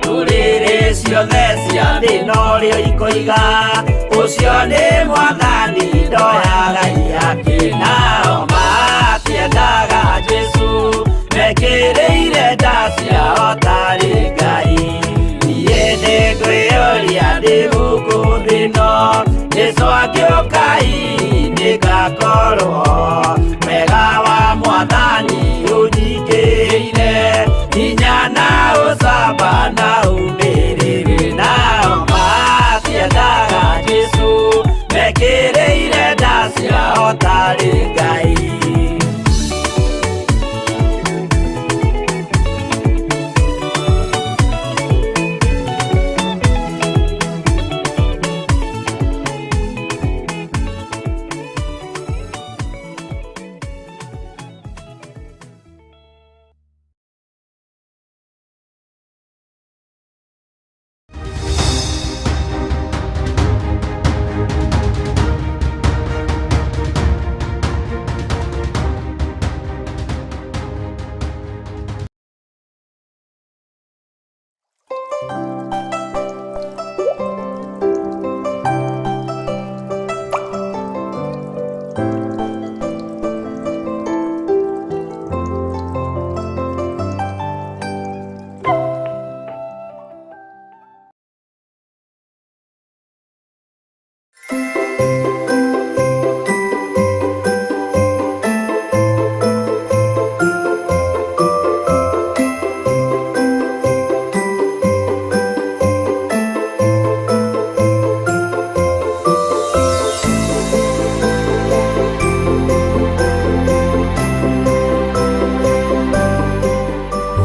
ndũrĩrĩ ciothe cia thĩ norĩo ikoiga ũcio nĩ mwathani ndoya Ngai yake nao matiendaga Jesu mekĩrĩire nda ciao tarĩ Ngai niĩ nĩngwĩyũria ndĩ gũkũ thĩ ĩno Jesu agĩũka nĩngakorwo wega wa mwathani ũnyingĩrĩire hinya na ũcamba na ũmĩrĩrĩ nao matiendaga Jesu mekĩrĩire nda ciao tarĩ Ngai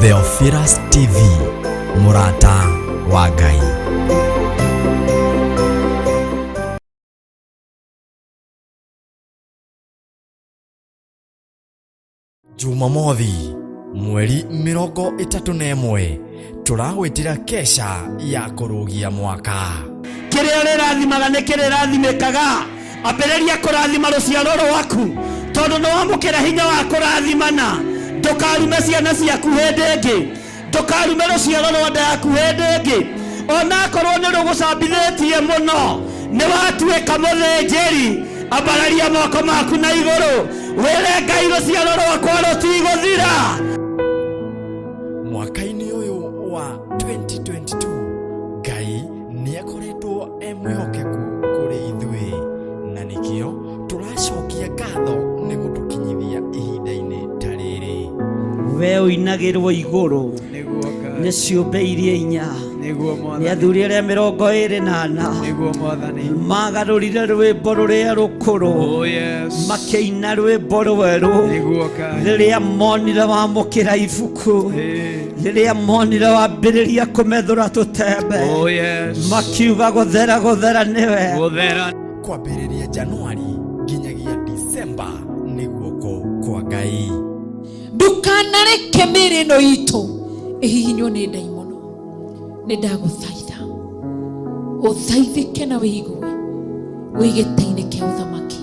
Theophilus TV Mũrata wa Ngai. Jumamothi mweri 31 turagwitira kesha ya kurugia mwaka. Kĩrĩa rĩrathimaga nĩ kĩrĩrathimĩkaga ambĩrĩria kũrathima rũciaro rwaku tondũ nĩ wamũkĩra hinya wa kũrathimana ndũkarume ciana ciaku hĩndĩ ĩngĩ ndũkarume rũciaro rwa nda yaku hĩndĩ ĩngĩ onakorwo nĩ rũgũcambithĩtie mũno nĩ watuĩka mũthĩnjĩri ambararia moko maku na igũrũ wĩre Ngai rũciaro rwakwa rũtigũthira. Mwaka-inĩ ũyũ wa 2022 Ngai nĩ akoretwo niguo emwihokeku kuri ithui na nikio turacokia ngatho niguo tukinyithia ihinda-ini ta riri. We uinagirwo iguru nĩ ciũmbe iria inya nĩ athuri arĩa 24 magarũrire rwĩmbo rũrĩa rũkũrũ makĩina rwĩmbo rwerũ rĩrĩa monire wamũkĩra ibuku rĩrĩa monire wambĩrĩria kũmethũra tũtembe makiuga gũthera nĩwe kwambĩrĩria Januari nginyagia Disemba nĩ guoko kwa Ngai. Ndukanareke mĩrĩ ĩno itũ ihihinywo nĩ ndaimono. Nĩ ndagũthaitha ũthaithĩke na wĩigue wĩ gĩtĩ-inĩ kĩa ũthamaki.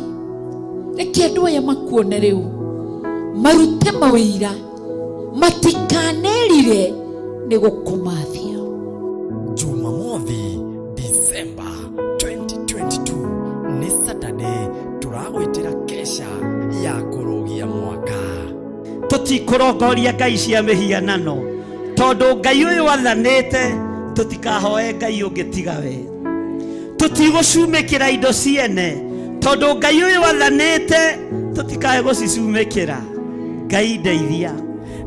Reke andũ aya makuone rĩu marute mawĩira matikanerire nĩ gũkũmathia. Jumamothi Disemba 2022 nĩ Saturday turagwĩtĩra kesha ya kũrũgia mwaka. Tũtikũrongoria ngai cia mĩhianano tondũ Ngai ũyũ wathanĩte tũtikahoe Ngai ũngĩ tiga we. Tũtigũcumĩkĩra indo ciene tondũ Ngai ũyũ wathanĩte tũtikae gũcicumĩkĩra. Ngai ndeithia.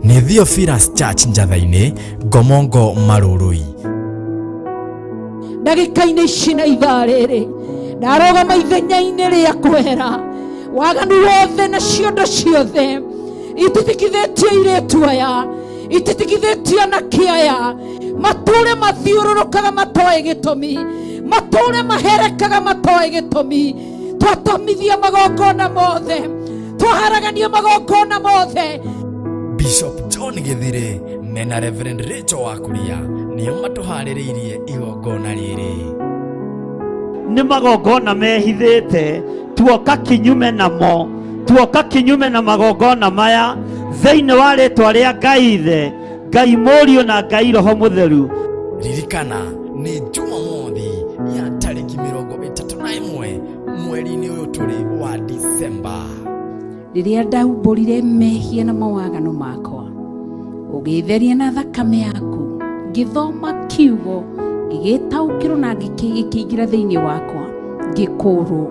Nĩ Theophilus Church Njatha-inĩ, Ngomongo Marũrũi. Ndagĩka-inĩ ici na ithaa rĩrĩ ndarogama ithenya-inĩ rĩa kwera waganu wothe na ciondo ciothe ititikithĩtio airĩtu aya ititikithĩtio anake aya matũre mathiũrũrũkaga matoĩ gĩtũmi matũre maherekaga matoĩ gĩtũmi twatomithia magongona mothe twaharagania magongona mothe. Bishop John Githire mena Reverend Rachel Wakuria nĩo matũharĩrĩirie igongona rĩrĩ. Nĩ magongona mehithĩte tuoka kinyume namo tuoka kinyume na magongona maya thĩinĩ wa rĩtwa rĩa Ngai Ithe Ngai Mũriũ na Ngai Roho Mũtheru. Ririkana nĩ Jumamothi ya tarĩki 31 mweri-inĩ ũyũ tũrĩ wa Disemba. Rĩrĩa ndaumbũrire mehia na mawagano makwa ũgĩtheria na thakame yaku ngĩthoma kiugo gĩgĩtaũkĩrwo na gĩkĩingĩra thĩinĩ wakwa ngĩkũrwo